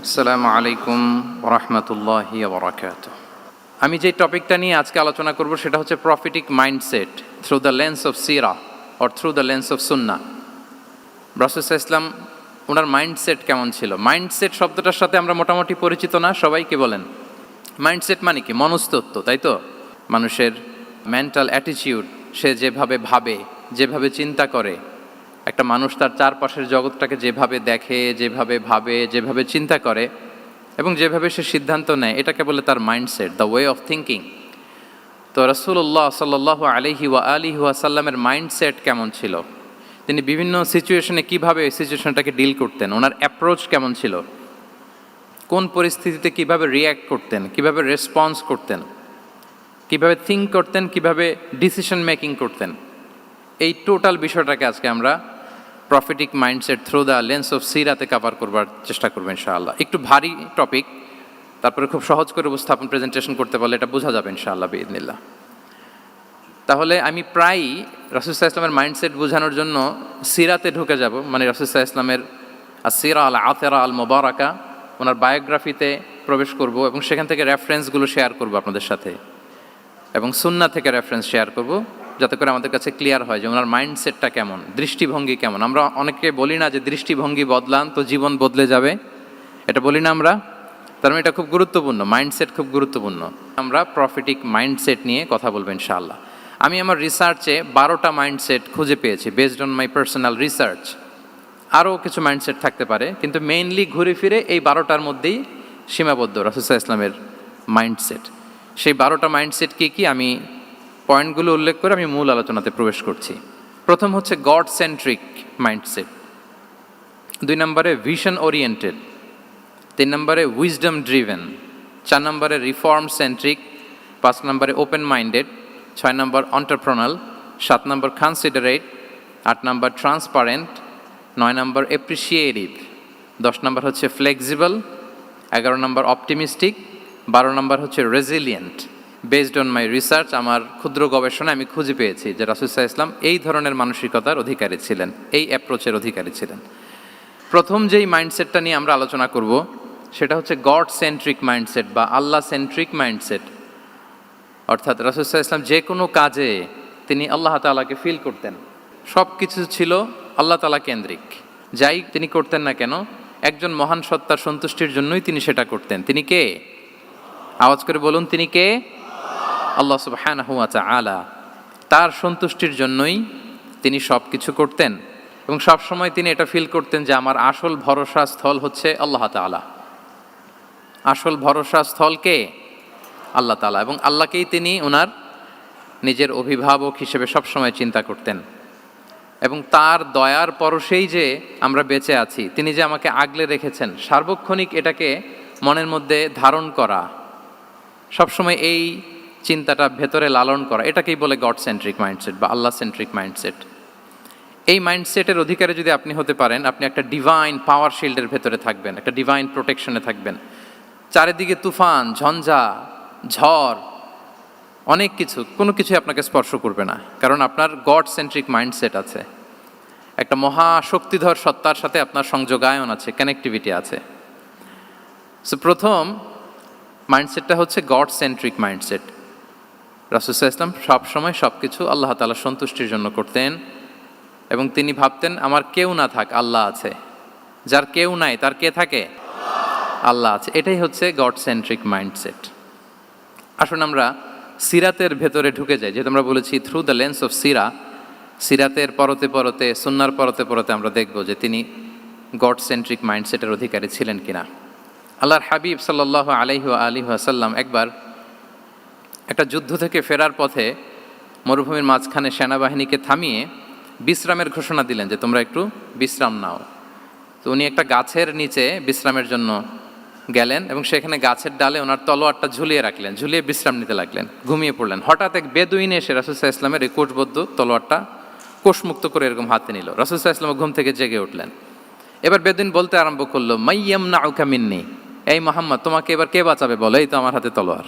আসসালামু আলাইকুম ওরহমতুল্লাহি ওবরাকাতুহু। আমি যে টপিকটা নিয়ে আজকে আলোচনা করব সেটা হচ্ছে prophetic mindset through the lens of সিরা or through the lens of সুন্নাহ। রাসূল সাল্লাল্লাহু আলাইহি ওয়াসাল্লাম ওনার মাইন্ডসেট কেমন ছিল? মাইন্ডসেট শব্দটার সাথে আমরা মোটামুটি পরিচিত না, সবাইকে বলেন মাইন্ডসেট মানে কি? মনস্তত্ত্ব, তাই তো? মানুষের মেন্টাল অ্যাটিটিউড, সে যেভাবে ভাবে, যেভাবে চিন্তা করে, একটা মানুষ তার চারপাশের জগৎটাকে যেভাবে দেখে, যেভাবে ভাবে, যেভাবে চিন্তা করে এবং যেভাবে সে সিদ্ধান্ত নেয়, এটাকে বলে তার mindset, the way of thinking. তো রাসূলুল্লাহ সাল্লাল্লাহু আলাইহি ওয়াসাল্লামের মাইন্ডসেট কেমন ছিল? তিনি বিভিন্ন সিচুয়েশনে কীভাবে ওই সিচুয়েশনটাকে ডিল করতেন, ওনার অ্যাপ্রোচ কেমন ছিল, কোন পরিস্থিতিতে কিভাবে রিয়্যাক্ট করতেন, কিভাবে রেসপন্স করতেন, কিভাবে থিঙ্ক করতেন, কিভাবে ডিসিশন মেকিং করতেন, এই টোটাল বিষয়টাকে আজকে আমরা prophetic mindset through the lens of সিরাতে কভার করবার চেষ্টা করবো ইনশাআল্লাহ। একটু ভারী টপিক, তারপরে খুব সহজ করে উপস্থাপন প্রেজেন্টেশন করতে পারলে এটা বোঝা যাবে ইনশাআল্লাহ বিইذنিল্লাহ। তাহলে আমি প্রায়ই রাসূল সাল্লাল্লাহু আলাইহি ওয়াসাল্লামের মাইন্ডসেট বোঝানোর জন্য সিরাতে ঢুকে যাব, মানে রাসূল সাল্লাল্লাহু আলাইহি ওয়াসাল্লামের আসিরা আল আতেরা আল মুবারাকা, ওনার বায়োগ্রাফিতে প্রবেশ করব এবং সেখান থেকে রেফারেন্সগুলো শেয়ার করব আপনাদের সাথে, এবং সুন্নাহ থেকে রেফারেন্স শেয়ার করব, যাতে করে আমাদের কাছে ক্লিয়ার হয় যে ওনার মাইন্ডসেটটা কেমন, দৃষ্টিভঙ্গি কেমন। আমরা অনেকে বলি না যে দৃষ্টিভঙ্গি বদলান তো জীবন বদলে যাবে, এটা বলি না আমরা? তার মানে এটা খুব গুরুত্বপূর্ণ, মাইন্ডসেট খুব গুরুত্বপূর্ণ। আমরা প্রফিটিক মাইন্ডসেট নিয়ে কথা বলবো ইনশাআল্লাহ। আমি আমার রিসার্চে 12টা মাইন্ডসেট খুঁজে পেয়েছি, based on my personal research. আরও কিছু মাইন্ডসেট থাকতে পারে, কিন্তু মেইনলি ঘুরে ফিরে এই 12টার মধ্যেই সীমাবদ্ধ রাসূল সাল্লাল্লাহু আলাইহি ওয়াসাল্লামের মাইন্ডসেট। সেই 12টা মাইন্ডসেট কি আমি পয়েন্টগুলো উল্লেখ করে আমি মূল আলোচনাতে প্রবেশ করছি। প্রথম হচ্ছে গড সেন্ট্রিক মাইন্ডসেট, 2 নম্বরে ভিশন ওরিয়েন্টেড, 3 নম্বরে উইজডম ড্রিভেন, 4 নম্বরে রিফর্ম সেন্ট্রিক, 5 নম্বরে ওপেন মাইন্ডেড, 6 নম্বর এন্টারপ্রেনাল, 7 নম্বর কনসিডারেট, 8 নম্বর ট্রান্সপারেন্ট, 9 নম্বর অ্যাপ্রিসিয়েটিভ, 10 নম্বর হচ্ছে ফ্লেক্সিবল, 11 নম্বর অপটিমিস্টিক, 12 নম্বর হচ্ছে resilient. Based on my research, আমার ক্ষুদ্র গবেষণায় আমি খুঁজে পেয়েছি যে রাসূল সাল্লাল্লাহু আলাইহি ওয়াসাল্লাম এই ধরনের মানসিকতার অধিকারী ছিলেন, এই অ্যাপ্রোচের অধিকারী ছিলেন। প্রথম যেই মাইন্ডসেটটা নিয়ে আমরা আলোচনা করব সেটা হচ্ছে গড সেন্ট্রিক মাইন্ডসেট বা আল্লাহ সেন্ট্রিক মাইন্ডসেট। অর্থাৎ রাসূল সাল্লাল্লাহু আলাইহি ওয়াসাল্লাম যে কোনো কাজে তিনি আল্লাহ তাআলাকে ফিল করতেন, সব কিছু ছিল আল্লাহ তাআলা কেন্দ্রিক। যাই তিনি করতেন না কেন, একজন মহান সত্তার সন্তুষ্টির জন্যই তিনি সেটা করতেন। তিনি কে? আওয়াজ করে বলুন, তিনি কে? আল্লাহ সুবহানাহু ওয়া তাআলা। তার সন্তুষ্টির জন্যই তিনি সব কিছু করতেন এবং সব সময় তিনি এটা ফিল করতেন যে আমার আসল ভরসা স্থল হচ্ছে আল্লাহ তাআলা। আসল ভরসা স্থল কে? আল্লাহ তাআলা। এবং আল্লাহকেই তিনি ওনার নিজের অভিভাবক হিসেবে সবসময় চিন্তা করতেন এবং তার দয়ার পরশেই যে আমরা বেঁচে আছি, তিনি যে আমাকে আগলে রেখেছেন, সার্বক্ষণিক এটাকে মনের মধ্যে ধারণ করা, সবসময় এই চিন্তাটা ভেতরে লালন করা, এটাকেই বলে গড সেন্ট্রিক মাইন্ডসেট বা আল্লাহ সেন্ট্রিক মাইন্ডসেট। এই মাইন্ডসেটের অধিকারী যদি আপনি হতে পারেন, আপনি একটা ডিভাইন পাওয়ার শিল্ডের ভেতরে থাকবেন, একটা ডিভাইন প্রোটেকশনে থাকবেন। চারিদিকে তুফান, ঝঞ্ঝা, ঝড়, অনেক কিছু, কোনো কিছুই আপনাকে স্পর্শ করবে না, কারণ আপনার গড সেন্ট্রিক মাইন্ডসেট আছে। একটা মহাশক্তিধর সত্তার সাথে আপনার সংযোগায়ন আছে, কানেক্টিভিটি আছে। সো প্রথম মাইন্ডসেটটা হচ্ছে গড সেন্ট্রিক মাইন্ডসেট। রাসূল সাল্লাল্লাহু আলাইহি ওয়াসাল্লাম সবসময় সব কিছু আল্লাহ তাআলার সন্তুষ্টির জন্য করতেন এবং তিনি ভাবতেন আমার কেউ না থাক, আল্লাহ আছে। যার কেউ নাই তার কে থাকে? আল্লাহ আছে। এটাই হচ্ছে গড সেন্ট্রিক মাইন্ডসেট। আসুন আমরা সিরাতের ভেতরে ঢুকে যাই, যেহেতু আমরা বলেছি থ্রু দ্য লেন্স অফ সিরা। সিরাতের পরতে পরতে, সুন্নাহর পরতে পরতে আমরা দেখব যে তিনি গড সেন্ট্রিক মাইন্ডসেটের অধিকারী ছিলেন কিনা। আল্লাহর হাবিব সাল্লাল্লাহু আলাইহি ওয়াসাল্লাম একবার একটা যুদ্ধ থেকে ফেরার পথে মরুভূমির মাঝখানে সেনাবাহিনীকে থামিয়ে বিশ্রামের ঘোষণা দিলেন যে তোমরা একটু বিশ্রাম নাও। তো উনি একটা গাছের নিচে বিশ্রামের জন্য গেলেন এবং সেখানে গাছের ডালে ওনার তলোয়ারটা ঝুলিয়ে রাখলেন, ঝুলিয়ে বিশ্রাম নিতে লাগলেন, ঘুমিয়ে পড়লেন। হঠাৎ এক বেদুইন এসে রাসূল সাল্লাল্লাহু আলাইহি ওয়াসাল্লামের এই কোষবদ্ধ তলোয়ারটা কোষমুক্ত করে এরকম হাতে নিল। রাসূল সাল্লাল্লাহু আলাইহি ওয়াসাল্লাম ঘুম থেকে জেগে উঠলেন। এবার বেদুইন বলতে আরম্ভ করলো, মাইয়ামনাউকা মিন্নি, এই মুহাম্মদ তোমাকে এবার কে বাঁচাবে বলো, এই তো আমার হাতে তলোয়ার,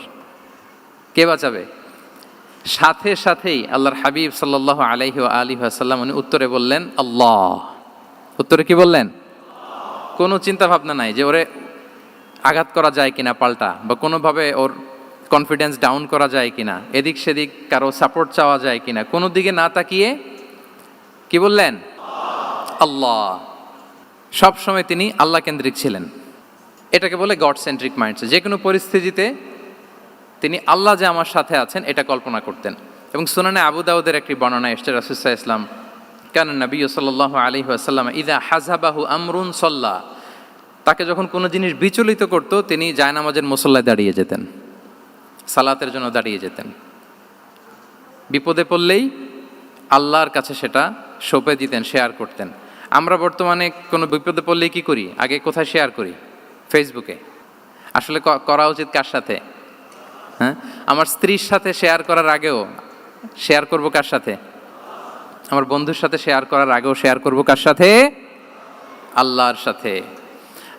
কে বাঁচাবে? সাথে সাথেই আল্লাহর হাবিব সাল্লাল্লাহু আলাইহি ওয়াসাল্লাম উনি উত্তরে বললেন আল্লাহ। উত্তরে কি বললেন? কোনো চিন্তা ভাবনা নাই যে ওরে আঘাত করা যায় কিনা পাল্টা, বা কোনোভাবে ওর কনফিডেন্স ডাউন করা যায় কিনা, এদিক সেদিক কারো সাপোর্ট চাওয়া যায় কিনা, কোনো দিকে না তাকিয়ে কি বললেন? আল্লাহ। সবসময় তিনি আল্লাহ কেন্দ্রিক ছিলেন। এটাকে বলে গড সেন্ট্রিক মাইন্ডসেট। যে কোনো পরিস্থিতিতে তিনি আল্লাহ যে আমার সাথে আছেন এটা কল্পনা করতেন। এবং সুনানে আবু দাউদের একটি বর্ণনা এসছে, রাসূল সাল্লাল্লাহু আলাইহি ওয়াসাল্লাম কানা নবী সাল্লাল্লাহু আলাইহি ওয়াসাল্লাম ইযা হাযাবাহু আমরুন সাল্লা, তাকে যখন কোনো জিনিস বিচলিত করতো তিনি জায়নামাজের মুসল্লায় দাঁড়িয়ে যেতেন, সালাতের জন্য দাঁড়িয়ে যেতেন। বিপদে পড়লেই আল্লাহর কাছে সেটা সঁপে দিতেন, শেয়ার করতেন। আমরা বর্তমানে কোনো বিপদে পড়লেই কি করি? আগে কোথায় শেয়ার করি? ফেসবুকে। আসলে করা উচিত কার সাথে? হ্যাঁ, আমার স্ত্রীর সাথে শেয়ার করার আগেও শেয়ার করব কার সাথে? আমার বন্ধুর সাথে শেয়ার করার আগেও শেয়ার করব কার সাথে? আল্লাহর সাথে।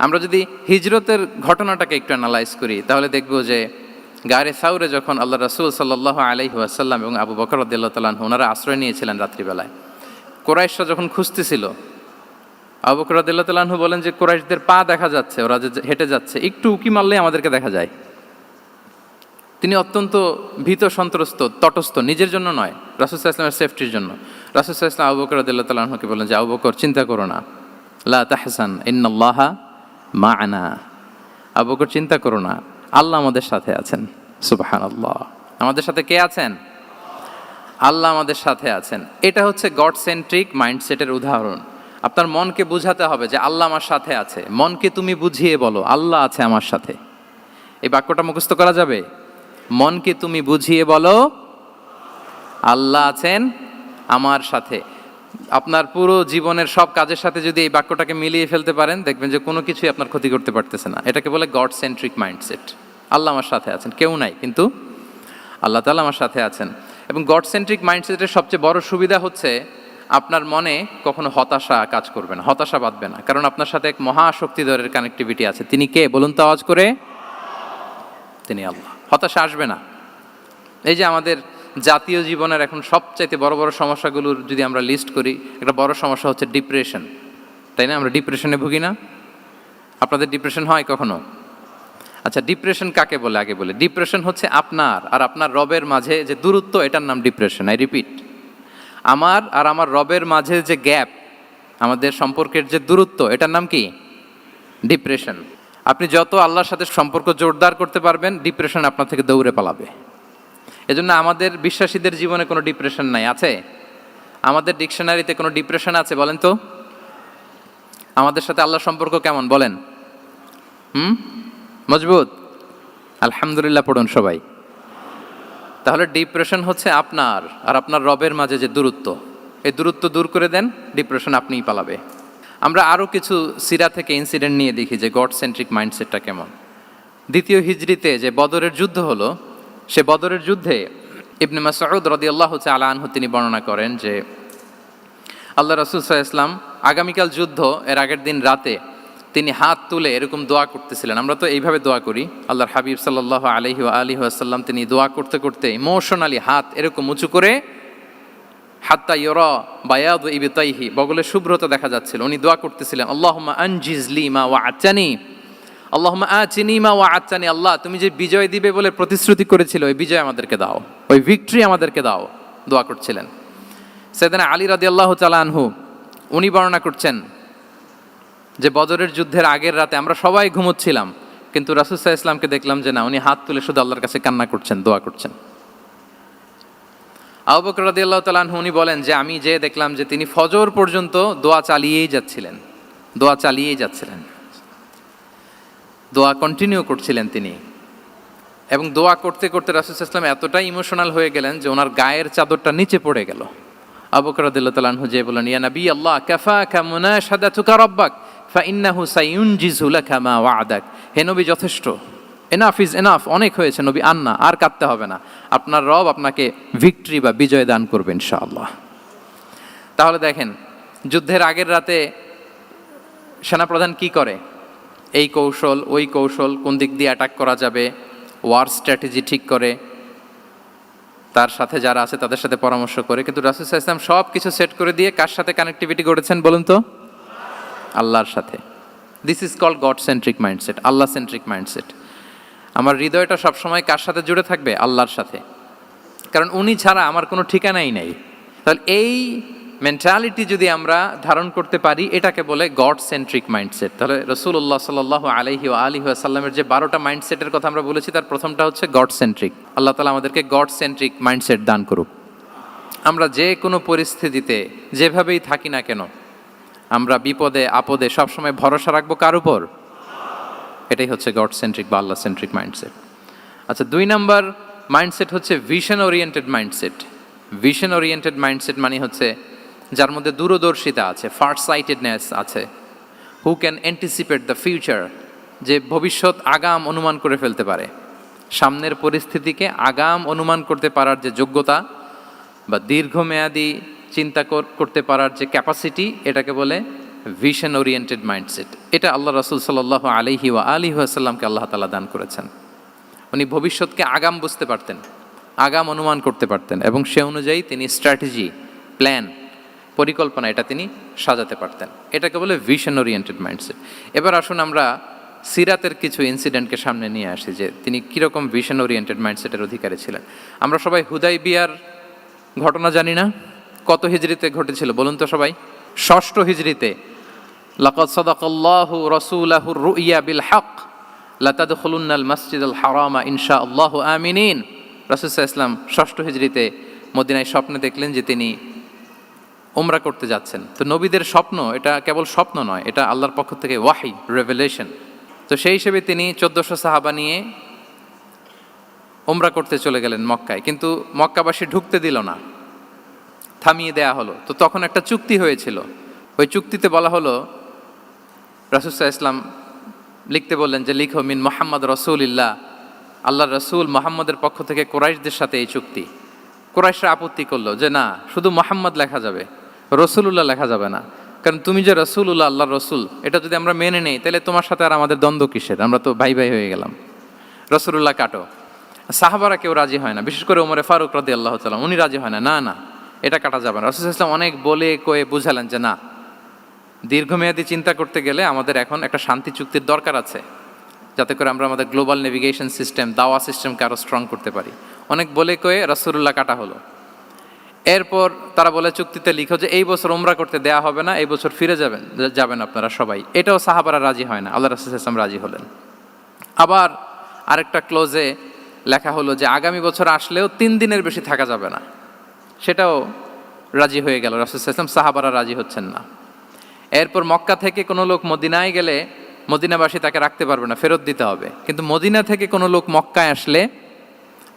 আমরা যদি হিজরতের ঘটনাটাকে একটু অ্যানালাইজ করি তাহলে দেখব যে গারে সাউরে যখন আল্লাহ রাসূল সাল্লাল্লাহু আলাইহি ওয়াসাল্লাম এবং আবু বকর রাদিয়াল্লাহু তাআলা আনহু ওনারা আশ্রয় নিয়েছিলেন রাত্রিবেলায়, কুরাইশরা যখন খুঁজতেছিল, আবু বকর রাদিয়াল্লাহু তাআলা আনহু বলেন যে কুরাইশদের পা দেখা যাচ্ছে, ওরা যে হেঁটে যাচ্ছে, একটু উকি মারলেই আমাদেরকে দেখা যায়। তিনি অত্যন্ত ভীত সন্ত্রস্ত, তটস্থ, নিজের জন্য নয়, রাসূল সাল্লাল্লাহু আলাইহি ওয়াসাল্লামের সেফটির জন্য। রাসূল সাল্লাল্লাহু আলাইহি ওয়াসাল্লাম আবু বকর রাদিয়াল্লাহু তাআলা আনহুকে বলেন যে আবু বকর চিন্তা করো না, লা তাহসান ইন্নাল্লাহা মা'ানা, আবু বকর চিন্তা করো না, আল্লাহ আমাদের সাথে আছেন। সুবহানাল্লাহ। আমাদের সাথে কে আছেন? আল্লাহ আমাদের সাথে আছেন। এটা হচ্ছে গড সেন্ট্রিক মাইন্ডসেটের উদাহরণ। আপনার মনকে বুঝাতে হবে যে আল্লাহ আমার সাথে আছে। মনকে তুমি বুঝিয়ে বলো আল্লাহ আছে আমার সাথে। এই বাক্যটা মুখস্থ করা যাবে? মনকে তুমি বুঝিয়ে বলো আল্লাহ আছেন আমার সাথে। আপনার পুরো জীবনের সব কাজের সাথে যদি এই বাক্যটাকে মিলিয়ে ফেলতে পারেন দেখবেন যে কোনো কিছুই আপনার ক্ষতি করতে পারতেছে না। এটাকে বলে গড সেন্ট্রিক মাইন্ডসেট। আল্লাহ আমার সাথে আছেন, কেউ নাই কিন্তু আল্লাহ তাআলা আমার সাথে আছেন। এবং গড সেন্ট্রিক মাইন্ডসেটের সবচেয়ে বড় সুবিধা হচ্ছে আপনার মনে কখনো হতাশা কাজ করবে না, হতাশা বাঁধবে না, কারণ আপনার সাথে এক মহাশক্তিধরের কানেক্টিভিটি আছে। তিনি কে বলুন তো আওয়াজ করে? তিনি আল্লাহ। হতাশা আসবে না। এই যে আমাদের জাতীয় জীবনের এখন সবচাইতে বড় বড় সমস্যাগুলোর যদি আমরা লিস্ট করি, একটা বড় সমস্যা হচ্ছে ডিপ্রেশন, তাই না? আমরা ডিপ্রেশনে ভুগি না? আপনাদের ডিপ্রেশন হয় কখনো? আচ্ছা, ডিপ্রেশন কাকে বলে আগে বলে। ডিপ্রেশন হচ্ছে আপনার আর আপনার রবের মাঝে যে দূরত্ব, এটার নাম ডিপ্রেশন। আই রিপিট, আমার আর আমার রবের মাঝে যে গ্যাপ, আমাদের সম্পর্কের যে দূরত্ব, এটার নাম কি? ডিপ্রেশন। আপনি যত আল্লাহর সাথে সম্পর্ক জোরদার করতে পারবেন, ডিপ্রেশন আপনার থেকে দৌড়ে পালাবে। এজন্য আমাদের বিশ্বাসীদের জীবনে কোনো ডিপ্রেশন নাই। আছে? আমাদের ডিকশনারিতে কোনো ডিপ্রেশন আছে বলেন তো? আমাদের সাথে আল্লাহর সম্পর্ক কেমন বলেন? মজবুত? আলহামদুলিল্লাহ পড়ুন সবাই। তাহলে ডিপ্রেশন হচ্ছে আপনার আর আপনার রবের মাঝে যে দূরত্ব, এই দূরত্ব দূর করে দেন, ডিপ্রেশন আপনিই পালাবে। আমরা আরও কিছু সিরা থেকে ইনসিডেন্ট নিয়ে দেখি যে গড সেন্ট্রিক মাইন্ডসেটটা কেমন। দ্বিতীয় হিজরিতে যে বদরের যুদ্ধ হলো, সে বদরের যুদ্ধে ইবনে মাসউদ রাদিয়াল্লাহু তাআলা আনহু তিনি বর্ণনা করেন যে আল্লাহ রাসূল সাল্লাল্লাহু আলাইহি ওয়াসাল্লাম আগামীকাল যুদ্ধ, এর আগের দিন রাতে তিনি হাত তুলে এরকম দোয়া করতেছিলেন। আমরা তো এইভাবে দোয়া করি। আল্লাহর হাবিব সাল্লাল্লাহু আলাইহি ওয়াসাল্লাম তিনি দোয়া করতে করতে ইমোশনালি হাত এরকম উঁচু করে, হাত্তা ইউরা বায়াদু ইবতাইহি, বগলে শুভ্রতা দেখা যাচ্ছিল, উনি দোয়া করতেছিলেন আল্লাহুম্মা আনজিজ লি মা ওয়া'আতানি, আল্লাহুম্মা আতিনি মা ওয়া'আতানি, আল্লাহ তুমি যে বিজয় দিবে বলে প্রতিশ্রুতি করেছিলে ওই বিজয় আমাদেরকে দাও, ওই ভিক্টরি আমাদেরকে দাও। দোয়া করছিলেন। সাইয়েদনা আলী রাদিয়াল্লাহু তাআলা আনহু উনি বর্ণনা করছেন যে বদরের যুদ্ধের আগের রাতে আমরা সবাই ঘুমোচ্ছিলাম, কিন্তু রাসূল সাল্লাল্লাহু আলাইহি ওয়াসাল্লামকে দেখলাম যে না, উনি হাত তুলে শুধু আল্লাহর কাছে কান্না করছেন, দোয়া করছেন। আবু বকর রাদিয়াল্লাহু তাআলা আনহু উনি বলেন যে আমি যে দেখলাম যে তিনি ফজর পর্যন্ত দোয়া চালিয়েই যাচ্ছিলেন, দোয়া চালিয়েই যাচ্ছিলেন, দোয়া কন্টিনিউ করছিলেন তিনি। এবং দোয়া করতে করতে রাসূল সাল্লাল্লাহু আলাইহি ওয়াসাল্লাম এতটাই ইমোশনাল হয়ে গেলেন যে ওনার গায়ের চাদরটা নিচে পড়ে গেল। আবু বকর রাদিয়াল্লাহু তাআলা আনহু যে বলেন ইয়া নবী আল্লাহ কাফাকা মুনাশাদাতুকা রাব্বাক ফাইন্নাহু সাইউনজিজু লাকা মা ওয়া'দাক, হে নবী যথেষ্ট, এনাফ ইজ এনাফ, অনেক হয়েছে নবী, আন্না আর কাঁদতে হবে না, আপনার রব আপনাকে ভিক্টরি বা বিজয় দান করবে ইনশাআল্লাহ। তাহলে দেখেন, যুদ্ধের আগের রাতে সেনাপ্রধান কি করে? এই কৌশল ওই কৌশল, কোন দিক দিয়ে অ্যাটাক করা যাবে, ওয়ার স্ট্র্যাটেজি ঠিক করে, তার সাথে যারা আছে তাদের সাথে পরামর্শ করে। কিন্তু রাসূল সাল্লাল্লাহু আলাইহি ওয়াসাল্লাম সব কিছু সেট করে দিয়ে কার সাথে কানেক্টিভিটি গড়েছেন বলুন তো? আল্লাহর সাথে। This is called God centric mindset, আল্লাহ সেন্ট্রিক মাইন্ডসেট। আমার হৃদয়টা সবসময় কার সাথে জুড়ে থাকবে? আল্লাহর সাথে, কারণ উনি ছাড়া আমার কোনো ঠিকানাই নাই। তাহলে এই মেন্টালিটি যদি আমরা ধারণ করতে পারি, এটাকে বলে গড সেন্ট্রিক মাইন্ডসেট। তাহলে রাসূলুল্লাহ সাল্লাল্লাহু আলাইহি ওয়া আলিহি ওয়াসাল্লামের যে 12টা মাইন্ডসেটের কথা আমরা বলেছি, তার প্রথমটা হচ্ছে গড সেন্ট্রিক। আল্লাহ তাআলা আমাদেরকে গড সেন্ট্রিক মাইন্ডসেট দান করুক। আমরা যে কোনো পরিস্থিতিতে যেভাবেই থাকি না কেন, আমরা বিপদে আপদে সবসময় ভরসা রাখবো কার উপর? এটাই হচ্ছে গড সেন্ট্রিক বা আল্লাহ সেন্ট্রিক মাইন্ডসেট। আচ্ছা, 2 নাম্বার মাইন্ডসেট হচ্ছে vision oriented mindset. Vision oriented mindset মানে হচ্ছে যার মধ্যে দূরদর্শিতা আছে, ফার সাইটেডনেস আছে, who can anticipate the future, যে ভবিষ্যৎ আগাম অনুমান করে ফেলতে পারে, সামনের পরিস্থিতিকে আগাম অনুমান করতে পারার যে যোগ্যতা বা দীর্ঘমেয়াদী চিন্তা করতে পারার যে ক্যাপাসিটি, এটাকে বলে ভিশন ওরিয়েন্টেড মাইন্ডসেট। এটা আল্লাহ রাসূল সাল্লাল্লাহু আলাইহি ওয়া আলিহি ওয়াসাল্লামকে আল্লাহ তাআলা দান করেছেন। উনি ভবিষ্যৎকে আগাম বুঝতে পারতেন, আগাম অনুমান করতে পারতেন, এবং সে অনুযায়ী তিনি স্ট্র্যাটেজি, প্ল্যান, পরিকল্পনা এটা তিনি সাজাতে পারতেন। এটাকে বলে ভিশন ওরিয়েন্টেড মাইন্ডসেট। এবার আসুন আমরা সিরাতের কিছু ইনসিডেন্টকে সামনে নিয়ে আসি যে তিনি কীরকম ভিশন ওরিয়েন্টেড মাইন্ডসেটের অধিকারী ছিলেন। আমরা সবাই হুদাইবিয়ার ঘটনা জানি না? কত হিজরিতে ঘটেছিল বলুন তো সবাই? 6ষ্ঠ হিজরিতে। লাকাদ সাদাকাল্লাহু রাসূলাহুর রুইয়া বিল হক লাতাদখুলুন্নাল মাসজিদাল হারামা ইনশাআল্লাহু আমিনিন। রাসূল সাল্লাল্লাহু আলাইহি ওয়াসাল্লাম 6ষ্ঠ হিজরিতে মদিনায় স্বপ্নে দেখলেন যে তিনি উমরা করতে যাচ্ছেন। তো নবীদের স্বপ্ন এটা কেবল স্বপ্ন নয়, এটা আল্লাহর পক্ষ থেকে ওয়াহি, রেভেলেশন। তো সেই হিসেবে তিনি 1400 সাহাবা নিয়ে উমরা করতে চলে গেলেন মক্কায়, কিন্তু মক্কাবাসী ঢুকতে দিল না, থামিয়ে দেয়া হলো। তো তখন একটা চুক্তি হয়েছিল, ওই চুক্তিতে বলা হলো, রাসূল সাল্লাল্লাহু আলাইহি ওয়াসাল্লাম লিখতে বললেন যে লিখো মিন মুহাম্মদ রাসূলিল্লাহ, আল্লাহর রাসূল মুহাম্মদের পক্ষ থেকে কুরাইশদের সাথে এই চুক্তি। কুরাইশরা আপত্তি করলো যে না, শুধু মুহাম্মদ লেখা যাবে, রাসূলুল্লাহ লেখা যাবে না, কারণ তুমি যে রাসূলুল্লাহ, আল্লাহর রাসূল, এটা যদি আমরা মেনে নেই তাহলে তোমার সাথে আর আমাদের দ্বন্দ্ব কিসের, আমরা তো ভাই ভাই হয়ে গেলাম, রাসূলুল্লাহ কাটো। সাহাবারা কেউ রাজি হয় না, বিশেষ করে ওমরে ফারুক রাদিয়াল্লাহু তাআলা, উনি রাজি হয় না, না না এটা কাটা যাবে না। রাসূল সাল্লাল্লাহু আলাইহি ওয়াসাল্লাম অনেক বলে কয়ে বুঝালেন যে না, দীর্ঘমেয়াদী চিন্তা করতে গেলে আমাদের এখন একটা শান্তি চুক্তির দরকার আছে, যাতে করে আমরা আমাদের গ্লোবাল নেভিগেশন সিস্টেম, দাওয়া সিস্টেমকে আরও স্ট্রং করতে পারি। অনেক বলে কয়ে রাসূলুল্লাহ কাটা হলো। এরপর তারা বলে চুক্তিতে লিখো যে এই বছর উমরা করতে দেয়া হবে না, এই বছর ফিরে যাবেন আপনারা সবাই। এটাও সাহাবারা রাজি হয় না, আল্লাহ রাসূল সাল্লাল্লাহু আলাইহি ওয়াসাল্লাম রাজি হলেন। আবার আরেকটা ক্লোজে লেখা হলো যে আগামী বছর আসলেও 3 দিনের বেশি থাকা যাবে না, সেটাও রাজি হয়ে গেল রাসূল সাল্লাল্লাহু আলাইহি ওয়াসাল্লাম, সাহাবারা রাজি হচ্ছেন না। এরপর মক্কা থেকে কোনো লোক মদিনায় গেলে মদিনাবাসী তাকে রাখতে পারবে না, ফেরত দিতে হবে। কিন্তু মদিনা থেকে কোনো লোক মক্কায় আসলে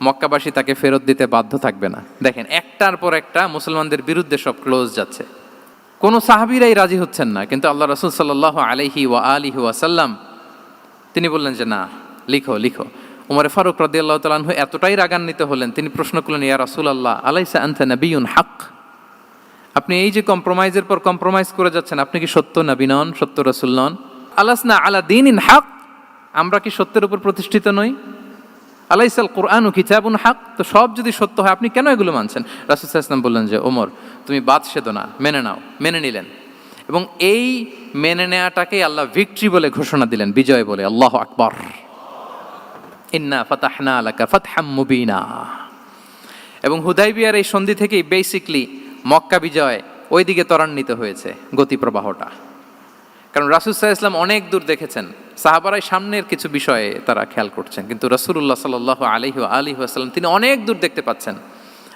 মক্কাবাসী তাকে ফেরত দিতে বাধ্য থাকবে না। দেখেন, একটার পর একটা মুসলমানদের বিরুদ্ধে সব ক্লোজ যাচ্ছে, কোনো সাহাবীরাই রাজি হচ্ছেন না। কিন্তু আল্লাহ রাসূল সাল্লাল্লাহু আলাইহি ওয়া আলিহি ওয়াসাল্লাম তিনি বললেন যে না, লিখো লিখো। ওমরে ফারুক রাদিয়াল্লাহু তাআলা আনহু এতটাই রাগান্বিত হলেন, তিনি প্রশ্ন করলেন, ইয়া রাসূলুল্লাহ, আলাইসা আনতা নাবিয়্যুন হক, আপনি এই যে কম্প্রোমাইজের পর কম্প্রোমাইজ করে যাচ্ছেন, আপনি কি সত্য নবী নন, সত্য রাসূল নন? আলাসনা আলা দীনিন হক, আমরা কি সত্যের উপর প্রতিষ্ঠিত নই? আলাইসাল কুরআনু কিতাবুন হক, তো সব যদি সত্য হয় আপনি কেন এগুলো মানছেন? রাসূল সাল্লাল্লাহু আলাইহি ওয়াসাল্লাম বললেন যে ওমর, তুমি বাদ সেদো না, মেনে নাও। মেনে নিলেন, এবং এই মেনে নেওয়াটাকে আল্লাহ ভিক্টরি বলে ঘোষণা দিলেন, বিজয় বলে। আল্লাহু আকবার। ইন্না ফাতাহনা লাকা ফাতহাম মুবিনা। এবং হুদাইবিয়ার এই সন্ধি থেকেই বেসিকলি মক্কা বিজয় ওইদিকে ত্বরান্বিত হয়েছে গতি প্রবাহটা। কারণ রাসূল সাল্লাল্লাহু আলাইহি ওয়াসাল্লাম অনেক দূর দেখেছেন, সাহাবারাই সামনের কিছু বিষয়ে তারা খেয়াল করছেন, কিন্তু রাসূলুল্লাহ সাল্লাল্লাহু আলাইহি ওয়া আলিহি ওয়াসাল্লাম তিনি অনেক দূর দেখতে পাচ্ছেন।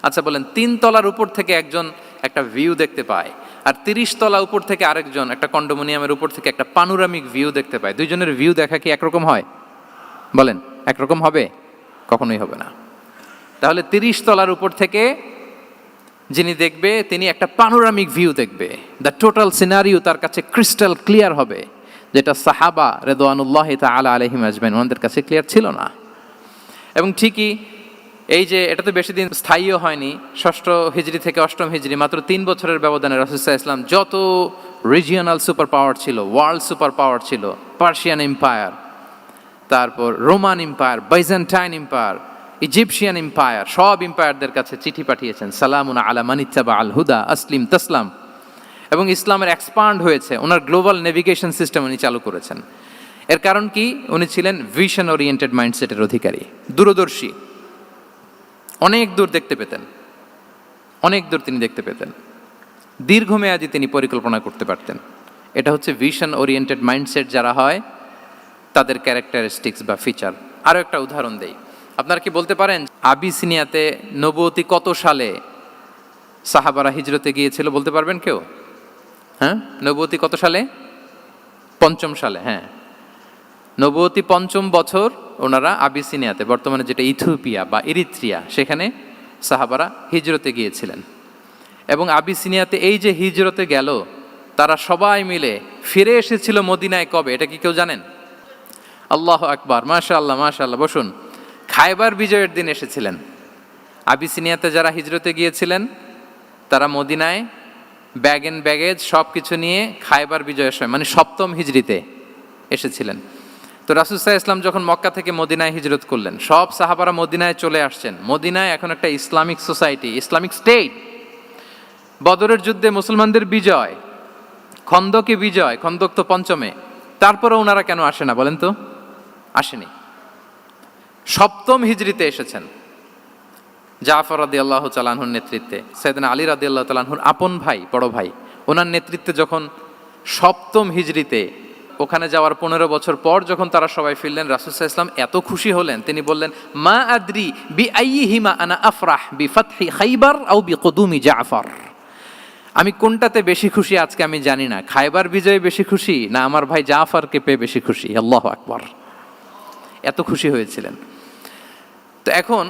আচ্ছা বলেন, 3 তলার উপর থেকে একজন একটা ভিউ দেখতে পায়, আর 30 তলা উপর থেকে আরেকজন একটা কন্ডোমিনিয়ামের উপর থেকে একটা পানোরামিক ভিউ দেখতে পায়, দুইজনের ভিউ দেখা কি একরকম হয়? বলেন, একরকম হবে? কখনোই হবে না। তাহলে 30 তলার উপর থেকে যিনি দেখবে তিনি একটা পানোরামিক ভিউ দেখবে, দ্য টোটাল সিনারিও তার কাছে ক্রিস্টাল ক্লিয়ার হবে, যেটা সাহাবা রিদওয়ানুল্লাহি তাআলা আলাইহিম আজমাইন ওনাদের কাছে ক্লিয়ার ছিল না। এবং ঠিকই এই যে এটা তো বেশি দিন স্থায়ীও হয়নি, 6ষ্ঠ হিজরি থেকে 8ম হিজরি, মাত্র 3 বছরের ব্যবধানে রাসূল সাল্লাল্লাহু আলাইহি ওয়াসাল্লাম যত রিজিওনাল সুপার পাওয়ার ছিল, ওয়ার্ল্ড সুপার পাওয়ার ছিল, পার্সিয়ান এম্পায়ার, তারপর Roman empire, Byzantine empire, Egyptian empire, সব এম্পায়ারদের কাছে চিঠি পাঠিয়েছেন, সালামুন আলা মান ইত্তাবা আল হুদা আসলিম তাসলাম। এবং ইসলামের এক্সপান্ড হয়েছে। ওনার গ্লোবাল নেভিগেশন সিস্টেম উনি চালু করেছেন। এর কারণ কি? উনি ছিলেন ভিশন ওরিয়েন্টেড মাইন্ডসেটের অধিকারী, দূরদর্শী, অনেক দূর দেখতে পেতেন, অনেক দূর তিনি দেখতে পেতেন, দীর্ঘমেয়াদী তিনি পরিকল্পনা করতে পারতেন। এটা হচ্ছে ভিশন ওরিয়েন্টেড মাইন্ডসেট যারা হয় তাদের ক্যারেক্টারিস্টিক্স বা ফিচার। আরও একটা উদাহরণ দেই, আপনারা কি বলতে পারেন আবিসিনিয়াতে নবুয়তি কত সালে সাহাবারা হিজরতে গিয়েছিল? বলতে পারবেন কেউ? হ্যাঁ, নবুয়তি কত সালে? 5ম সালে। হ্যাঁ, নবুয়তি 5ম বছর ওনারা আবিসিনিয়াতে, বর্তমানে যেটা ইথিওপিয়া বা ইরিত্রিয়া, সেখানে সাহাবারা হিজরতে গিয়েছিলেন। এবং আবিসিনিয়াতে এই যে হিজরতে গেল, তারা সবাই মিলে ফিরে এসেছিল মদিনায় কবে? এটা কি কেউ জানেন? আল্লাহু আকবার, মাশাআল্লাহ মাশাআল্লাহ। বসুন। খায়বার বিজয়ের দিন এসেছিলেন। আবিসিনিয়াতে যারা হিজরতে গিয়েছিলেন তারা মদিনায় ব্যাগ এন্ড ব্যাগেজ সব কিছু নিয়ে খায়বার বিজয়ের সময়, মানে 7ম হিজরিতে এসেছিলেন। তো রাসূল সাল্লাল্লাহু আলাইহি ওয়াসাল্লাম যখন মক্কা থেকে মদিনায় হিজরত করলেন, সব সাহাবারা মদিনায় চলে আসছেন। মদিনায় এখন একটা ইসলামিক সোসাইটি, ইসলামিক স্টেট। বদরের যুদ্ধে মুসলমানদের বিজয়, খন্দকে বিজয়, খন্দক তো 5মে। তারপরে ওনারা কেন আসে না বলেন তো? আসেনি। 7ম হিজরিতে এসেছেন। জাফর রাদিয়াল্লাহু তাআলা আনহুর নেতৃত্বে, সাইয়েদনা আলী রাদিয়াল্লাহু তাআলা আনহুর আপন ভাই, বড় ভাই, ওনার নেতৃত্বে যখন 7ম হিজরিতে ওখানে যাওয়ার 15 বছর পর যখন তারা সবাই ফিরলেন, রাসূল সাল্লাল্লাহু আলাইহি ওয়াসাল্লাম এত খুশি হলেন, তিনি বললেন, মা আদরি বিআইয়িহিমা আনা আফরাহ বিফাতহি খাইবার আও বিকুদুমি জাফর। আমি কোনটাতে বেশি খুশি আজকে আমি জানি না, খায়বার বিজয়ে বেশি খুশি না আমার ভাই জাফরকে পেয়ে বেশি খুশি। আল্লাহু আকবার, এত খুশি হয়েছিলেন। তো এখন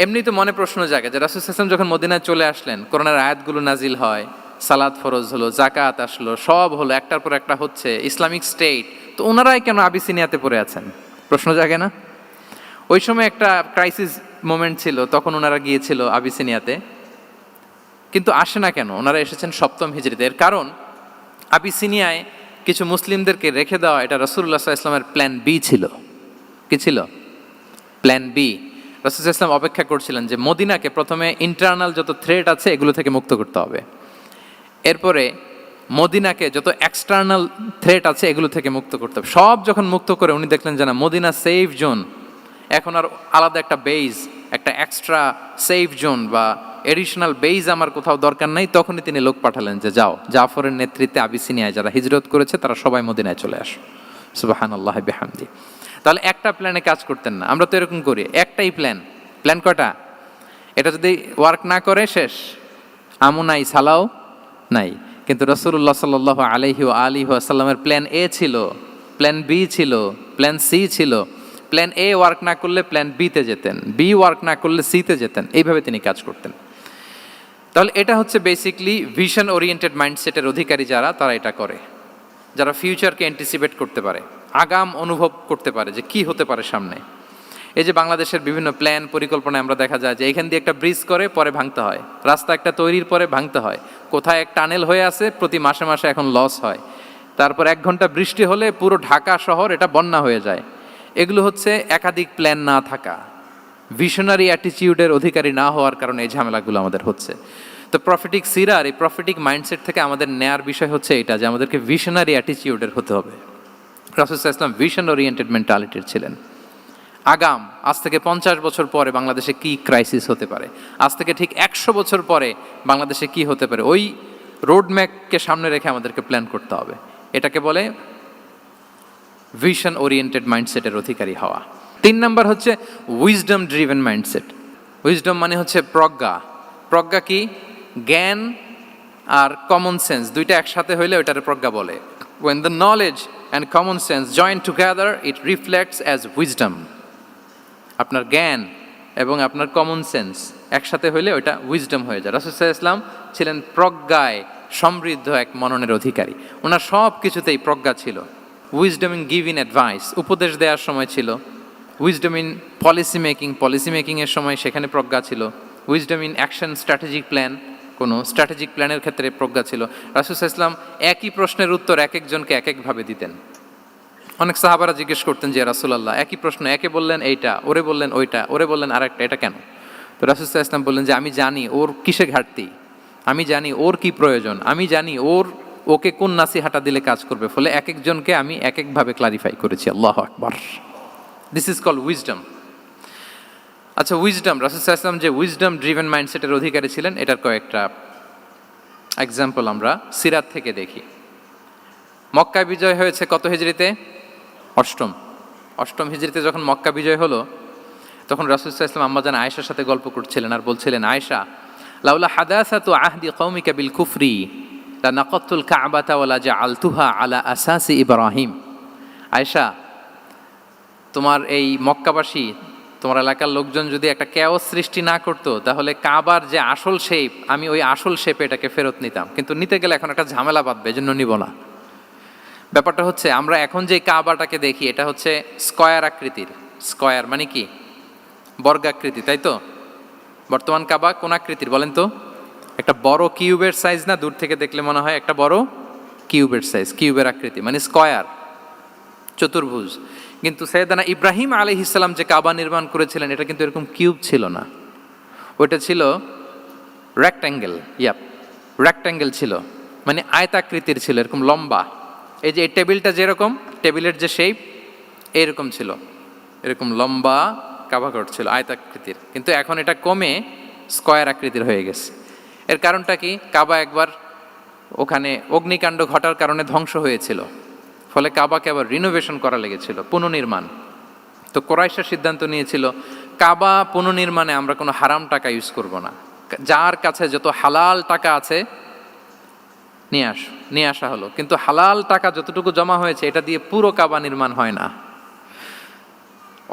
এমনি তো মনে প্রশ্ন জাগে যে রাসূল সাল্লাল্লাহু আলাইহি ওয়াসাল্লাম যখন মদিনায় চলে আসলেন, কোরআনের আয়াতগুলো নাজিল হয়, সালাত ফরজ হলো, জাকাত আসলো, সব হলো, একটার পর একটা হচ্ছে, ইসলামিক স্টেট, তো ওনারাই কেন আবিসিনিয়াতে পড়ে আছেন? প্রশ্ন জাগে না? ওই সময় একটা ক্রাইসিস মোমেন্ট ছিল, তখন ওনারা গিয়েছিল আবিসিনিয়াতে, কিন্তু আসে না কেন? ওনারা এসেছেন 7ম হিজরিতে। এর কারণ আবিসিনিয়ায় কিছু মুসলিমদেরকে রেখে দেওয়া, এটা রাসূলুল্লাহ সাল্লাল্লাহু আলাইহি ওয়াসাল্লামের প্ল্যান বি ছিল। কি ছিল? Plan B. রাসূল সাল্লাল্লাহু আলাইহি ওয়াসাল্লাম অপেক্ষা করছিলেন যে মদিনাকে প্রথমে ইন্টারনাল যত থ্রেট আছে এগুলো থেকে মুক্ত করতে হবে, এরপরে মদিনাকে যত এক্সটার্নাল থ্রেট আছে এগুলো থেকে মুক্ত করতে হবে। সব যখন মুক্ত করে উনি দেখলেন যে না, মদিনা সেফ জোন, এখন আর আলাদা একটা বেইজ, একটা এক্সট্রা সেফ জোন বা এডিশনাল বেইজ আমার কোথাও দরকার নাই। তখনই তিনি লোক পাঠালেন যে যাও, জাফরের নেতৃত্বে আবিসিনিয়ায় যারা হিজরত করেছে তারা সবাই মদিনায় চলে আসো। সুবহানাল্লাহি বিহামদি। তাহলে একটা প্ল্যানে কাজ করতেন না। আমরা তো এরকম করি, একটাই প্ল্যান। প্ল্যান কয়টা? এটা যদি ওয়ার্ক না করে শেষ, আমু নাই, সালাও নাই। কিন্তু রাসূলুল্লাহ সাল্লাল্লাহু আলাইহি ওয়া আলিহি ওয়াসাল্লামের প্ল্যান এ ছিল, প্ল্যান বি ছিল, প্ল্যান সি ছিল। প্ল্যান এ ওয়ার্ক না করলে প্ল্যান বিতে যেতেন, বি ওয়ার্ক না করলে সিতে যেতেন, এইভাবে তিনি কাজ করতেন। তাহলে এটা হচ্ছে বেসিকলি ভিশন ওরিয়েন্টেড মাইন্ডসেটের অধিকারী যারা, তারা এটা করে, যারা ফিউচারকে অ্যান্টিসিপেট করতে পারে, আগাম অনুভব করতে পারে যে কি হতে পারে সামনে। এই যে বাংলাদেশের বিভিন্ন প্ল্যান পরিকল্পনায় আমরা দেখা যায় যে এখান দিয়ে একটা ব্রিজ করে পরে ভাঙতে হয়, রাস্তা একটা তৈরির পরে ভাঙতে হয়, কোথায় এক টানেল হয়ে আছে প্রতি মাসে মাসে এখন লস হয়, তারপর 1 ঘন্টা বৃষ্টি হলে পুরো ঢাকা শহর এটা বন্যা হয়ে যায়। এগুলো হচ্ছে একাধিক প্ল্যান না থাকা, ভিশনারি অ্যাটিটিউডের অধিকারী না হওয়ার কারণে এই ঝামেলাগুলো আমাদের হচ্ছে। তো প্রফেটিক সিরার এই প্রফেটিক মাইন্ডসেট থেকে আমাদের নেয়ার বিষয় হচ্ছে এটা, যে আমাদেরকে ভিশনারি অ্যাটিটিউডের হতে হবে। রাসূল সাল্লাল্লাহু আলাইহি ওয়াসাল্লাম ভিশন ওরিয়েন্টেড মেন্টালিটির ছিলেন। আগাম, আজ থেকে 50 বছর পরে বাংলাদেশে কি ক্রাইসিস হতে পারে, আজ থেকে ঠিক 100 বছর পরে বাংলাদেশে কি হতে পারে, ওই রোড ম্যাপকে সামনে রেখে আমাদেরকে প্ল্যান করতে হবে। এটাকে বলে ভিশন ওরিয়েন্টেড মাইন্ডসেটের অধিকারী হওয়া। 3 নাম্বার হচ্ছে উইজডম ড্রিভেন মাইন্ডসেট। উইজডম মানে হচ্ছে প্রজ্ঞা। প্রজ্ঞা কি? জ্ঞান আর কমন সেন্স দুইটা একসাথে হইলে ওইটারে প্রজ্ঞা বলে। When the knowledge and common sense join together, it reflects as wisdom. আপনার জ্ঞান এবং আপনার কমন সেন্স একসাথে হইলে ওইটা উইজডম হয়ে যায়। রাসূল সাল্লাল্লাহু আলাইহি ওয়াসাল্লাম ছিলেন প্রজ্ঞায় সমৃদ্ধ এক মননের অধিকারী। ওনার সব কিছুতেই প্রজ্ঞা ছিল। উইজডম ইন গিভিং অ্যাডভাইস, উপদেশ দেওয়ার সময় ছিল। উইজডম ইন পলিসি মেকিংয়ের সময় সেখানে প্রজ্ঞা ছিল। Wisdom in action, strategic plan, কোনো স্ট্র্যাটেজিক প্ল্যানের ক্ষেত্রে প্রজ্ঞা ছিল। রাসূল সাল্লাল্লাহু আলাইহি ওয়াসাল্লাম একই প্রশ্নের উত্তর এক একজনকে এক একভাবে দিতেন। অনেক সাহাবারা জিজ্ঞেস করতেন যে রাসূলুল্লাহ একই প্রশ্ন, একে বললেন এইটা, ওরে বললেন ওইটা, ওরে বললেন আরেকটা, এটা কেন? তো রাসূল সাল্লাল্লাহু আলাইহি ওয়াসাল্লাম বললেন যে আমি জানি ওর কিসে ঘাটতি, আমি জানি ওর কি প্রয়োজন, আমি জানি ওকে কোন নাসিহাটা দিলে কাজ করবে, ফলে এক একজনকে আমি এক একভাবে ক্লারিফাই করেছি। আল্লাহু আকবার। This is called wisdom. আচ্ছা, উইজডম, রাসূল সাল্লাল্লাহু আলাইহি ওয়াসাল্লাম যে উইজডম ড্রিভেন মাইন্ডসেটের অধিকারী ছিলেন, এটার কয়েকটা এক্সাম্পল আমরা সিরাত থেকে দেখি। মক্কা বিজয় হয়েছে কত হিজরিতে? অষ্টম হিজরিতে যখন মক্কা বিজয় হলো, তখন রাসূল সাল্লাল্লাহু আলাইহি ওয়াসাল্লাম আম্মাজান আয়েশার সাথে গল্প করছিলেন আর বলছিলেন, আয়েশা, লাউলা হাদাসাতু আহদি কওমিকা বিল কুফরি লানাকাতুল কাবাতা ওয়ালা জাআলতুহা আলা আসাসি ইব্রাহিম। আয়েশা, তোমার এই মক্কাবাসী, তোমার এলাকার লোকজন যদি একটা ক্যাওস সৃষ্টি না করতো, তাহলে কাবার যে আসল শেপ, আমি ওই আসল শেপে এটাকে ফেরত নিতাম, কিন্তু নিতে গেলে এখন একটা ঝামেলা বাঁধবে, এজন্য নিব না। ব্যাপারটা হচ্ছে, আমরা এখন যে কাবাটাকে দেখি এটা হচ্ছে স্কয়ার আকৃতির। স্কয়ার মানে কি? বর্গাকৃতি, তাই তো? বর্তমান কাবা কোন আকৃতির বলেন তো? একটা বড় কিউবের সাইজ না? দূর থেকে দেখলে মনে হয় একটা বড় কিউবের সাইজ, কিউবের আকৃতি মানে স্কয়ার, চতুর্ভুজ। কিন্তু সাইয়েদানা ইব্রাহিম আলাইহিস সালাম যে কাবা নির্মাণ করেছিলেন, এটা কিন্তু এরকম কিউব ছিল না, ওইটা ছিল রেক্ট্যাঙ্গেল। রেক্ট্যাঙ্গেল ছিল, মানে আয়তাকৃতির ছিল, এরকম লম্বা। এই যে এই টেবিলটা যেরকম, টেবিলের যে শেপ এইরকম ছিল, এরকম লম্বা কাবাঘর ছিল আয়তাকৃতির। কিন্তু এখন এটা কমে স্কয়ার আকৃতির হয়ে গেছে। এর কারণটা কি? কাবা একবার ওখানে অগ্নিকাণ্ড ঘটার কারণে ধ্বংস হয়েছিল, ফলে কাবাকে আবার রিনোভেশন করা লেগেছিল, পুনর্নির্মাণ। তো কোরাইশা সিদ্ধান্ত নিয়েছিল, কাবা পুনর্নির্মাণে আমরা কোনো হারাম টাকা ইউজ করব না, যার কাছে যত হালাল টাকা আছে নিয়ে আসা হলো। কিন্তু হালাল টাকা যতটুকু জমা হয়েছে, এটা দিয়ে পুরো কাবা নির্মাণ হয় না,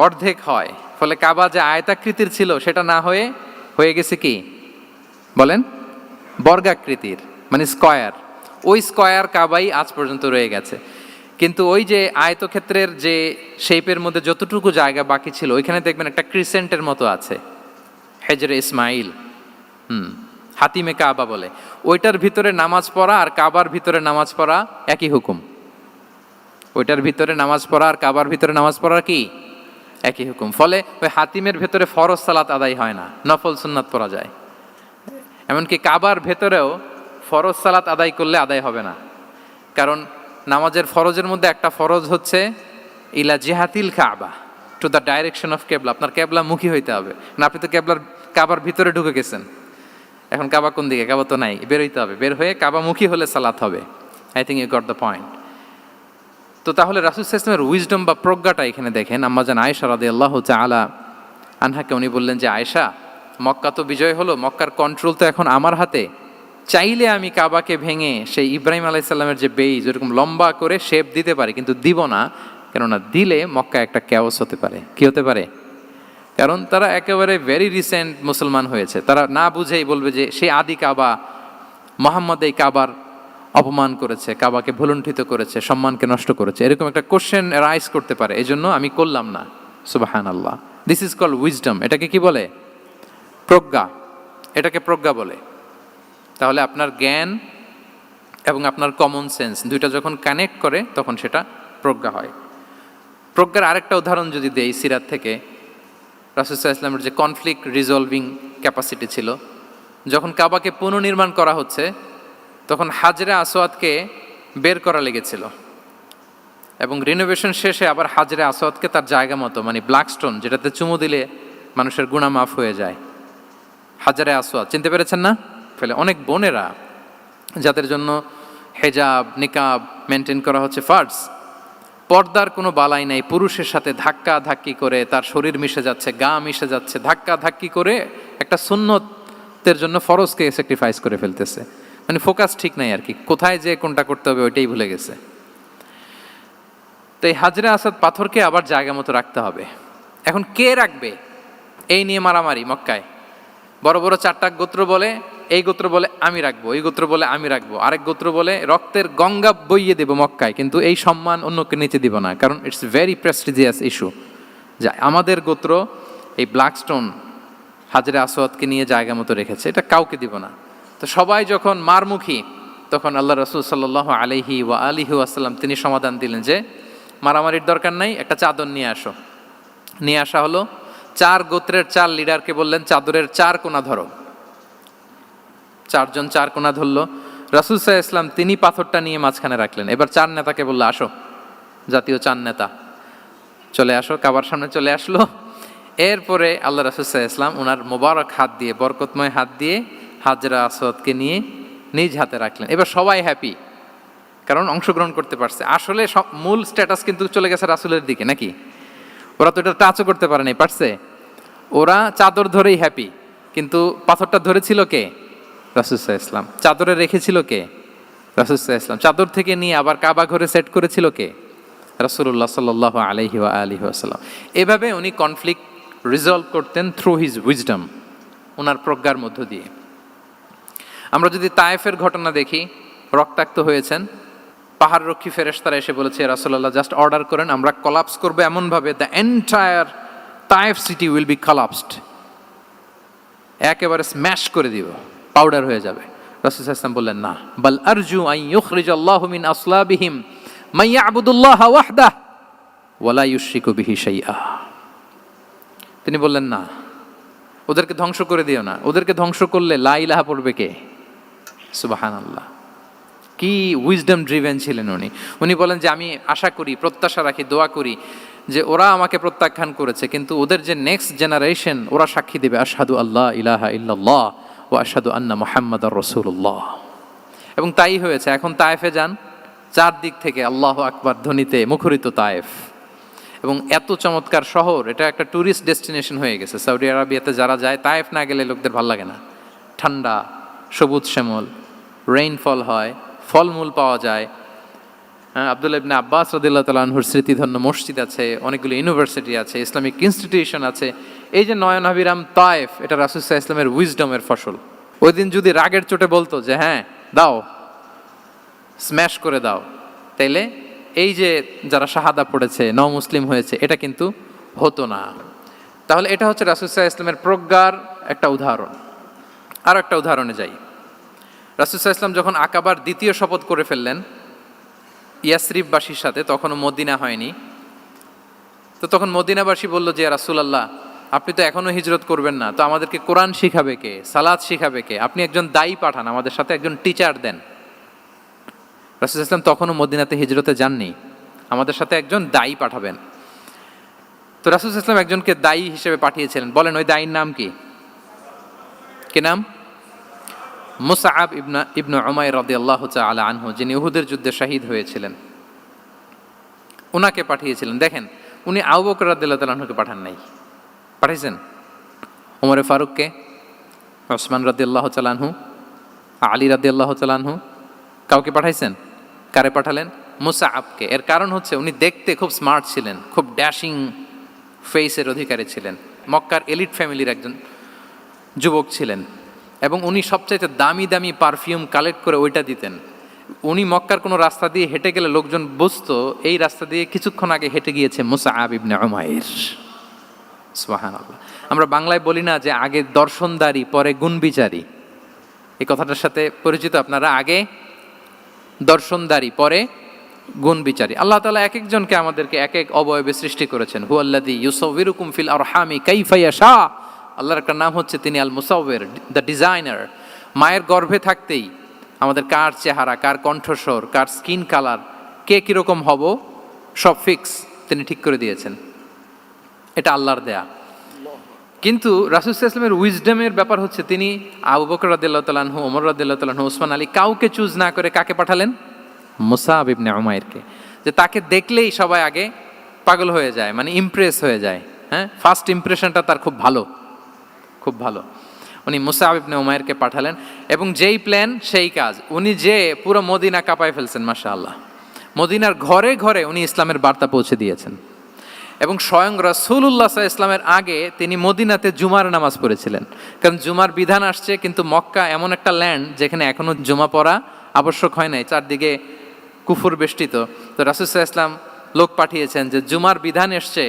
অর্ধেক হয়। ফলে কাবা যে আয়তাকৃতির ছিল, সেটা না হয়ে গেছে কি বলেন? বর্গাকৃতির, মানে স্কয়ার। ওই স্কয়ার কাবাই আজ পর্যন্ত রয়ে গেছে। কিন্তু ওই যে আয়তক্ষেত্রের যে শেপের মধ্যে যতটুকু জায়গা বাকি ছিল, ওইখানে দেখবেন একটা ক্রিসেন্টের মতো আছে, হেজরে ইসমাইল, হাতিমে কাবা বলে। ওইটার ভিতরে নামাজ পড়া আর কাবার ভিতরে নামাজ পড়া একই হুকুম। ওইটার ভিতরে নামাজ পড়া আর কাবার ভিতরে নামাজ পড়া কি একই হুকুম। ফলে ওই হাতিমের ভেতরে ফরজ সালাত আদায় হয় না, নফল সুন্নাত পড়া যায়। এমনকি কাবার ভেতরেও ফরজ সালাত আদায় করলে আদায় হবে না, কারণ নামাজের ফরজের মধ্যে একটা ফরজ হচ্ছে ইলা জিহাতিল কাবা, টু দ্য ডাইরেকশন অফ কেবলা। আপনার কেবলা মুখী হইতে হবে না। আপনি তো কাবার ভিতরে ঢুকে গেছেন, এখন কাবা কোন দিকে? কাবা তো নাই, বের হইতে হবে। বের হয়ে কাবা মুখী হলে সালাত হবে। I think you got the point. তো তাহলে রাসূল সাল্লাল্লাহু আলাইহি ওয়াসাল্লামের উইজডম বা প্রজ্ঞাটা এখানে দেখেন। আম্মাজান আয়েশা রাদিয়াল্লাহু তাআলা আনহাকে উনি বললেন যে, আয়েশা, মক্কা তো বিজয় হলো, মক্কার কন্ট্রোল তো এখন আমার হাতে। চাইলে আমি কাবাকে ভেঙে সেই ইব্রাহিম আলাইহিস সালামের যে বেইজ, এরকম লম্বা করে শেপ দিতে পারি, কিন্তু দিব না। কেননা দিলে মক্কা একটা ক্যাওস হতে পারে। কি হতে পারে? কারণ তারা একেবারে ভেরি রিসেন্ট মুসলমান হয়েছে, তারা না বুঝেই বলবে যে সেই আদি কাবা, মুহাম্মদ এই কাবার অপমান করেছে, কাবাকে ভুলুণ্ঠিত করেছে, সম্মানকে নষ্ট করেছে, এরকম একটা কোশ্চেন রাইজ করতে পারে। এই জন্য আমি করলাম না। সুবহানাল্লাহ। This is called wisdom. এটাকে কি বলে? প্রজ্ঞা। এটাকে প্রজ্ঞা বলে। তাহলে আপনার জ্ঞান এবং আপনার কমন সেন্স দুইটা যখন কানেক্ট করে, তখন সেটা প্রজ্ঞা হয়। প্রজ্ঞার আরেকটা উদাহরণ যদি দেই সিরাত থেকে, রাসূল সাল্লাল্লাহু আলাইহি ওয়াসাল্লামের যে কনফ্লিক্ট রিজলভিং ক্যাপাসিটি ছিল, যখন কাবাকে পুনর্নির্মাণ করা হচ্ছে, তখন হাজরে আসওয়াদকে বের করা লেগেছিল, এবং রিনোভেশন শেষে আবার হাজরে আসওয়াদকে তার জায়গা মতো, মানে ব্ল্যাক স্টোন, যেটাতে চুমু দিলে মানুষের গুনাহ মাফ হয়ে যায়, হাজরে আসওয়াদ, চিনতে পেরেছেন না? ফলে অনেক বোনেরা যাদের জন্য হেজাব নিকাব মেনটেন করা হচ্ছে ফার্জ, পর্দার কোনো বালাই নাই, পুরুষের সাথে ধাক্কা ধাক্কি করে তার শরীর মিশে যাচ্ছে, গা মিশে যাচ্ছে, ধাক্কা ধাক্কি করে একটা সুন্নতের জন্য ফরজকে স্যাক্রিফাইস করে ফেলতেছে। মানে ফোকাস ঠিক নাই আর কি, কোথায় যে কোনটা করতে হবে ওইটাই ভুলে গেছে। তো এই হাজরে আসাদ পাথরকে আবার জায়গা মতো রাখতে হবে। এখন কে রাখবে, এই নিয়ে মারামারি মক্কায়। বড় বড় চারটা গোত্র বলে, এই গোত্র বলে আমি রাখবো, এই গোত্র বলে আমি রাখবো, আরেক গোত্র বলে রক্তের গঙ্গা বইয়ে দেব মক্কায়, কিন্তু এই সম্মান অন্যকে নিতে দিব না, কারণ ইটস ভেরি প্রেস্টিজিয়াস ইস্যু। যা আমাদের গোত্র এই ব্ল্যাক স্টোন হাজরে আসওয়াদকে নিয়ে জায়গা মতো রেখেছে, এটা কাউকে দিব না। তো সবাই যখন মারমুখী, তখন আল্লাহ রাসূল সাল্লাল্লাহু আলাইহি ওয়া আলিহি ওয়াসাল্লাম তিনি সমাধান দিলেন যে মারামারির দরকার নাই, একটা চাদর নিয়ে আসো। নিয়ে আসা হলো। 4 গোত্রের 4 লিডারকে বললেন চাদরের 4 কোণা ধরো। চারজন চার কোণা ধরলো, রাসূল সাল্লাল্লাহু আলাইহি ওয়াসাল্লাম তিনি পাথরটা নিয়ে মাঝখানে রাখলেন। এবার চার নেতাকে বললো, আসো, জাতীয় চার নেতা চলে আসো, কাবার সামনে চলে আসলো। এরপরে আল্লাহ রাসূল সাল্লাল্লাহু আলাইহি ওয়াসাল্লাম ওনার মোবারক হাত দিয়ে, বরকতময় হাত দিয়ে হাজরা আসওয়াদকে নিয়ে নিজ হাতে রাখলেন। এবার সবাই হ্যাপি, কারণ অংশগ্রহণ করতে পারছে। আসলে মূল স্ট্যাটাস কিন্তু চলে গেছে রাসূলের দিকে, নাকি? ওরা তো এটা টাচও করতে পারে নাই, পারছে? ওরা চাদর ধরেই হ্যাপি, কিন্তু পাথরটা ধরেছিল কে? রাসূল সাল্লাল্লাহু আলাইহি ওয়াসাল্লাম। চাদরে রেখেছিল কে? রাসূল সাল্লাল্লাহু আলাইহি ওয়াসাল্লাম। চাদর থেকে নিয়ে আবার কাবা ঘরে সেট করেছিল কে? রাসূলুল্লাহ সাল্লাল্লাহু আলাইহি ওয়া আলিহি ওয়াসাল্লাম। এভাবে উনি কনফ্লিক্ট রিজলভ করতেন থ্রু হিজ উইজডম, ওনার প্রজ্ঞার মধ্য দিয়ে। আমরা যদি তায়েফের ঘটনা দেখি, রক্তাক্ত হয়েছেন, পাহাড় রক্ষী ফেরেশতারা এসে বলেছে, রাসূলুল্লাহ জাস্ট অর্ডার করেন, আমরা কলাপস করবো এমনভাবে the entire Taif city will be collapsed, একেবারে স্ম্যাশ করে দিব, পাউডার হয়ে যাবে। রাসূল সাল্লাল্লাহু আলাইহি ওয়াসাল্লাম বললেন, না, বাল আরজু আন ইউখরিজাল্লাহু মিন আসলাবিহিম মান ইয়াবুদুল্লাহা ওয়াহদাহু ওয়া লা ইউশরিকু বিহি শাইআ। তিনি বললেন, না, ওদেরকে ধ্বংস করে দিও না, ওদেরকে ধ্বংস করলে লা ইলাহা পড়বে কে? সুবহানাল্লাহ। কি উইজডম ড্রিভেন ছিলেন উনি। উনি বলেন যে আমি আশা করি, প্রত্যাশা রাখি, দোয়া করি যে ওরা আমাকে প্রত্যাখ্যান করেছে, কিন্তু ওদের যে নেক্সট জেনারেশন, ওরা সাক্ষী দেবে আশহাদু আল্লাহ ইলাহা ইল্লাল্লাহ ওয়া আশহাদু আন্না মুহাম্মাদার রাসূলুল্লাহ। এবং তাই হয়েছে। এখন তায়েফে যান, চারদিক থেকে আল্লাহু আকবার ধ্বনিতে মুখরিত তায়েফ, এবং এত চমৎকার শহর, এটা একটা ট্যুরিস্ট ডেস্টিনেশন হয়ে গেছে। সৌদি আরবিয়াতে যারা যায়, তায়েফ না গেলে লোকদের ভালো লাগে না। ঠান্ডা, সবুজ শ্যামল, রেইনফল হয়, ফলমূল পাওয়া যায়। আব্দুল্লাহ ইবনে আব্বাস রাদিয়াল্লাহু তাআলা আনহুর স্মৃতিধন্য মসজিদ আছে, অনেকগুলো ইউনিভার্সিটি আছে, ইসলামিক ইনস্টিটিউশন আছে। এই যে নয়নাভিরাম তায়েফ, এটা রাসূল সাল্লাল্লাহু আলাইহি ওয়াসাল্লামের উইজডমের ফসল। ওই দিন যদি রাগের চোটে বলতো যে হ্যাঁ দাও, স্ম্যাশ করে দাও, তাইলে এই যে যারা শাহাদা পড়েছে, মুসলিম হয়েছে, এটা কিন্তু হতো না। তাহলে এটা হচ্ছে রাসূল সাল্লাল্লাহু আলাইহি ওয়াসাল্লামের প্রজ্ঞার একটা উদাহরণ। আর একটা উদাহরণে যাই। রাসূল সাল্লাল্লাহু আলাইহি ওয়াসাল্লাম যখন আকাবার দ্বিতীয় শপথ করে ফেললেন ইয়াসরিববাসীর সাথে, তখনও মদিনা হয়নি, তো তখন মদিনাবাসী বলল যে রাসূলুল্লাহ, আপনি তো এখনো হিজরত করবেন না, তো আমাদেরকে কোরআন শিখাবে কে, সালাত শিখাবে কে? আপনি একজন দায়ী পাঠান, আমাদের সাথে একজন টিচার দেন। রাসূল সাল্লাল্লাহু আলাইহি ওয়াসাল্লাম তখনও মদিনাতে হিজরতে যাননি, আমাদের সাথে একজন দায়ী পাঠাবেন। তো রাসূল সাল্লাল্লাহু আলাইহি ওয়াসাল্লাম একজনকে দায়ী হিসেবে পাঠিয়েছিলেন। বলেন ওই দায়ীর নাম কি? কি নাম? মুসআব ইবনে উমাইর রাদিয়াল্লাহু তাআলা আনহু, যিনি উহুদের যুদ্ধে শহীদ হয়েছিলেন, উনাকে পাঠিয়েছিলেন। দেখেন, উনি আবু বকর রাদিয়াল্লাহু তাআলা আনহুকে পাঠান নাই, পাঠিয়েছেন ওমর ফারুককে, ওসমান রাদিয়াল্লাহু তাআলা আনহু, আলী রাদিয়াল্লাহু তাআলা আনহু, কাউকে পাঠাইছেন? কারে পাঠালেন? মুসআবকে। এর কারণ হচ্ছে উনি দেখতে খুব স্মার্ট ছিলেন, খুব ড্যাশিং ফেসের অধিকারী ছিলেন, মক্কার এলিট ফ্যামিলির একজন যুবক ছিলেন, এবং উনি সবচাইতে দামি দামি পারফিউম কালেক্ট করে ওইটা দিতেন। উনি মক্কার কোনো রাস্তা দিয়ে হেঁটে গেলে লোকজন বুঝতো এই রাস্তা দিয়ে কিছুক্ষণ আগে হেঁটে গিয়েছে মুসআব ইবনে উমাইর। সুবহানাল্লাহ। আমরা বাংলায় বলি না যে আগে দর্শনদারি পরে গুণবিচারী, এই কথাটার সাথে পরিচিত আপনারা? আগে দর্শনদারি পরে গুণবিচারী। আল্লাহ তাআলা এক একজনকে আমাদেরকে এক এক অবয়বে সৃষ্টি করেছেন। হুয়াল্লাযী ইউসাউবিরুকুম ফিল আরহামি কাইফা ইয়াশা। আল্লাহর একটা নাম হচ্ছে তিনি আল মুসাউবির, দ্য ডিজাইনার। মায়ের গর্ভে থাকতেই আমাদের কার চেহারা, কার কণ্ঠস্বর, কার স্কিন কালার, কে কীরকম হব, সব ফিক্স তিনি ঠিক করে দিয়েছেন। এটা আল্লাহর দেয়া। কিন্তু রাসূল সাল্লাল্লাহু আলাইহি ওয়াসাল্লামের উইজডমের ব্যাপার হচ্ছে তিনি আবু বকর রাদিয়াল্লাহু তাআলা আনহু, ওমর রাদিয়াল্লাহু তাআলা আনহু, ওসমান আলী, কাউকে চুজ না করে কাকে পাঠালেন? মুসআব ইবনে উমাইরকে। যে তাকে দেখলেই সবাই আগে পাগল হয়ে যায়, মানে ইমপ্রেস হয়ে যায়। হ্যাঁ, ফার্স্ট ইমপ্রেশনটা তার খুব ভালো, খুব ভালো। উনি মুসআব ইবনে উমাইরকে পাঠালেন, এবং যেই প্ল্যান সেই কাজ। উনি যে পুরো মদিনা কাঁপায় ফেলছেন, মাশাআল্লাহ। মদিনার ঘরে ঘরে উনি ইসলামের বার্তা পৌঁছে দিয়েছেন, এবং স্বয়ং রাসূলুল্লাহ সাল্লাল্লাহু আলাইহি ওয়াসাল্লামের আগে তিনি মদিনাতে জুমার নামাজ পড়েছিলেন। কারণ জুমার বিধান আসছে, কিন্তু মক্কা এমন একটা ল্যান্ড যেখানে এখনো জুমা পড়া আবশ্যক হয় নাই, চারদিকে কুফর বেষ্টিত। তো রাসূল সাল্লাল্লাহু আলাইহি ওয়াসাল্লাম লোক পাঠিয়েছেন যে জুমার বিধান এসছে,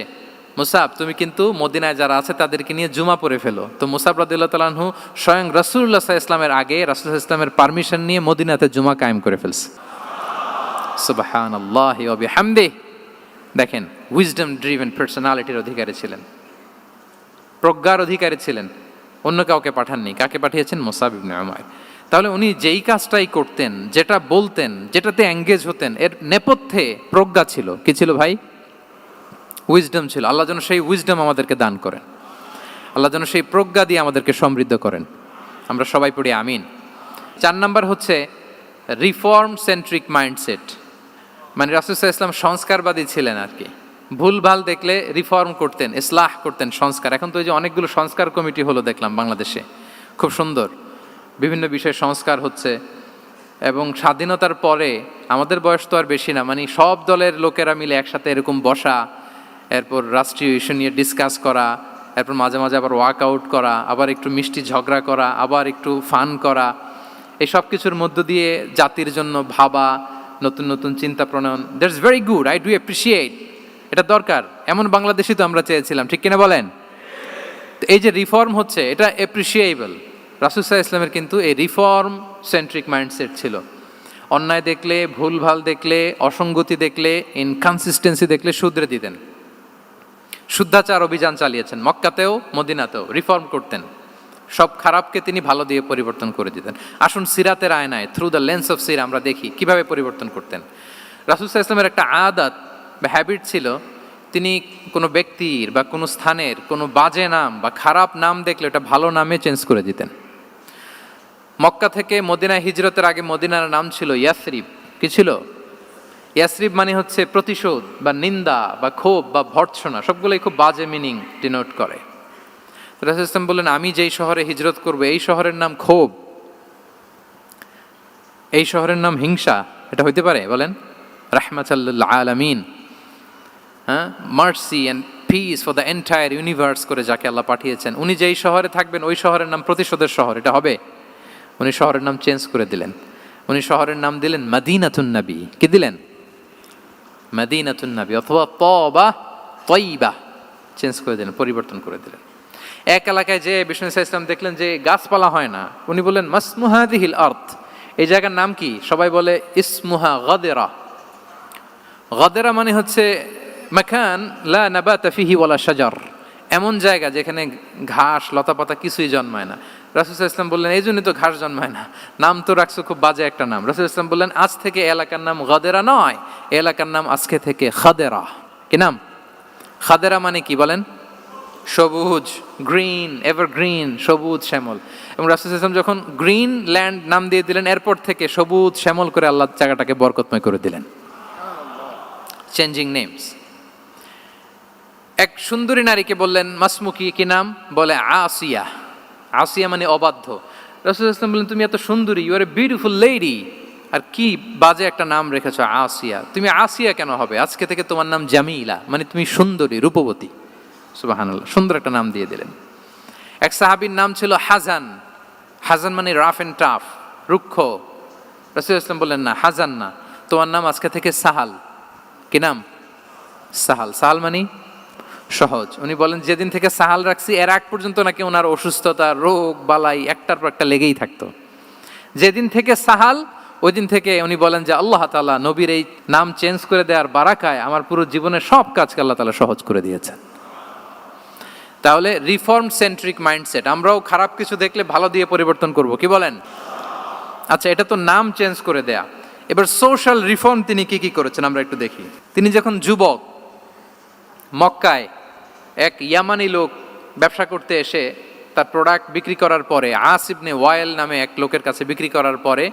মুসাব তুমি কিন্তু মদিনায় যারা আছে তাদেরকে নিয়ে জুমা পড়ে ফেলো। তো মুসাব রাদিয়াল্লাহু তাআলা আনহু স্বয়ং রাসূলুল্লাহ সাল্লাল্লাহু আলাইহি ওয়াসাল্লামের আগে রাসূল সাল্লাল্লাহু আলাইহি ওয়াসাল্লামের পারমিশন নিয়ে মদিনাতে জুমা কায়েম করে ফেলছে। সুবহানাল্লাহি ওয়া বিহামদিহি। দেখেন, উইজডম ড্রিভেন পার্সোনালিটির অধিকারী ছিলেন, প্রজ্ঞার অধিকারী ছিলেন, অন্য কাউকে পাঠাননি। কাকে পাঠিয়েছেন? মুসআব ইবনে উমাইর। তাহলে উনি যেই কাজটাই করতেন, যেটা বলতেন, যেটাতে এঙ্গেজ হতেন, এর নেপথ্যে প্রজ্ঞা ছিল। কি ছিল ভাই? উইজডম ছিল। আল্লাহ যেন সেই উইজডম আমাদেরকে দান করেন, আল্লাহ যেন সেই প্রজ্ঞা দিয়ে আমাদেরকে সমৃদ্ধ করেন। আমরা সবাই পড়ি আমিন। 4 নাম্বার হচ্ছে রিফর্ম সেন্ট্রিক মাইন্ডসেট। মানে রাসূল সাল্লাল্লাহু আলাইহি ওয়াসাল্লাম সংস্কারবাদী ছিলেন আর কি। ভুলভাল দেখলে রিফর্ম করতেন, ইসলাহ করতেন, সংস্কার। এখন তো এই যে অনেকগুলো সংস্কার কমিটি হলো দেখলাম বাংলাদেশে, খুব সুন্দর, বিভিন্ন বিষয়ে সংস্কার হচ্ছে। এবং স্বাধীনতার পরে আমাদের বয়স তো আর বেশি না, মানে সব দলের লোকেরা মিলে একসাথে এরকম বসা, এরপর রাষ্ট্রীয় ইস্যু নিয়ে ডিসকাস করা, এরপর মাঝে মাঝে আবার ওয়াক আউট করা, আবার একটু মিষ্টি ঝগড়া করা, আবার একটু ফান করা, এই সব কিছুর মধ্য দিয়ে জাতির জন্য ভাবা, নতুন নতুন চিন্তা প্রণয়ন। That's very good, I do appreciate, এটা দরকার। এমন বাংলাদেশই তো আমরা চেয়েছিলাম, ঠিক কিনা বলেন? এই যে রিফর্ম হচ্ছে, এটা অ্যাপ্রিসিয়েবল। রাসূল সাল্লাল্লাহু আলাইহি ওয়াসাল্লামের কিন্তু এই রিফর্ম সেন্ট্রিক মাইন্ডসেট ছিল। অন্যায় দেখলে, ভুলভাল দেখলে, অসঙ্গতি দেখলে, ইনকনসিস্টেন্সি দেখলে শুধরে দিতেন। শুদ্ধাচার অভিযান চালিয়েছেন মক্কাতেও, মদিনাতেও রিফর্ম করতেন। সব খারাপকে তিনি ভালো দিয়ে পরিবর্তন করে দিতেন। আসুন সিরাতের আয়নায়, থ্রু দ্য লেন্স অফ সিরা, আমরা দেখি কিভাবে পরিবর্তন করতেন। রাসূল সাল্লাল্লাহু আলাইহি ওয়াসাল্লামের একটা আদাত বা হ্যাবিট ছিল, তিনি কোনো ব্যক্তির বা কোনো স্থানের কোনো বাজে নাম বা খারাপ নাম দেখলে ওটা ভালো নামে চেঞ্জ করে দিতেন। মক্কা থেকে মদিনায় হিজরতের আগে মদিনার নাম ছিল ইয়াসরিব। কি ছিল? ইয়াসরিব মানে হচ্ছে প্রতিশোধ বা নিন্দা বা ক্ষোভ বা ভর্ৎসনা, সবগুলোই খুব বাজে মিনিং ডিনোট করে। রাসূল সাল্লাল্লাহু আলাইহি ওয়াসাল্লাম বললেন, আমি যেই শহরে হিজরত করব এই শহরের নাম ক্ষোভ, এই শহরের নাম হিংসা, এটা হইতে পারে? বলেন। রাহমাতাল লিল আলামিন, হ্যাঁ, mercy and peace for the entire universe করে যাকে আল্লাহ পাঠিয়েছেন, উনি যেই শহরে থাকবেন ওই শহরের নাম প্রতিশোধের শহর, এটা হবে? উনি শহরের নাম চেঞ্জ করে দিলেন। উনি শহরের নাম দিলেন মদিনাতুন নবী। কি দিলেন? মদিনাতুন নবী, অথবা তবা তয়্যিবা, চেঞ্জ করে দিলেন, পরিবর্তন করে দিলেন। এক এলাকায় যে বিষ্ণু ইসলাম দেখলেন যে গাছপালা হয় না, উনি বললেন মাসমুহাদিহিল আরদ, এই জায়গার নাম কি? সবাই বলে ইসমুহা গাদেরা। গাদেরা মানে হচ্ছে মাকান লা নাবাতা ফিহি ওয়ালা শাজার, এমন জায়গা যেখানে ঘাস লতাপাতা কিছুই জন্মায় না। রাসূল সাল্লাল্লাহু আলাইহি ওয়াসাল্লাম বললেন, এই জন্যই তো ঘাস জন্মায় না, নাম তো রাখছো খুব বাজে একটা নাম। রাসূল সাল্লাল্লাহু আলাইহি ওয়াসাল্লাম বললেন, আজ থেকে এলাকার নাম গাদেরা নয়, এলাকার নাম আজকে থেকে খাদেরা। কি নাম? খাদেরা মানে কি বলেন? সবুজ, গ্রিন, এভারগ্রিন, সবুজ শ্যামল। এবং রাসূল সাল্লাল্লাহু আলাইহি ওয়াসাল্লাম যখন গ্রিন ল্যান্ড নাম দিয়ে দিলেন, এরপর থেকে সবুজ শ্যামল করে আল্লাহ জায়গাটাকে বরকতময় করে দিলেন। Changing names. এক সুন্দরী নারীকে বললেন মাসমুকি, কি নাম? বলে আসিয়া। আসিয়া মানে অবাধ্য। রাসূল সাল্লাল্লাহু আলাইহি ওয়াসাল্লাম বললেন, তুমি এত সুন্দরী, you are a beautiful lady, আর কি বাজে একটা নাম রেখেছো আসিয়া। তুমি আসিয়া কেন হবে? আজকে থেকে তোমার নাম জামিলা, মানে তুমি সুন্দরী, রূপবতী। সুবহানাল্লাহ, সুন্দর একটা নাম দিয়ে দিলেন। এক সাহাবীর নাম ছিল হাজান। হাজান মানে রাফ এন্ড টাফ, রুক্ষ। রাসূল সাল্লাল্লাহু আলাইহি ওয়াসাল্লাম বললেন, না, হাজান না, তোমার নাম আজকে থেকে সাহাল। কি নাম? সাহাল। সাহাল মানে সহজ। উনি বলেন, যেদিন থেকে সাহাল রাখছি এর আগ পর্যন্ত নাকি ওনার অসুস্থতা, রোগ বালাই একটার পর একটা লেগেই থাকতো। যেদিন থেকে সাহাল, ওই দিন থেকে উনি বলেন যে আল্লাহ তাআলা নবীর এই নাম চেঞ্জ করে দেওয়ার বারাকায় আমার পুরো জীবনের সব কাজকে আল্লাহ তাআলা সহজ করে দিয়েছেন। তাহলে রিফর্ম সেন্ট্রিক মাইন্ডসেট, আমরাও খারাপ কিছু দেখলে ভালো দিয়ে পরিবর্তন করব। কি বলেন? আচ্ছা, এটা তো নাম চেঞ্জ করে দেয়া। এবার সোশ্যাল রিফর্ম তিনি কি কি করেছেন আমরা একটু দেখি। তিনি যখন যুবক, মক্কায় এক ইয়ামানি লোক ব্যবসা করতে এসে তার প্রোডাক্ট বিক্রি করার পরে, আস ইবনে ওয়াইল নামে এক লোকের কাছে বিক্রি করার পরে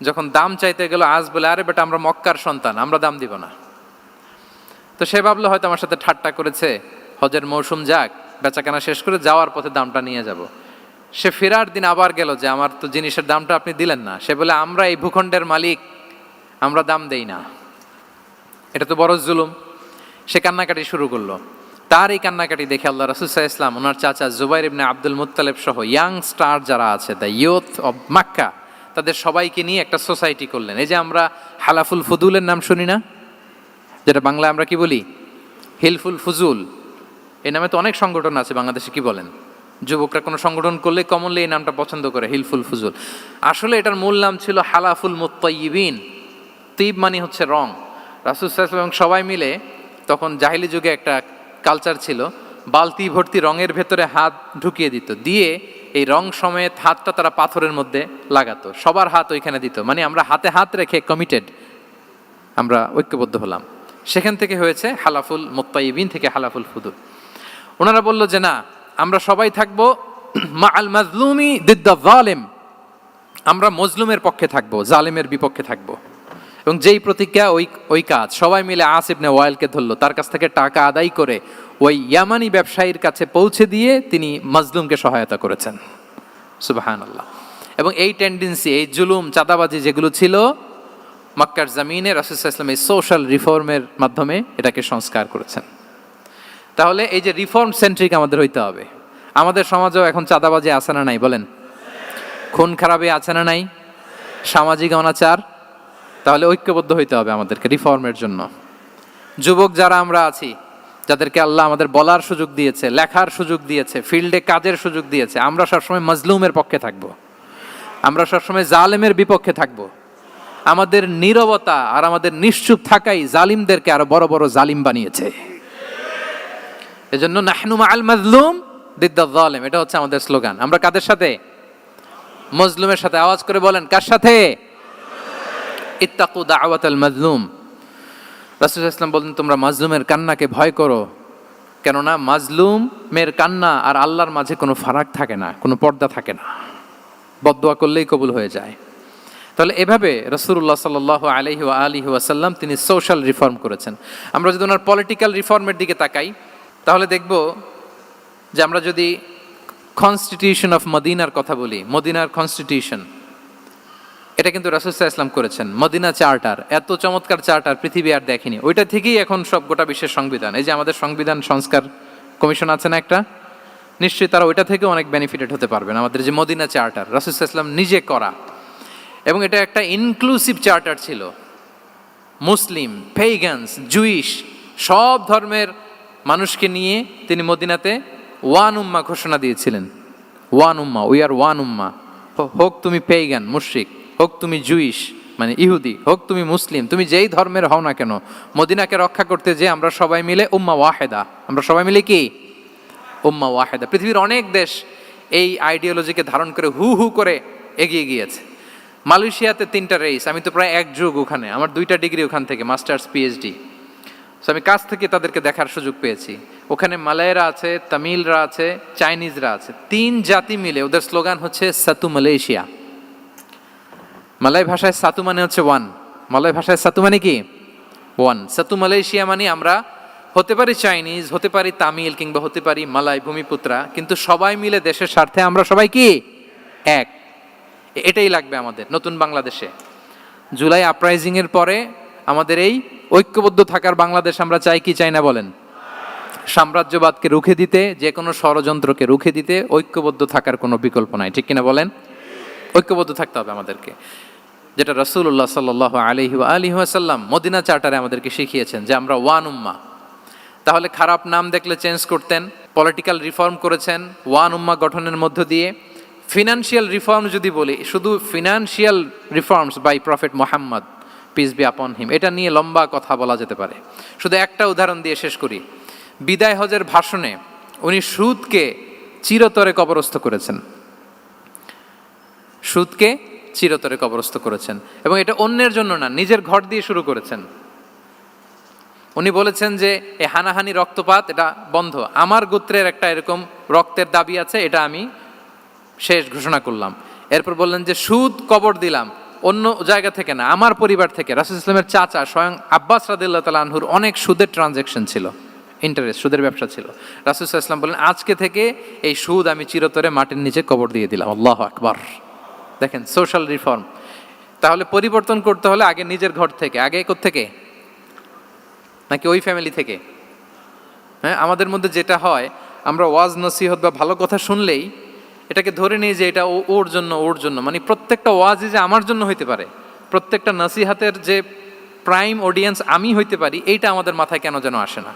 যখন দাম চাইতে গেল, আস বলে, আরে বেটা, আমরা মক্কার সন্তান, আমরা দাম দিব না। তো সে ভাবলো হয়তো আমার সাথে ঠাট্টা করেছে, হজের মৌসুম যাক, বেচাকেনা শেষ করে যাওয়ার পথে দামটা নিয়ে যাব। সে ফেরার দিন আবার গেল যে আমার তো জিনিসের দামটা আপনি দিলেন না। সে বলে, আমরা এই ভূখণ্ডের মালিক, আমরা দাম দেই না। এটা তো বড় জুলুম। সে কান্নাকাটি শুরু করলো। তার এই কান্নাকাটি দেখে আল্লাহ রাসূল সাল্লাল্লাহু আলাইহি ওয়াসাল্লাম, ওনার চাচা জুবাইর ইবনে আব্দুল মুত্তালিব সহ ইয়াং স্টার যারা আছে, দ্য ইয়ুথ অব মক্কা, তাদের সবাইকে নিয়ে একটা সোসাইটি করলেন। এই যে আমরা হালাফুল ফুদুলের নাম শুনি না, যেটা বাংলায় আমরা কি বলি? হিলফুল ফুজুল। এই নামে তো অনেক সংগঠন আছে বাংলাদেশে। কি বলেন? যুবকরা কোনো সংগঠন করলে কমনলি এই নামটা পছন্দ করে, হিলফুল ফুজুল। আসলে এটার মূল নাম ছিল হালাফুল মুত্তাইয়িবিন। তিব মানে হচ্ছে রং। রাসূল সাল্লাল্লাহু আলাইহি ওয়াসাল্লাম সবাই মিলে, তখন জাহিলি যুগে একটা কালচার ছিল, বালতি ভর্তি রঙের ভেতরে হাত ঢুকিয়ে দিত, দিয়ে এই রং সমেত হাতটা তারা পাথরের মধ্যে লাগাতো, সবার হাত ওইখানে দিত, মানে আমরা হাতে হাত রেখে কমিটেড, আমরা ঐক্যবদ্ধ হলাম। সেখান থেকে হয়েছে হালাফুল মুত্তাইবিন থেকে হালাফুল ফুদুল। ওনারা বলল যে না, আমরা সবাই থাকবো মা আল মাজলুমি দিদ্দা জালেম, আমরা মজলুমের পক্ষে থাকবো, জালেমের বিপক্ষে থাকবো। এবং যেই প্রতিজ্ঞা ওই কাজ, সবাই মিলে আস ইবনে ওয়াইলকে ধরলো, তার কাছ থেকে টাকা আদায় করে ওই ইয়ামানি ব্যবসায়ীর কাছে পৌঁছে দিয়ে তিনি মাজলুমকে সহায়তা করেছেন। সুবহানাল্লাহ। এবং এই টেন্ডেন্সি, এই জুলুম, চাঁদাবাজি যেগুলো ছিল মক্কার জমিনে, রাসূল সাল্লাল্লাহু আলাইহি ওয়াসাল্লাম এই সোশ্যাল রিফর্মের মাধ্যমে এটাকে সংস্কার করেছেন। তাহলে এই যে রিফর্ম সেন্ট্রিক আমাদের হইতে হবে। আমাদের সমাজেও এখন চাঁদাবাজি আছে না নাই বলেন? খুন খারাপি আছে না নাই? সামাজিক অনাচার? তাহলে ঐক্যবদ্ধ হইতে হবে আমাদেরকে রিফর্মের জন্য। যুবক যারা আমরা আছি, যাদেরকে আল্লাহ আমাদের বলার সুযোগ দিয়েছে, লেখার সুযোগ দিয়েছে, ফিল্ডে কাজের সুযোগ দিয়েছে, আমরা সবসময় মজলুমের পক্ষে থাকব, আমরা সবসময় জালেমের বিপক্ষে থাকব। আমাদের নীরবতা আর আমাদের নিশ্চুপ থাকাই জালিমদেরকে আরো বড় বড় জালিম বানিয়েছে। এজন্য নাহনু মাআল মাজলুম দিদ্দা যালিম, এটা হচ্ছে আমাদের স্লোগান। আমরা কাদের সাথে? মজলুমের সাথে। আওয়াজ করে বলেন, কার সাথে? ইত্তাকু দাওয়াতাল মাজলুম। রাসূল সাল্লাল্লাহু আলাইহি ওয়াসাল্লাম বলেন, তোমরা মাজলুমের কান্নাকে ভয় করো, কেননা মাজলুমের কান্না আর আল্লাহর মাঝে কোনো ফারাক থাকে না, কোনো পর্দা থাকে না, বদদোয়া করলেই কবুল হয়ে যায়। তাহলে এভাবে রাসূলুল্লাহ সাল্লাল্লাহু আলাইহি ওয়া আলিহি ওয়াসাল্লাম তিনি সোশ্যাল রিফর্ম করেছেন। আমরা যদি ওনার পলিটিক্যাল রিফর্মের দিকে তাকাই, তাহলে দেখব যে আমরা যদি কনস্টিটিউশন অফ মদিনার কথা বলি, মদিনার কনস্টিটিউশন, এটা কিন্তু রাসূল সাল্লাল্লাহু আলাইহি ওয়াসাল্লাম করেছেন। মদিনা চার্টার, এত চমৎকার চার্টার পৃথিবী আর দেখেনি। ওইটা থেকেই এখন সব গোটা বিশ্বের সংবিধান। এই যে আমাদের সংবিধান সংস্কার কমিশন আছে না একটা, নিশ্চয়ই তারা ওইটা থেকে অনেক বেনিফিটেড হতে পারবেন। আমাদের যে মদিনা চার্টার রাসূল সাল্লাল্লাহু আলাইহি ওয়াসাল্লাম নিজে করা, এবং এটা একটা ইনক্লুসিভ চার্টার ছিল। মুসলিম, পেগানস, জুইশ, সব ধর্মের মানুষকে নিয়ে তিনি মদিনাতে ওয়ান উম্মা ঘোষণা দিয়েছিলেন। One Umma, we are one উম্মা। হোক তুমি পেগান মুশরিক, হোক তুমি জুইশ মানে ইহুদি, হোক তুমি মুসলিম, তুমি যেই ধর্মের হও না কেন, মদিনাকে রক্ষা করতে যে আমরা সবাই মিলে উম্মা ওয়াহেদা, আমরা সবাই মিলে কি উম্মা ওয়াহেদা। পৃথিবীর অনেক দেশ এই আইডিওলজিকে ধারণ করে হু হু করে এগিয়ে গিয়েছে। মালয়েশিয়াতে 3টা রেস, আমি তো প্রায় এক যুগ ওখানে, আমার 2টা ডিগ্রি ওখান থেকে, মাস্টার্স পিএইচডি। সো আমি কাছ থেকে তাদেরকে দেখার সুযোগ পেয়েছি। ওখানে মালয়েরা আছে, তামিলরা আছে, চাইনিজরা আছে, 3 জাতি মিলে ওদের স্লোগান হচ্ছে সাতু মালয়েশিয়া। মালয় ভাষায় সাতু মানে হচ্ছে ওয়ান, মালয় ভাষায় সাতু মানে কি ওয়ান। সাতু মালয়েশিয়া মানে আমরা হতে পারি চাইনিজ, হতে পারি তামিল, কিংবা হতে পারি মালয় ভূমিপুত্রা, কিন্তু সবাই মিলে দেশের স্বার্থে আমরা সবাই কি এক। এটাই লাগবে আমাদের নতুন বাংলাদেশে। জুলাই আপরাইজিং এর পরে আমাদের এই ঐক্যবদ্ধ থাকার বাংলাদেশ আমরা চাই কি চাই না বলেন? সাম্রাজ্যবাদকে রুখে দিতে, যে কোনো ষড়যন্ত্রকে রুখে দিতে ঐক্যবদ্ধ থাকার কোনো বিকল্প নাই, ঠিক কিনা বলেন? ঐক্যবদ্ধ থাকতে হবে আমাদেরকে, যেটা রাসূলুল্লাহ সাল্লাল্লাহু আলাইহি ওয়া আলিহি ওয়াসাল্লাম মদিনা চার্টারে আমাদেরকে শিখিয়েছেন যে আমরা ওয়ান উম্মাহ। তাহলে খারাপ নাম দেখলে চেঞ্জ করতেন, পলিটিক্যাল রিফর্ম করেছেন ওয়ান উম্মাহ গঠনের মধ্য দিয়ে। ফিনান্সিয়াল রিফর্ম যদি বলি, শুধু financial reforms by prophet Muhammad peace be upon him, এটা নিয়ে লম্বা কথা বলা যেতে পারে। শুধু একটা উদাহরণ দিয়ে শেষ করি। বিদায় হজের ভাষণে উনি সুদকে চিরতরে কবরস্থ করেছেন, সুদকে চিরতরে কবরস্থ করেছেন, এবং এটা অন্যের জন্য না, নিজের ঘর দিয়ে শুরু করেছেন। উনি বলেছেন যে এই হানাহানি রক্তপাত এটা বন্ধ, আমার গোত্রের একটা এরকম রক্তের দাবি আছে, এটা আমি শেষ ঘোষণা করলাম। এরপর বললেন যে সুদ কবর দিলাম, অন্য জায়গা থেকে না, আমার পরিবার থেকে। রাসূল ইসলামের চাচা স্বয়ং আব্বাস রাদিয়াল্লাহু তাআলা আনহুর অনেক সুদের ট্রানজ্যাকশন ছিল, ইন্টারেস্ট, সুদের ব্যবসা ছিল। রাসূল ইসলাম বলেন আজকে থেকে এই সুদ আমি চিরতরে মাটির নিচে কবর দিয়ে দিলাম। আল্লাহু আকবার। দেখেন সোশ্যাল রিফর্ম। তাহলে পরিবর্তন করতে হলে আগে নিজের ঘর থেকে, আগে কোত্থেকে? নাকি ওই ফ্যামিলি থেকে? হ্যাঁ, আমাদের মধ্যে যেটা হয়, আমরা ওয়াজ নসিহত বা ভালো কথা শুনলেই এটাকে ধরে নিই যে এটা ওর জন্য, ওর জন্য, মানে প্রত্যেকটা ওয়াজই যে আমার জন্য হইতে পারে, প্রত্যেকটা নসিহাতের যে প্রাইম অডিয়েন্স আমি হইতে পারি, এইটা আমাদের মাথায় কেন যেন আসে না।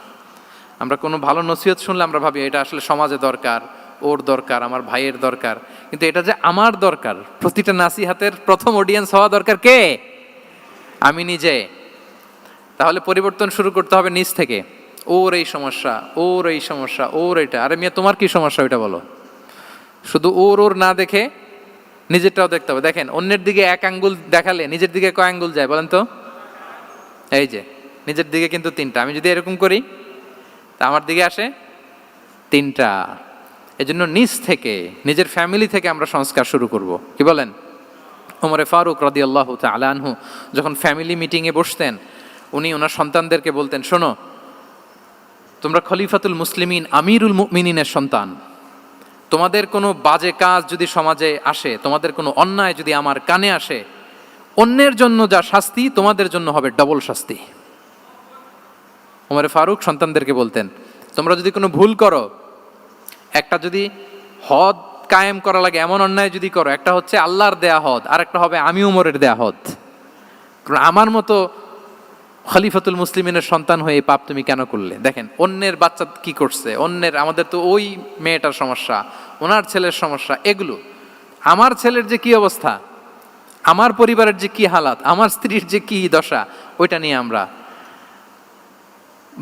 আমরা কোনো ভালো নসিহত শুনলে আমরা ভাবি এটা আসলে সমাজে দরকার, ওর দরকার, আমার ভাইয়ের দরকার, কিন্তু এটা যে আমার দরকার, প্রতিটা নাসিহাতের প্রথম অডিয়েন্স হওয়া দরকার কে? আমি নিজে। তাহলে পরিবর্তন শুরু করতে হবে নিজ থেকে। ওর এই সমস্যা, ওর এই সমস্যা, ওর এটা, আরে মিয়া তোমার কি সমস্যা ওইটা বলো। শুধু ওর ওর না দেখে নিজেরটাও দেখতে হবে। দেখেন, অন্যের দিকে এক আঙ্গুল দেখালে নিজের দিকে কয় আঙ্গুল যায় বলেন তো? এই যে নিজের দিকে কিন্তু তিনটা। আমি যদি এরকম করি তা আমার দিকে আসে তিনটা। এজন্য নিজ থেকে, নিজের ফ্যামিলি থেকে আমরা সংস্কার শুরু করব। কি বলেন? ওমরে ফারুক রাদিয়াল্লাহু তাআলা আনহু যখন ফ্যামিলি মিটিংয়ে বসতেন, উনি ওনার সন্তানদেরকে বলতেন, শোনো, তোমরা খলিফাতুল মুসলিমিন, আমিরুল মুমিনিনের সন্তান। তোমাদের কোনো বাজে কাজ যদি সমাজে আসে, তোমাদের কোনো অন্যায় যদি আমার কানে আসে, অন্যের জন্য যা শাস্তি তোমাদের জন্য হবে ডবল শাস্তি। ওমরে ফারুক সন্তানদেরকে বলতেন, তোমরা যদি কোনো ভুল করো, একটা যদি হদ কায়েম করা লাগে এমন অন্যায় যদি করো, একটা হচ্ছে আল্লাহর দেয়া হদ, আর একটা হবে আমি উমরের দেয়া হদ। কারণ আমার মতো খলিফাতুল মুসলিমিনের সন্তান হয়ে পাপ তুমি কেন করলে? দেখেন অন্যের বাচ্চা কি করছে, অন্যের, আমাদের তো ওই মেয়েটার সমস্যা, ওনার ছেলের সমস্যা, এগুলো আমার ছেলের যে কি অবস্থা, আমার পরিবারের যে কি হালাত, আমার স্ত্রীর যে কি দশা, ওইটা নিয়ে আমরা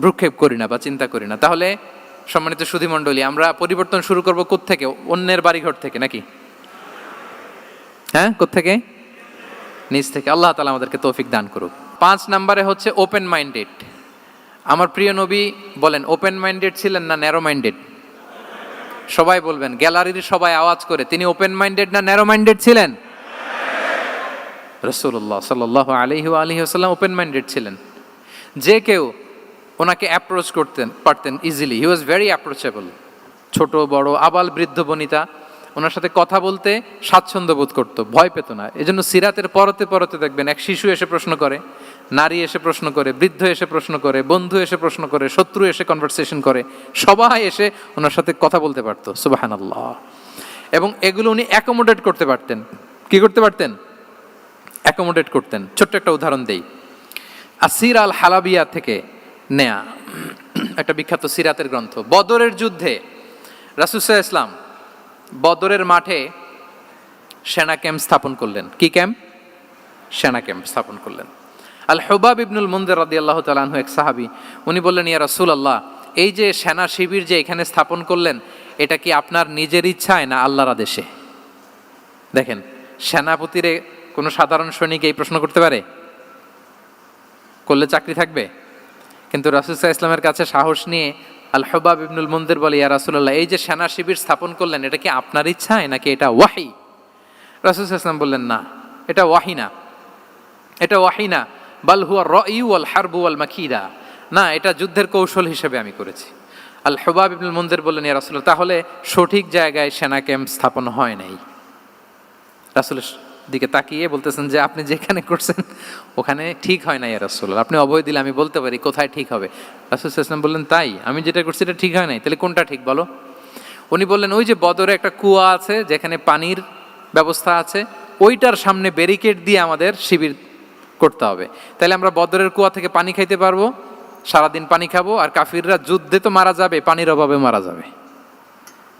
ভ্রুক্ষেপ করি না বা চিন্তা করি না। তাহলে সম্মানিত সুধীমণ্ডলী, আমরা পরিবর্তন শুরু করব কোত্থেকে? অন্যের বাড়িঘর থেকে নাকি? হ্যাঁ, কোত্থেকে? নিজ থেকে। আল্লাহ তাআলা আমাদেরকে তৌফিক দান করুক। 5 নম্বরে হচ্ছে ওপেন মাইন্ডেড। আমার প্রিয় নবী বলেন, ওপেন মাইন্ডেড ছিলেন না ন্যারো মাইন্ডেড? সবাই বলবেন, গ্যালারির সবাই আওয়াজ করে, তিনি ওপেন মাইন্ডেড না ন্যারো মাইন্ডেড ছিলেন? রাসূলুল্লাহ সাল্লাল্লাহু আলাইহি ওয়া আলিহি ওয়াসাল্লাম ওপেন মাইন্ডেড ছিলেন। যে কেউ ওনাকে অ্যাপ্রোচ করতেন পারতেন easily, he was very approachable. ছোট বড় আবাল বৃদ্ধ বনিতা ওনার সাথে কথা বলতে স্বাচ্ছন্দ্য বোধ করতো, ভয় পেত না। এজন্য সিরাতের পরতে পরতে দেখবেন এক শিশু এসে প্রশ্ন করে, নারী এসে প্রশ্ন করে, বৃদ্ধ এসে প্রশ্ন করে, বন্ধু এসে প্রশ্ন করে, শত্রু এসে কনভারসেশন করে, সবাই এসে ওনার সাথে কথা বলতে পারতো। সুবহানাল্লাহ। এবং এগুলো উনি অ্যাকোমোডেট করতে পারতেন। কি করতে পারতেন? অ্যাকোমোডেট করতেন। ছোট্ট একটা উদাহরণ দেই, আসির আল হালাবিয়া থেকে নেয়া একটা বিখ্যাত সিরাতের গ্রন্থ। বদরের যুদ্ধে রাসূল সাল্লাল্লাহু আলাইহি ওয়াসাল্লাম বদরের মাঠে সেনা ক্যাম্প স্থাপন করলেন। কি ক্যাম্প? সেনা ক্যাম্প স্থাপন করলেন। আল হুবাব ইবনুল মুনজির রাদিয়াল্লাহু তাআলা আনহু এক সাহাবী, উনি বললেন, ইয়া রাসূলুল্লাহ, এই যে সেনা শিবির যে এখানে স্থাপন করলেন, এটা কি আপনার নিজের ইচ্ছায় না আল্লাহর আদেশে? দেখেন, সেনাপতিরে কোনো সাধারণ সৈনিক এই প্রশ্ন করতে পারে? করলে চাকরি থাকবে? কিন্তু রাসূল সাল্লাল্লাহু আলাইহি ওয়াসাল্লামের কাছে সাহস নিয়ে আল হুবাব ইবনুল মুনজির বলে, ইয়া রাসূলুল্লাহ, এই যে সেনা শিবির স্থাপন করলেন, এটা কি আপনার ইচ্ছায় নাকি এটা ওয়াহি? রাসূল সাল্লাল্লাহু আলাইহি ওয়াসাল্লাম বললেন, না, এটা ওয়াহি না, এটা ওয়াহি না, বাল হুয়া রায়ু ওয়াল হারবু ওয়াল মাকিদা, না, এটা যুদ্ধের কৌশল হিসেবে আমি করেছি। আল হুবাব ইবনুল মুনজির বললেন, ইয়া রাসূলুল্লাহ, তাহলে সঠিক জায়গায় সেনা ক্যাম্প স্থাপন হয় নাই। রাসূলের দিকে তাকিয়ে বলতেছেন যে আপনি যেখানে করছেন ওখানে ঠিক হয় না ইয়া রাসূলুল্লাহ, আপনি অভয় দিলে আমি বলতে পারি কোথায় ঠিক হবে। রাসূল সাল্লাল্লাহু আলাইহি ওয়াসাল্লাম বললেন, তাই? আমি যেটা করছি এটা ঠিক হয় নাই, তাহলে কোনটা ঠিক বলো? উনি বললেন, ওই যে বদরে একটা কুয়া আছে যেখানে পানির ব্যবস্থা আছে, ওইটার সামনে ব্যারিকেড দিয়ে আমাদের শিবির করতে হবে। তাহলে আমরা বদরের কুয়া থেকে পানি খাইতে পারবো, সারাদিন পানি খাবো, আর কাফিররা যুদ্ধে তো মারা যাবে, পানির অভাবে মারা যাবে।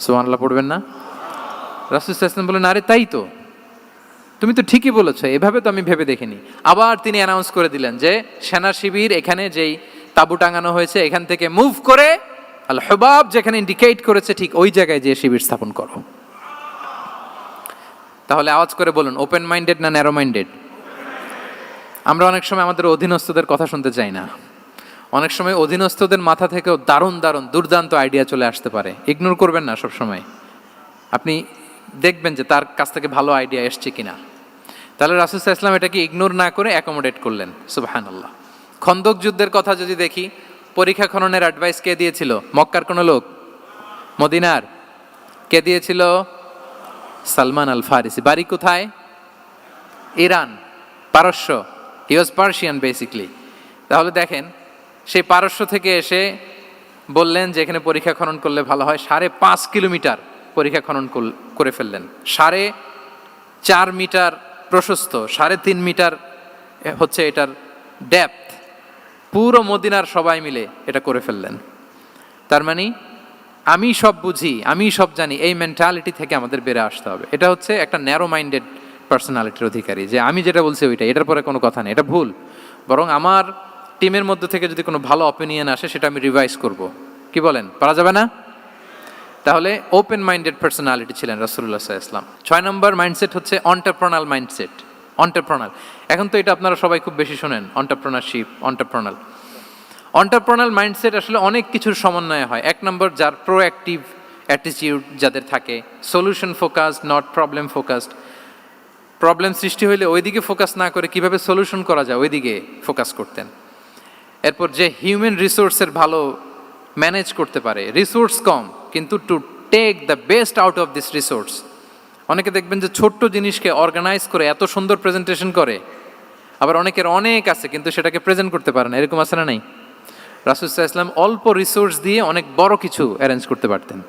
সুবহানাল্লাহ পড়বেন না? রাসূল সাল্লাল্লাহু আলাইহি ওয়াসাল্লাম বললেন, আরে তাই তো, তুমি তো ঠিকই বলেছো, এভাবে তো আমি ভেবে দেখিনি। আবার তিনি অ্যানাউন্স করে দিলেন যে সেনা শিবির এখানে যেই তাঁবু টাঙানো হয়েছে এখান থেকে মুভ করে আল হুবাব যেখানে ইন্ডিকেট করেছে ঠিক ওই জায়গায় যে শিবির স্থাপন করো। তাহলে আওয়াজ করে বলুন, ওপেন মাইন্ডেড না ন্যারো মাইন্ডেড? আমরা অনেক সময় আমাদের অধীনস্থদের কথা শুনতে চাই না। অনেক সময় অধীনস্থদের মাথা থেকেও দারুণ দারুণ দুর্দান্ত আইডিয়া চলে আসতে পারে। ইগনোর করবেন না সব সময়, আপনি দেখবেন যে তার কাছ থেকে ভালো আইডিয়া এসছে কিনা। তাহলে রাসূল সাল্লাল্লাহু আলাইহি ওয়াসাল্লাম এটাকে ইগনোর না করে অ্যাকোমোডেট করলেন। সুবহানাল্লাহ। খন্দক যুদ্ধের কথা যদি দেখি, পরীক্ষা খননের অ্যাডভাইস কে দিয়েছিল? মক্কার কোনো লোক? মদিনার? কে দিয়েছিল? সালমান আল ফারিসি। বাড়ি কোথায়? ইরান, পারস্য। হি ওয়াজ পার্সিয়ান বেসিকলি। তাহলে দেখেন, সেই পারস্য থেকে এসে বললেন যে এখানে পরীক্ষা খনন করলে ভালো হয়। 5.5 কিলোমিটার পরীক্ষা খনন করে ফেললেন। 4.5 মিটার প্রশস্ত, 3.5 মিটার হচ্ছে এটার ডেপথ। পুরো মদিনার সবাই মিলে এটা করে ফেললেন। তার মানে আমি সব বুঝি, আমি সব জানি, এই মেন্টালিটি থেকে আমাদের বেড়ে আসতে হবে। এটা হচ্ছে একটা ন্যারো মাইন্ডেড পার্সোনালিটির অধিকারী, যে আমি যেটা বলছি ওইটা, এটার পরে কোনো কথা নেই, এটা ভুল। বরং আমার টিমের মধ্যে থেকে যদি কোনো ভালো অপিনিয়ন আসে সেটা আমি রিভাইজ করব। কি বলেন, পারা যাবে না? তাহলে ওপেন মাইন্ডেড পার্সোনালিটি ছিলেন রাসূলুল্লাহ সাল্লাল্লাহু আলাইহি ওয়াসাল্লাম। 6 নম্বর মাইন্ডসেট হচ্ছে এন্টারপ্রেনাল মাইন্ডসেট। এন্টারপ্রেনাল, এখন তো এটা আপনারা সবাই খুব বেশি শোনেন, এন্টারপ্রেনারশিপ, এন্টারপ্রেনাল মাইন্ডসেট আসলে অনেক কিছুর সমন্বয় হয়। 1 নম্বর, যার প্রোঅ্যাক্টিভ অ্যাটিটিউড যাদের থাকে, solution focused, not problem focused. Problem সৃষ্টি হইলে ওইদিকে ফোকাস না করে কিভাবে সলিউশন করা যায় ওইদিকে ফোকাস করতেন। এরপর যে হিউম্যান রিসোর্সের ভালো ম্যানেজ করতে পারে, রিসোর্স কম কিন্তু to take the best out of this resource. অনেকে দেখবেন যে ছোট্ট জিনিসকে অর্গানাইজ করে এত সুন্দর প্রেজেন্টেশন করে, আবার অনেকের অনেক আছে কিন্তু সেটাকে প্রেজেন্ট করতে পারে না, এরকম আছে না নাই? রাসূল সাল্লাল্লাহু আলাইহি ওয়াসাল্লাম অল্প রিসোর্স দিয়ে অনেক বড় কিছু অ্যারেঞ্জ করতে পারতেন,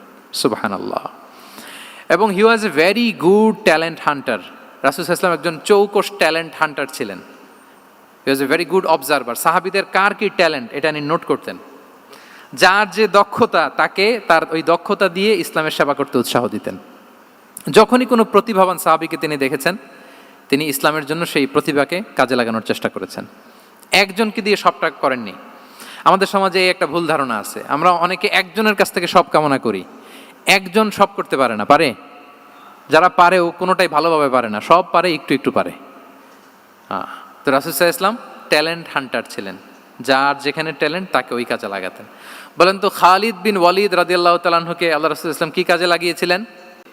সুবহানাল্লাহ। এবং he was a very good talent hunter. রাসূল সাল্লাল্লাহু আলাইহি ওয়াসাল্লাম একজন চৌকস ট্যালেন্ট হান্টার ছিলেন। He was a very good observer. সাহাবীদের কার কি ট্যালেন্ট এটা তিনি নোট করতেন। যার যে দক্ষতা তাকে তার ওই দক্ষতা দিয়ে ইসলামের সেবা করতে উৎসাহ দিতেন। যখনই কোনো প্রতিভাবান সাহাবীকে তিনি দেখেছেন, তিনি ইসলামের জন্য সেই প্রতিভাকে কাজে লাগানোর চেষ্টা করেছেন। একজনকে দিয়ে সবটা করেননি। আমাদের সমাজে এই একটা ভুল ধারণা আছে, আমরা অনেকে একজনের কাছ থেকে সব কামনা করি। একজন সব করতে পারে না, পারে? যারা পারেও কোনোটাই ভালোভাবে পারে না, সব পারে একটু একটু পারে। তো রাসূল সাল্লাল্লাহু আলাইহি ওয়াসাল্লাম ট্যালেন্ট হান্টার ছিলেন, যার যেখানে ট্যালেন্ট তাকে ওই কাজে লাগাতেন। বলেন তো খালিদ বিন ওয়ালিদ রাদিয়াল্লাহু তাআলা আনহুকে আল্লাহ রাসূল সাল্লাল্লাহু আলাইহি ওয়াসাল্লাম কি কাজে লাগিয়েছিলেন?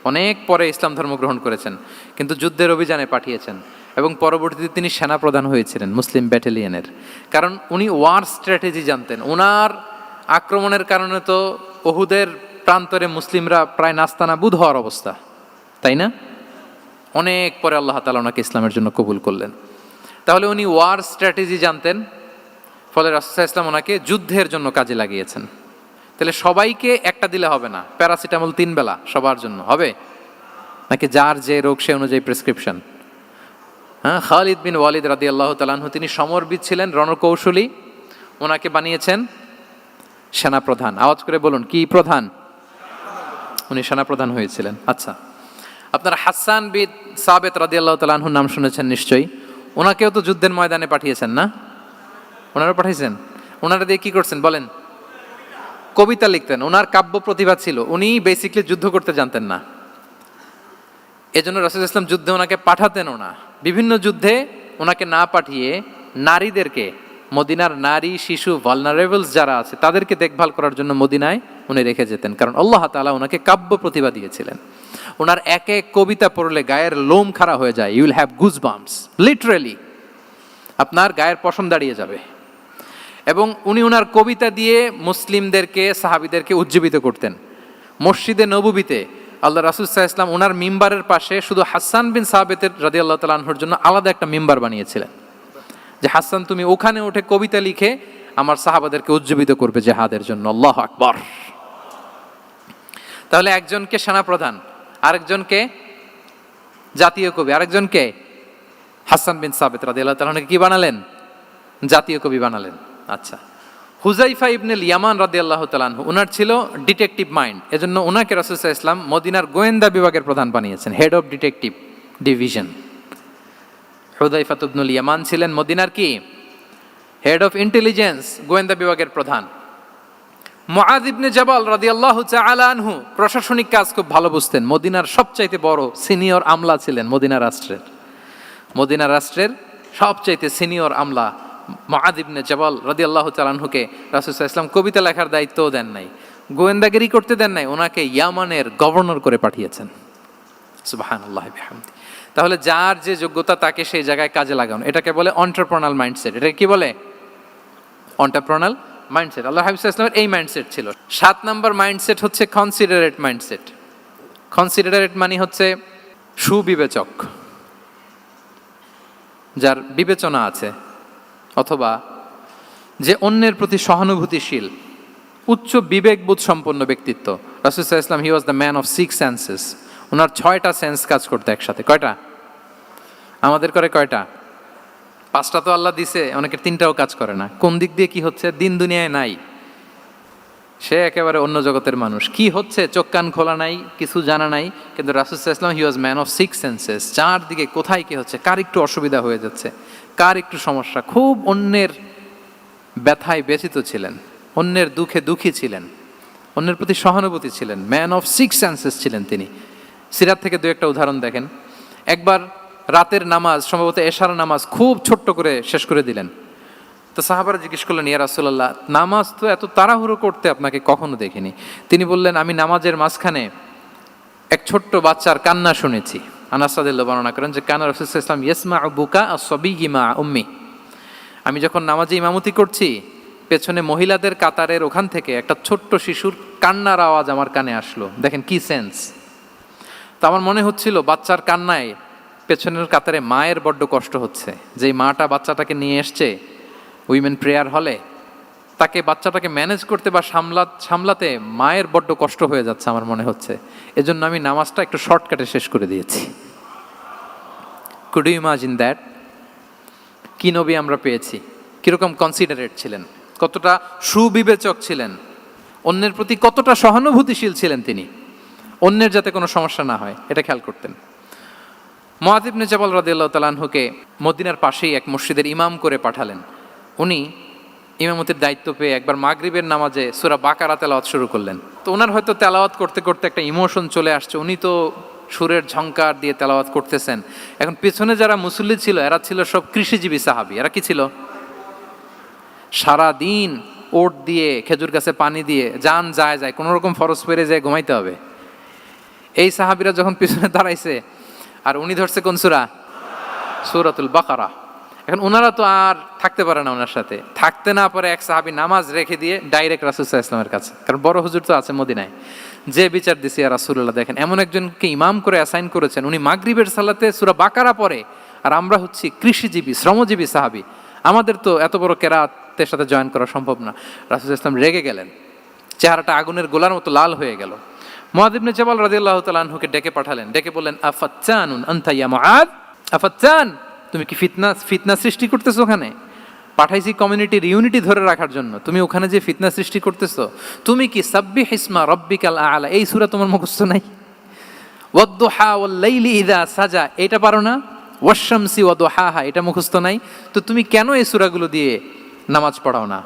অনেক পরে ইসলাম ধর্ম গ্রহণ করেছেন, কিন্তু যুদ্ধের অভিযানে পাঠিয়েছেন এবং পরবর্তীতে তিনি সেনাপ্রধান হয়েছিলেন মুসলিম ব্যাটালিয়নের। কারণ উনি ওয়ার স্ট্র্যাটেজি জানতেন। ওনার আক্রমণের কারণে তো উহুদের প্রান্তরে মুসলিমরা প্রায় নাস্তানাবুদ হওয়ার অবস্থা, তাই না? অনেক পরে আল্লাহ তাআলা ওনাকে ইসলামের জন্য কবুল করলেন। তাহলে উনি ওয়ার স্ট্র্যাটেজি জানতেন, ফলে রাসূল সাল্লাল্লাহু আলাইহি ওয়াসাল্লাম ওনাকে যুদ্ধের জন্য কাজে লাগিয়েছেন। তাহলে সবাইকে একটা দিলে হবে না, প্যারাসিটামল 3 বেলা সবার জন্য হবে নাকি যার যে রোগ সে অনুযায়ী প্রেসক্রিপশন? খালিদ বিন ওয়ালিদ রাদিয়াল্লাহু তাআলা আনহু তিনি সমরবিদ ছিলেন, রণকৌশলী। ওনাকে বানিয়েছেন সেনাপ্রধান। আওয়াজ করে বলুন, কি প্রধান? উনি সেনাপ্রধান হয়েছিলেন। আচ্ছা, আপনারা হাসান বিন সাবিত রাদিয়াল্লাহু তাআলা আনহুর নাম শুনেছেন নিশ্চয়ই। ওনাকেও তো যুদ্ধের ময়দানে পাঠিয়েছেন না? ওনারা পাঠিয়েছেন। ওনারা দিয়ে কি করছেন বলেন? কবিতা লিখতেন। ওনার কাব্য প্রতিভা ছিল। উনি বেসিক্যালি যুদ্ধ করতে জানতেন না, এজন্য রাসূল সাল্লাল্লাহু আলাইহি ওয়াসাল্লাম যুদ্ধে ওনাকে পাঠাতেনও না। বিভিন্ন যুদ্ধে ওনাকে না পাঠিয়ে নারীদেরকে, মদিনার নারী শিশু ভালনারেবলস যারা আছে তাদেরকে দেখভাল করার জন্য মদিনায় উনি রেখে যেতেন, কারণ আল্লাহ তাআলা ওনাকে কাব্য প্রতিভা দিয়েছিলেন। ওনার এক এক কবিতা পড়লে গায়ের লোম খাড়া হয়ে যায়, you will have goosebumps, literally আপনার গায়ের পশম দাঁড়িয়ে যাবে। এবং উনি ওনার কবিতা দিয়ে মুসলিমদেরকে, সাহাবীদেরকে উজ্জীবিত করতেন। মসজিদে নববীতে আল্লাহ রাসূল সাল্লাল্লাহু আলাইহি ওয়াসাল্লাম ওনার মিম্বারের পাশে শুধু হাসান বিন সাবিতের রাদিয়াল্লাহু তাআলা আনহুর জন্য আলাদা একটা মিম্বার বানিয়েছিলেন, যে হাসান তুমি ওখানে উঠে কবিতা লিখে আমার সাহাবাদেরকে উজ্জীবিত করবে জিহাদের জন্য। আল্লাহু আকবার। তাহলে একজনকে সেনাপ্রধান, আরেকজনকে জাতীয় কবি, আরেকজনকে হাসান বিন সাবিত রাদিয়াল্লাহু তাআলা আনহুকে কি বানালেন? জাতীয় কবি বানালেন। আচ্ছা, হুযাইফা ইবনুল ইয়ামান রাদিয়াল্লাহু তাআলা আনহু, ওনার ছিল ডিটেকটিভ মাইন্ড, এজন্য ওনাকে রাসূল সাল্লাল্লাহু আলাইহি ওয়াসাল্লাম মদিনার গোয়েন্দা বিভাগের প্রধান বানিয়েছেন, হেড অফ ডিটেকটিভ ডিভিশন। হুযাইফা ইবনুল ইয়ামান ছিলেন মদিনার কি? হেড অফ ইন্টেলিজেন্স, গোয়েন্দা বিভাগের প্রধান। মুআয ইবনে জাবাল রাদিয়াল্লাহু তাআলা আনহু প্রশাসনিক কাজ খুব ভালো বুঝতেন। মদিনার সবচাইতে বড় সিনিয়র আমলা ছিলেন মদিনা রাষ্ট্রের সবচাইতে সিনিয়র আমলা মুআয ইবনে জাবাল রাদিয়াল্লাহু তাআলা আনহুকে রাসূল সাল্লাল্লাহু আলাইহি ওয়াসাল্লাম কবিতা লেখার দায়িত্বও দেন নাই, গোয়েন্দাগিরি করতে দেন নাই, ওনাকে ইয়ামানের গভর্নর করে পাঠিয়েছেন। সুবহানাল্লাহি বিহামদি। তাহলে যার যে যোগ্যতা তাকে সেই জায়গায় কাজে লাগানো, এটাকে বলে এন্টারপ্রেনাল মাইন্ডসেট। এটা কি বলে? এন্টারপ্রেনাল মাইন্ডসেট। আল্লাহ হাবিব সাল্লাল্লাহু আলাইহি ওয়াসাল্লামের এই মাইন্ডসেট ছিল। 7 নম্বর মাইন্ডসেট হচ্ছে কনসিডারেট মাইন্ডসেট। কনসিডারেট মানে হচ্ছে সুবিবেচক, যার বিবেচনা আছে, অথবা যে অন্যের প্রতি সহানুভূতিশীল, উচ্চ বিবেকবোধ সম্পন্ন ব্যক্তিত্ব। রাসূল সাল্লাল্লাহু আলাইহি ওয়াসাল্লাম he was the man of 6 senses. ওনার 6টা সেন্স কাজ করতে একসাথে। কয়টা? আমাদের করে কয়টা? 5টা তো আল্লাহ দিছে, অনেকের 3টাও কাজ করে না। কোন দিক দিয়ে কি হচ্ছে? দিন দুনিয়ায় নাই, সে একেবারে অন্য জগতের মানুষ। কি হচ্ছে চোখ কান খোলা নাই, কিছু জানা নাই। কিন্তু রাসূল সাল্লাল্লাহু আলাইহি ওয়াসাল্লাম he was man of 6 senses. চারদিকে কোথায় কি হচ্ছে, কার একটু অসুবিধা হয়ে যাচ্ছে, কার একটু সমস্যা, খুব অন্যের ব্যথায় ব্যথিত ছিলেন, অন্যের দুঃখে দুঃখী ছিলেন। অন্যের প্রতি সহানুভূতি ছিলেন, ম্যান অফ সিক্স সেন্সেস ছিলেন তিনি। সিরাত থেকে দু একটা উদাহরণ দেখেন। একবার রাতের নামাজ, সম্ভবত এশার নামাজ, খুব ছোট্ট করে শেষ করে দিলেন। তো সাহাবারা জিজ্ঞেস করলেন, ইয়া রাসূলুল্লাহ, নামাজ তো এত তাড়াহুড়ো করতে আপনাকে কখনো দেখিনি। তিনি বললেন, আমি নামাজের মাঝখানে এক ছোট্ট বাচ্চার কান্না শুনেছি। আনাস রাদিয়াল্লাহু বর্ণনা করেন যে কানা রাসূলুল্লাহ সাল্লাল্লাহু আলাইহি ওয়াসাল্লাম ইয়াসমাউ বুকা আস-সাবিয়্যি মা উম্মি। আমি যখন নামাজে ইমামতি করছি, পেছনে মহিলাদের কাতারের ওখান থেকে একটা ছোট্ট শিশুর কান্নার আওয়াজ আমার কানে আসলো। দেখেন কি সেন্স। তো আমার মনে হচ্ছিল বাচ্চার কান্নায় পেছনের কাতারে মায়ের বড্ড কষ্ট হচ্ছে, যে মাটা বাচ্চাটাকে নিয়ে এসছে উইমেন প্রেয়ার হলে, তাকে বাচ্চাটাকে ম্যানেজ করতে বা সামলাতে মায়ের বড্ড কষ্ট হয়ে যাচ্ছে আমার মনে হচ্ছে। এজন্য আমি নামাজটা একটু শর্টকাটে শেষ করে দিয়েছি। Could you imagine that? কি নবী আমরা পেয়েছি, কিরকম কনসিডারেট ছিলেন, কতটা সুবিবেচক ছিলেন, অন্যের প্রতি কতটা সহানুভূতিশীল ছিলেন তিনি, অন্যের যাতে কোনো সমস্যা না হয় এটা খেয়াল করতেন। মুআয ইবনে জাবাল রাদিয়াল্লাহু তাআলা আনহুকে মদিনার পাশেই এক মসজিদের ইমাম করে পাঠালেন। উনি ইমামতির দায়িত্ব পেয়ে একবার মাগরিবের নামাজে সূরা বাকারা তেলাওয়াত শুরু করলেন। তো ওনার হয়তো তেলাওয়াত করতে করতে একটা ইমোশন চলে আসছে, উনি তো সুরের ঝংকার দিয়ে তেলাওয়াত করতেছেন। এখন পেছনে যারা মুসল্লি ছিল এরা ছিল সব কৃষিজীবী সাহাবী। এরা কি ছিল? সারা দিন ওট দিয়ে, খেজুর গাছে পানি দিয়ে যান যায় কোনো রকম ফরজ পেরে যায় ঘুমাইতে হবে। এই সাহাবীরা যখন পিছনে দাঁড়াইছে আর উনি ধরছে কোন সূরা? সূরাতুল বাকারা। এখন ওনারা তো আর থাকতে পারে না, ওনার সাথে থাকতে না পারে এক সাহাবী নামাজ রেখে দিয়ে ডাইরেক্ট রাসূল সাল্লাল্লাহু আলাইহি ওয়াসাল্লামের কাছে, কারণ বড় হুজুর তো আছে মদিনায়। যে বিচার দিছে ইয়া রাসূলুল্লাহ, দেখেন এমন একজনকে ইমাম করে অ্যাসাইন করেছেন, উনি মাগরিবের সালাতে সূরা বাকারা পড়ে, আর আমরা হচ্ছি কৃষিজীবী শ্রমজীবী সাহাবী, আমাদের তো এত বড় কেরাতের সাথে জয়েন করা সম্ভব না। রাসূল সাল্লাল্লাহু আলাইহি ওয়াসাল্লাম রেগে গেলেন, চেহারাটা আগুনের গোলার মতো লাল হয়ে গেল। মুআয ইবনে জাবাল রাদিয়াল্লাহু তাআলা আনহুকে ডেকে পাঠালেন, ডেকে বললেন, আফাত্তানুন আনতা ইয়া মুআয, আফাত্তান, তুমি কি ফিতনা সৃষ্টি করতেছো ওখানে? পাঠাইছি কমিউনিটির ইউনিটি ধরে রাখার জন্য, তুমি ওখানে যে ফিতনা সৃষ্টি করতেছো। তুমি কি সাব্বিহ ইসমা রাব্বিকাল আ'লা এই সূরা তোমার মুখস্থ নাই? ওয়াদ-দুহা ওয়াল-লাইলি ইযা সাজা এটা পারো না? ওয়াশ-শামসি ওয়া দুহাহা এটা মুখস্থ নাই? তো তুমি কেন এই সূরাগুলো দিয়ে নামাজ পড়াও না?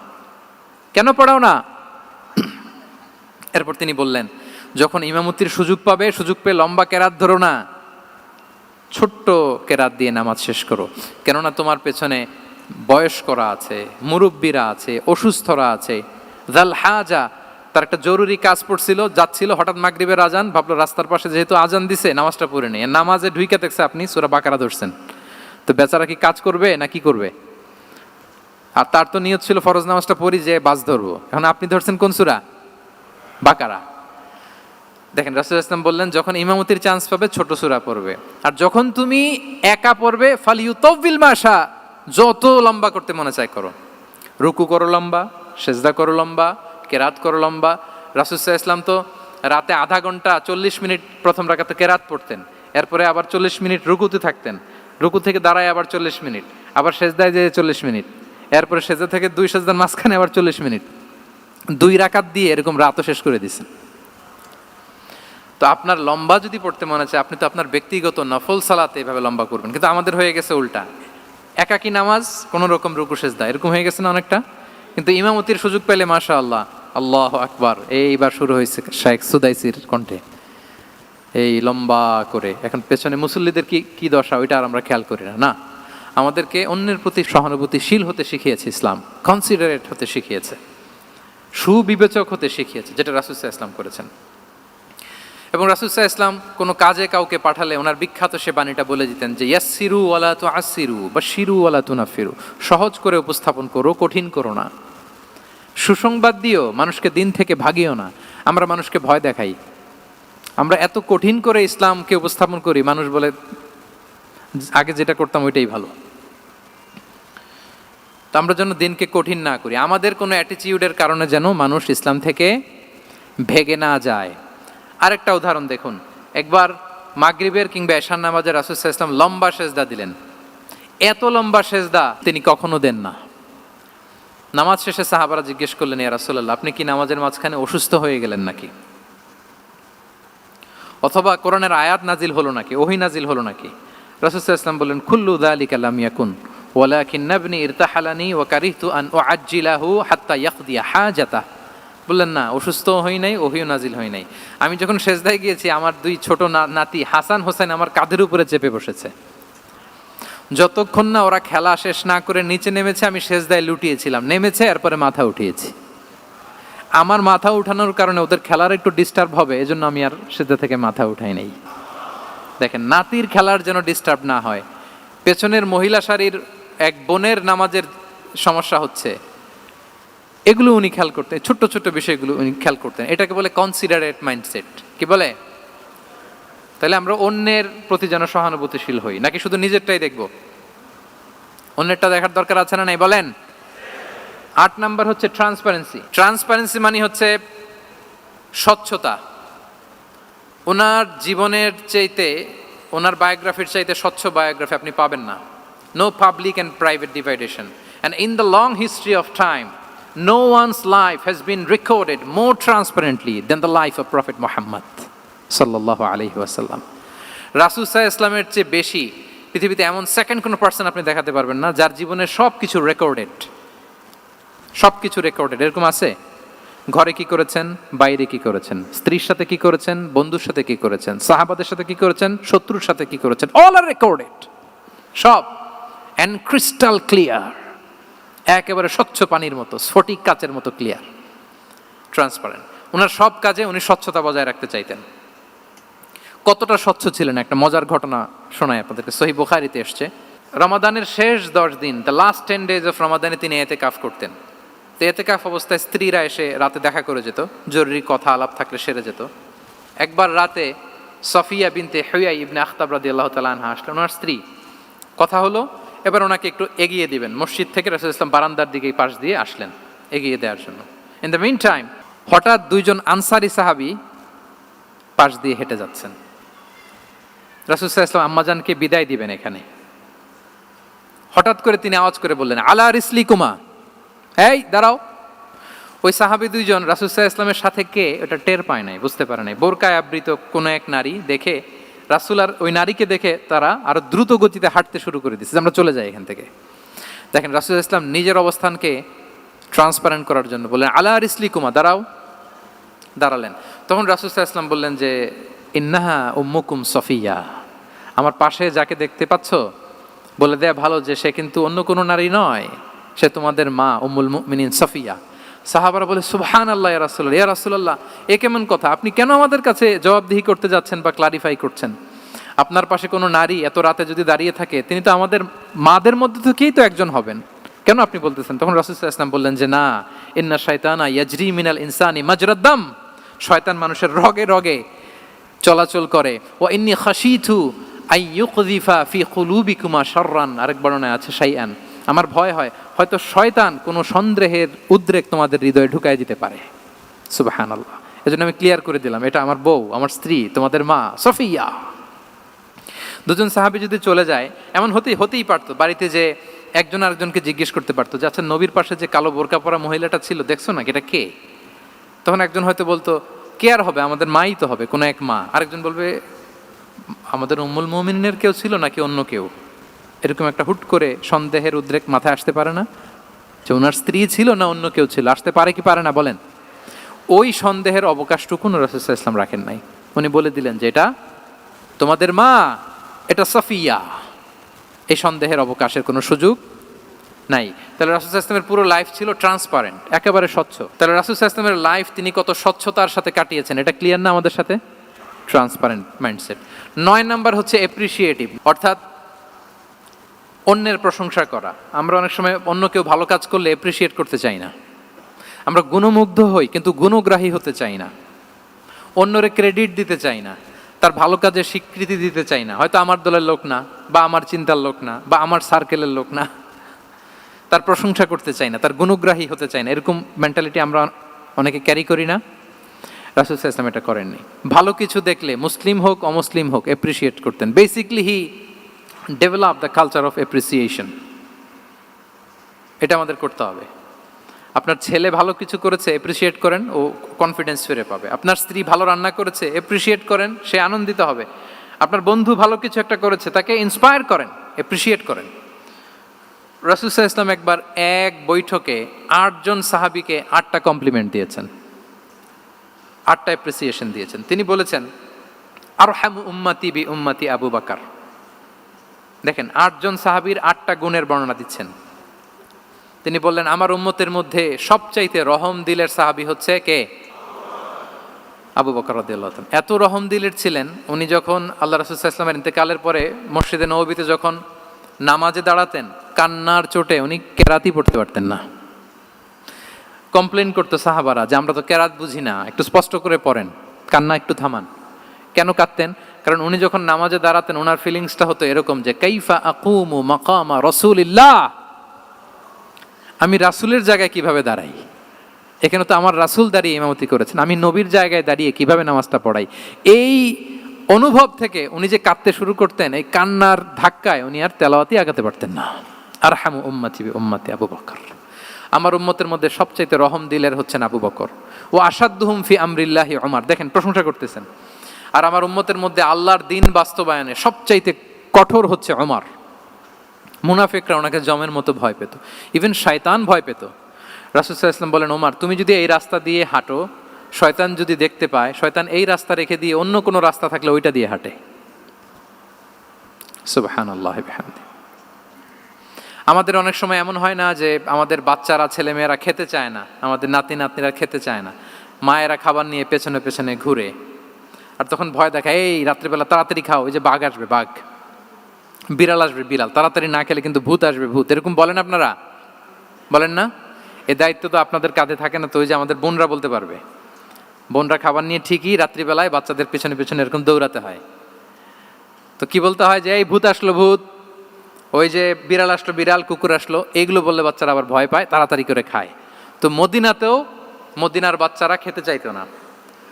কেন পড়াও না? এরপর তিনি বললেন, যখন ইমামতির সুযোগ পাবে, সুযোগ পেয়ে লম্বা কেরাত ধরো না, ছোট্ট কেরাত দিয়ে নামাজ শেষ করো। কেননা তোমার পেছনে বয়স্করা আছে, মুরব্বীরা আছে, অসুস্থরা আছে। জাল হাজা, তার একটা জরুরি কাজ পড়ছিল, যাচ্ছিল, হঠাৎ মাগরিবের আজান, ভাবলো রাস্তার পাশে যেহেতু আজান দিছে নামাজটা পড়ে নেই। নামাজে ঢুইকা দেখছে আপনি সূরা বাকারা ধরছেন, তো বেচারা কি কাজ করবে না কি করবে? আর তার তো নিয়ত ছিল ফরজ নামাজটা পড়ি যে বাস ধরবো, এখন আপনি ধরছেন কোন সূরা? বাকারা। দেখেন রাসূল সাল্লাল্লাহু আলাইহি ওয়াসাল্লাম বললেন, যখন ইমামতির চান্স পাবে ছোট সূরা পড়বে, আর যখন তুমি একা পড়বে ফালিউতাউবিল মাশা, যত লম্বা করতে মনে চায় করো, রুকু করো লম্বা, সেজদা করো লম্বা, কেরাত করো লম্বা। রাসূল সাল্লাল্লাহু আলাইহি ওয়াসাল্লাম তো রাতে আধা ঘন্টা 40 মিনিট প্রথম রাকাতে কেরাত পড়তেন, এরপরে আবার 40 মিনিট রুকুতে থাকতেন, রুকু থেকে দাঁড়ায় আবার 40 মিনিট, আবার সেজদায় যেয়ে 40 মিনিট, এরপরে সেজদা থেকে 2 সেজদার মাঝখানে আবার 40 মিনিট, 2 রাকাত দিয়ে এরকম রাতও শেষ করে দিয়েছেন। তো আপনার লম্বা যদি পড়তে মনে চায়, আপনি তো আপনার ব্যক্তিগত নফল সালাতে এভাবে লম্বা করবেন। কিন্তু আমাদের হয়ে গেছে উল্টা, একাকী নামাজ কোনো রকম রুকু সেজদা এরকম হয়ে গেছে না অনেকটা। কিন্তু ইমামতির সুযোগ পেলে মাশাআল্লাহ, আল্লাহু আকবার, এইবার শুরু হয়েছে শাইখ সুদাইসির কণ্ঠে এই লম্বা করে। এখন পেছনে মুসল্লিদের কি দশা ওইটা আর আমরা খেয়াল করি না। না, আমাদেরকে অন্যের প্রতি সহানুভূতিশীল হতে শিখিয়েছে ইসলাম, কনসিডারেট হতে শিখিয়েছে, সুবিবেচক হতে শিখিয়েছে, যেটা রাসূল সাল্লাল্লাহু আলাইহি ওয়াসাল্লাম করেছেন। এবং রাসূল সাল্লাল্লাহু আলাইহি ওয়াসাল্লাম কোনো কাজে কাউকে পাঠালে ওনার বিখ্যাত সে বাণীটা বলে দিতেন যে ইয়াসসিরু ওয়ালা তুআসসিরু বাশশিরু ওয়ালা তুনাফিরু, সহজ করে উপস্থাপন করো, কঠিন করো না। সুসংবাদ দিও, মানুষকে দিন থেকে ভাগিও না। আমরা মানুষকে ভয় দেখাই, আমরা এত কঠিন করে ইসলামকে উপস্থাপন করি, মানুষ বলে আগে যেটা করতাম ওইটাই ভালো। তো আমরা যেন দিনকে কঠিন না করি, আমাদের কোনো অ্যাটিটিউডের কারণে যেন মানুষ ইসলাম থেকে ভেগে না যায়। আরেকটা উদাহরণ দেখুন, একবার মাগরিবের কিংবা এশার নামাজে রাসূল সাল্লাল্লাহু আলাইহি ওয়াসাল্লাম লম্বা সেজদা দিলেন। এত লম্বা সেজদা তিনি কখনো দেন না। নামাজ শেষে সাহাবারা জিজ্ঞেস করলেন, ইয়া রাসূলুল্লাহ, আপনি কি নামাজের মাঝখানে অসুস্থ হয়ে গেলেন নাকি? অথবা কোরআনের আয়াত নাজিল হলো নাকি, ওহী নাজিল হলো নাকি? রাসূল সাল্লাল্লাহু আলাইহি ওয়াসাল্লাম বললেন, কুল্লু যালিকা লাম ইয়াকুন ওয়ালাকিন নাবনি ইরতাহালানি ওয়া কারিহতু আন উআজ্জিলাহু হাত্তা ইয়াকদিয়া হাজাতাহ। বললেন না, অসুস্থ হই নাই, ওহিও নাজিল হই নাই। আমি যখন সেজদায় গিয়েছি, আমার দুই ছোট নাতি হাসান হোসেন আমার কাঁধের উপরে চেপে বসেছে। যতক্ষণ না ওরা খেলা শেষ না করে নিচে নেমেছে, আমি সেজদায় লুটিয়েছিলাম। নেমেছে, এরপরে মাথা উঠিয়েছি। আমার মাথা উঠানোর কারণে ওদের খেলার একটু ডিস্টার্ব হবে, এজন্য আমি আর সেজদা থেকে মাথা উঠাই নাই। দেখেন, নাতির খেলার যেন ডিস্টার্ব না হয়। পেছনের মহিলা সারির এক বোনের নামাজের সমস্যা হচ্ছে, এগুলো উনি খেয়াল করতেন, ছোট্ট ছোট্ট বিষয়গুলো উনি খেয়াল করতেন। এটাকে বলে কনসিডারেট মাইন্ডসেট। কি বলে? তাহলে আমরা অন্যের প্রতি যেন সহানুভূতিশীল হই, নাকি শুধু নিজেরটাই দেখব? অন্যেরটা দেখার দরকার আছে না নাই বলেন? 8 নাম্বার হচ্ছে ট্রান্সপারেন্সি। ট্রান্সপারেন্সি মানে হচ্ছে স্বচ্ছতা। ওনার জীবনের চাইতে, ওনার বায়োগ্রাফির চাইতে স্বচ্ছ বায়োগ্রাফি আপনি পাবেন না। No public and private divideation. And in the long history of time, no one's life has been recorded more transparently than the life of Prophet Muhammad sallallahu alaihi wasallam. রাসূল সাল্লাল্লাহু আলাইহি ওয়াসাল্লামের চেয়ে বেশি পৃথিবীতে এমন সেকেন্ড কোনো পার্সন আপনি দেখাতে পারবেন না যার জীবনের সবকিছু রেকর্ডেড। সবকিছু রেকর্ডেড। এরকম আছে? ঘরে কি করেছেন, বাইরে কি করেছেন, স্ত্রীর সাথে কি করেছেন, বন্ধুর সাথে কি করেছেন, সাহাবাদের সাথে কি করেছেন, শত্রুর সাথে কি করেছেন, অল আর রেকর্ডেড। সব এন্ড ক্রিস্টাল ক্লিয়ার, একেবারে স্বচ্ছ পানির মতো, স্ফটিক কাচের মতো ক্লিয়ার, ট্রান্সপারেন্ট। ওনার সব কাজে উনি স্বচ্ছতা বজায় রাখতে চাইতেন। কতটা স্বচ্ছ ছিলেন, একটা মজার ঘটনা শোনায় আপনাদেরকে। সহিহ বুখারীতে এসছে, রমাদানের শেষ 10 দিন, দ্য লাস্ট 10 days অফ রমাদানে তিনি ইতিকাফ করতেন। তো ইতিকাফ অবস্থায় স্ত্রীরা এসে রাতে দেখা করে যেত, জরুরি কথা আলাপ থাকলে সেরে যেত। একবার রাতে সফিয়া বিনতে হুয়াই ইবনে আখতাব রাদিয়াল্লাহু তাআলা আনহা আসলেন, ওনার স্ত্রী। কথা হলো, এবার ওনাকে একটু এগিয়ে দিবেন। মসজিদ থেকে রাসূল ইসলাম বারান্দার দিকে পাশ দিয়ে আসলেন এগিয়ে দেওয়ার জন্য। ইন দ্য মিন টাইম হঠাৎ দুইজন আনসারি সাহাবী পাশ দিয়ে হেঁটে যাচ্ছেন। রাসূল সাল্লাল্লাহু আলাইহি ওয়াসাল্লাম আম্মাজানকে বিদায় দিবেন এখানে। হঠাৎ করে তিনি আওয়াজ করে বললেন, আলা রিসলিকুমা, এই দাঁড়াও। ওই সাহাবী দুইজন রাসূল সাল্লাল্লাহু আলাইহি ওয়াসাল্লামের সাথে কে ওটা টের পায় নাই, বুঝতে পারে নাই। বোরকায় আবৃত কোনো এক নারী দেখে, রাসূল আর ওই নারীকে দেখে তারা আরো দ্রুত গতিতে হাঁটতে শুরু করে দিচ্ছে, আমরা চলে যাই এখান থেকে। দেখেন, রাসূল সাল্লাল্লাহু আলাইহি ওয়াসাল্লাম নিজের অবস্থানকে ট্রান্সপারেন্ট করার জন্য বললেন, আলা রিসলিকুমা, দাঁড়াও। দাঁড়ালেন। তখন রাসূল সাল্লাল্লাহু আলাইহি ওয়াসাল্লাম বললেন যে, ইন্নাহা উম্মুকুম সফিয়া, আমার পাশে যাকে দেখতে পাচ্ছ, বলে দেয়া ভালো যে সে কিন্তু অন্য কোনো নারী নয়, সে তোমাদের মা উম্মুল মুমিনিন সফিয়া। সাহাবারা বলে, সুবহানাল্লাহ ইয়া রাসূলুল্লাহ, ইয়া রাসূলুল্লাহ, এ কেমন কথা? আপনি কেন আমাদের কাছে জবাবদিহি করতে যাচ্ছেন বা ক্লারিফাই করছেন? আপনার পাশে কোনো নারী এত রাতে যদি দাঁড়িয়ে থাকে, তিনি তো আমাদের মাদের মধ্যে থেকেই তো একজন হবেন, কেন আপনি বলতেছেন? তখন রাসূল সাল্লাল্লাহু আলাইহি ওয়াসাল্লাম বললেন যে, না, ইন্না শাইতানা ইয়াজরি মিনাল ইনসানি মাজরাদ দাম, শয়তান মানুষের রগে রগে চলাচল করে। ওয়া ইন্নী খাশিতু আই ইউকযিফা ফি কুলুবিকুমা শাররান, আরেক বর্ণনায় আছে শাইআন, আমার ভয় হয় হয়তো শয়তান কোনো সন্দেহের উদ্রেক তোমাদের হৃদয়ে ঢুকায় দিতে পারে। সুবহানাল্লাহ। এজন্য আমি ক্লিয়ার করে দিলাম, এটা আমার বউ, আমার স্ত্রী, তোমাদের মা সফিয়া। দুজন সাহাবী যদি চলে যায়, এমন হতেই পারতো বাড়িতে যে একজন আরেকজনকে জিজ্ঞেস করতে পারতো যে, আচ্ছা, নবীর পাশে যে কালো বোরকা পরা মহিলাটা ছিল, দেখছো না, এটা কে? তখন একজন হয়তো বলতো, কে আর হবে, আমাদের মাই তো হবে, কোনো এক মা। আরেকজন বলবে, আমাদের উম্মুল মুমিনিনের কেউ ছিল নাকি অন্য কেউ? এরকম একটা হুট করে সন্দেহের উদ্রেক মাথায় আসতে পারে না যে ওনার স্ত্রী ছিল না অন্য কেউ ছিল? আসতে পারে কি পারে না বলেন? ওই সন্দেহের অবকাশটুকু রাসূল সাল্লাল্লাহু আলাইহি ওয়াসাল্লাম রাখেন নাই। উনি বলে দিলেন যে, এটা তোমাদের মা, এটা সফিয়া। এই সন্দেহের অবকাশের কোনো সুযোগ নাই। তাহলে রাসূল সাল্লাল্লাহু আলাইহি ওয়াসাল্লামের পুরো লাইফ ছিল ট্রান্সপারেন্ট, একেবারে স্বচ্ছ। তাহলে রাসূল সাল্লাল্লাহু আলাইহি ওয়াসাল্লামের লাইফ তিনি কত স্বচ্ছতার সাথে কাটিয়েছেন, এটা ক্লিয়ার না আমাদের সাথে? Transparent mindset. 9 নাম্বার হচ্ছে অ্যাপ্রিসিয়েটিভ, অর্থাৎ অন্যের প্রশংসা করা। আমরা অনেক সময় অন্য কেউ ভালো কাজ করলে অ্যাপ্রিসিয়েট করতে চাই না, আমরা গুণমুগ্ধ হই কিন্তু গুণগ্রাহী হতে চাই না, অন্যরে ক্রেডিট দিতে চাই না, তার ভালো কাজের স্বীকৃতি দিতে চাই না। হয়তো আমার দলের লোক না, বা আমার চিন্তার লোক না, বা আমার সার্কেলের লোক না, তার প্রশংসা করতে চাই না, তার গুণগ্রাহী হতে চাই না। এরকম মেন্টালিটি আমরা অনেকে ক্যারি করি না? রাসূল সাল্লাল্লাহু আলাইহি ওয়াসাল্লাম এটা করেননি। ভালো কিছু দেখলে মুসলিম হোক অমুসলিম হোক অ্যাপ্রিসিয়েট করতেন। Basically he develop the culture of appreciation. এটা আমাদের করতে হবে। আপনার ছেলে ভালো কিছু করেছে, অ্যাপ্রিসিয়েট করেন, ও কনফিডেন্স ফিরে পাবে। আপনার স্ত্রী ভালো রান্না করেছে, অ্যাপ্রিসিয়েট করেন, সে আনন্দিত হবে। আপনার বন্ধু ভালো কিছু একটা করেছে, তাকে ইন্সপায়ার করেন, অ্যাপ্রিসিয়েট করেন। রাসূল সাল্লাল্লাহু আলাইহি ওয়াসাল্লাম একবার এক বৈঠকে 8 জন সাহাবীকে 8টা কমপ্লিমেন্ট দিয়েছেন। 8টা অ্যাপ্রিসিয়েশন দিয়েছেন। তিনি বলেছেন আরহামু উম্মতি বি উম্মতি আবু বকর। দেখেন 8 জন সাহাবীর 8টা গুণের বর্ণনা দিচ্ছেন। তিনি বললেন আমার উম্মতের মধ্যে সবচাইতে রহম দিলের সাহাবী হচ্ছে কে? আবু বকর রাদিয়াল্লাহু তাআলা। এত রহম দিলের ছিলেন, উনি যখন আল্লাহ রাসূল সাল্লাল্লাহু আলাইহি ওয়াসাল্লামের ইন্তেকালের পরে মসজিদে নববীতে যখন নামাজে দাঁড়াতেন, কান্নার চোটে উনি কেরাতই পড়তে পারতেন না। কমপ্লেন করতো সাহাবারা যে আমরা তো কেরাত বুঝি না, একটু স্পষ্ট করে পড়েন, কান্না একটু থামান। কেন কাঁদতেন? কারণ উনি যখন নামাজে দাঁড়াতেন ওনার ফিলিংসটা হতো এরকম যে কাইফা আকুমু মাকামা রাসূলিল্লাহ, আমি রাসূলের জায়গায় কিভাবে দাঁড়াই, এখানে তো আমার রাসূল দাঁড়িয়ে ইমামতি করেছেন, আমি নবীর জায়গায় দাঁড়িয়ে কিভাবে নামাজটা পড়াই। এই অনুভব থেকে উনি যে কাঁদতে শুরু করতেন, এই কান্নার ধাক্কায় উনি আর তেলাওয়াতই আগাতে পারতেন না। আরহামু উম্মতি বি উম্মতি আবু বকর, আমার উম্মতের মধ্যে সবচাইতে রহম দিলের হচ্ছেন আবু বকর। ও আসাদ্দুহুম ফি আমরিল্লাহি ওমর, দেখেন প্রশংসা করতেছেন। আর আমার উম্মতের মধ্যে আল্লাহর দিন বাস্তবায়নে সবচাইতে কঠোর হচ্ছে ওমর। মুনাফিকরা ওনাকে জমের মতো ভয় পেত, ইভেন শয়তান ভয় পেত। রাসূল সাল্লাল্লাহু আলাইহি ওয়াসাল্লাম বলেন ওমর, তুমি যদি এই রাস্তা দিয়ে হাঁটো, শয়তান যদি দেখতে পায়, শয়তান এই রাস্তা রেখে দিয়ে অন্য কোনো রাস্তা থাকলে ওইটা দিয়ে হাঁটে। সুবহানাল্লাহি বিহামদি। আমাদের অনেক সময় এমন হয় না যে আমাদের বাচ্চারা ছেলেমেয়েরা খেতে চায় না, আমাদের নাতি নাতনিরা খেতে চায় না, মায়েরা খাবার নিয়ে পেছনে পেছনে ঘুরে, আর তখন ভয় দেখায় এই রাত্রিবেলা তাড়াতাড়ি খাও, ওই যে বাঘ আসবে বাঘ, বিড়াল আসবে বিড়াল, তাড়াতাড়ি না খেলে কিন্তু ভূত আসবে ভূত, এরকম বলেন আপনারা? বলেন না? এই দায়িত্ব তো আপনাদের কাঁধে থাকে না? তো ওই যে আমাদের বোনরা বলতে পারবে, বোনরা খাবার নিয়ে ঠিকই রাত্রিবেলায় বাচ্চাদের পেছনে পেছনে এরকম দৌড়াতে হয়। তো কি বলতে হয় যে এই ভূত আসলো ভূত, ওই যে বিড়াল আসলো বিড়াল, কুকুর আসলো, এইগুলো বললে বাচ্চারা আবার ভয় পায়, তাড়াতাড়ি করে খায়। তো মদিনাতেও মদিনার বাচ্চারা খেতে চাইতো না।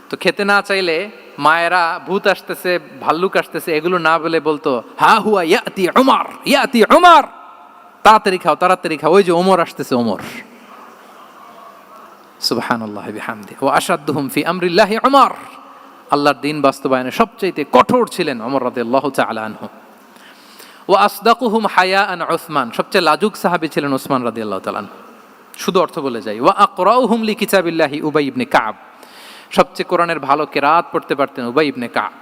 তো খেতে না চাইলে মায়েরা ভূত আসতেছে ভাল্লুক আসতেছে এগুলো না বলে বলতো হা হুয়া ইয়াতি উমর, ইয়াতি উমর, তাড়াতাড়ি খাও তাড়াতাড়ি খাও, ওই যে ওমর আসতেছে ওমর। সুবহানাল্লাহি বিহামদি। ওয়া আশাদ্দুহুম ফি আমরিল্লাহি উমর, আল্লাহর দিন বাস্তবায়নে সবচাইতে কঠোর ছিলেন ওমর রাদিয়াল্লাহু তাআলা আনহু। ওয়া আসদাকুহুম হায়াআন উসমান, সবচেয়ে লাজুক সাহাবী ছিলেন উসমান রাদিয়াল্লাহু তাআলা আনহু। শুধু অর্থ বলে যাই। ওয়া আকরাউহুম লিকিতাবিল্লাহি উবাই ইবনে কাব, সবচেয়ে কোরআনের ভালো কেরাত পড়তে পারতেন উবাই ইবনে কাব।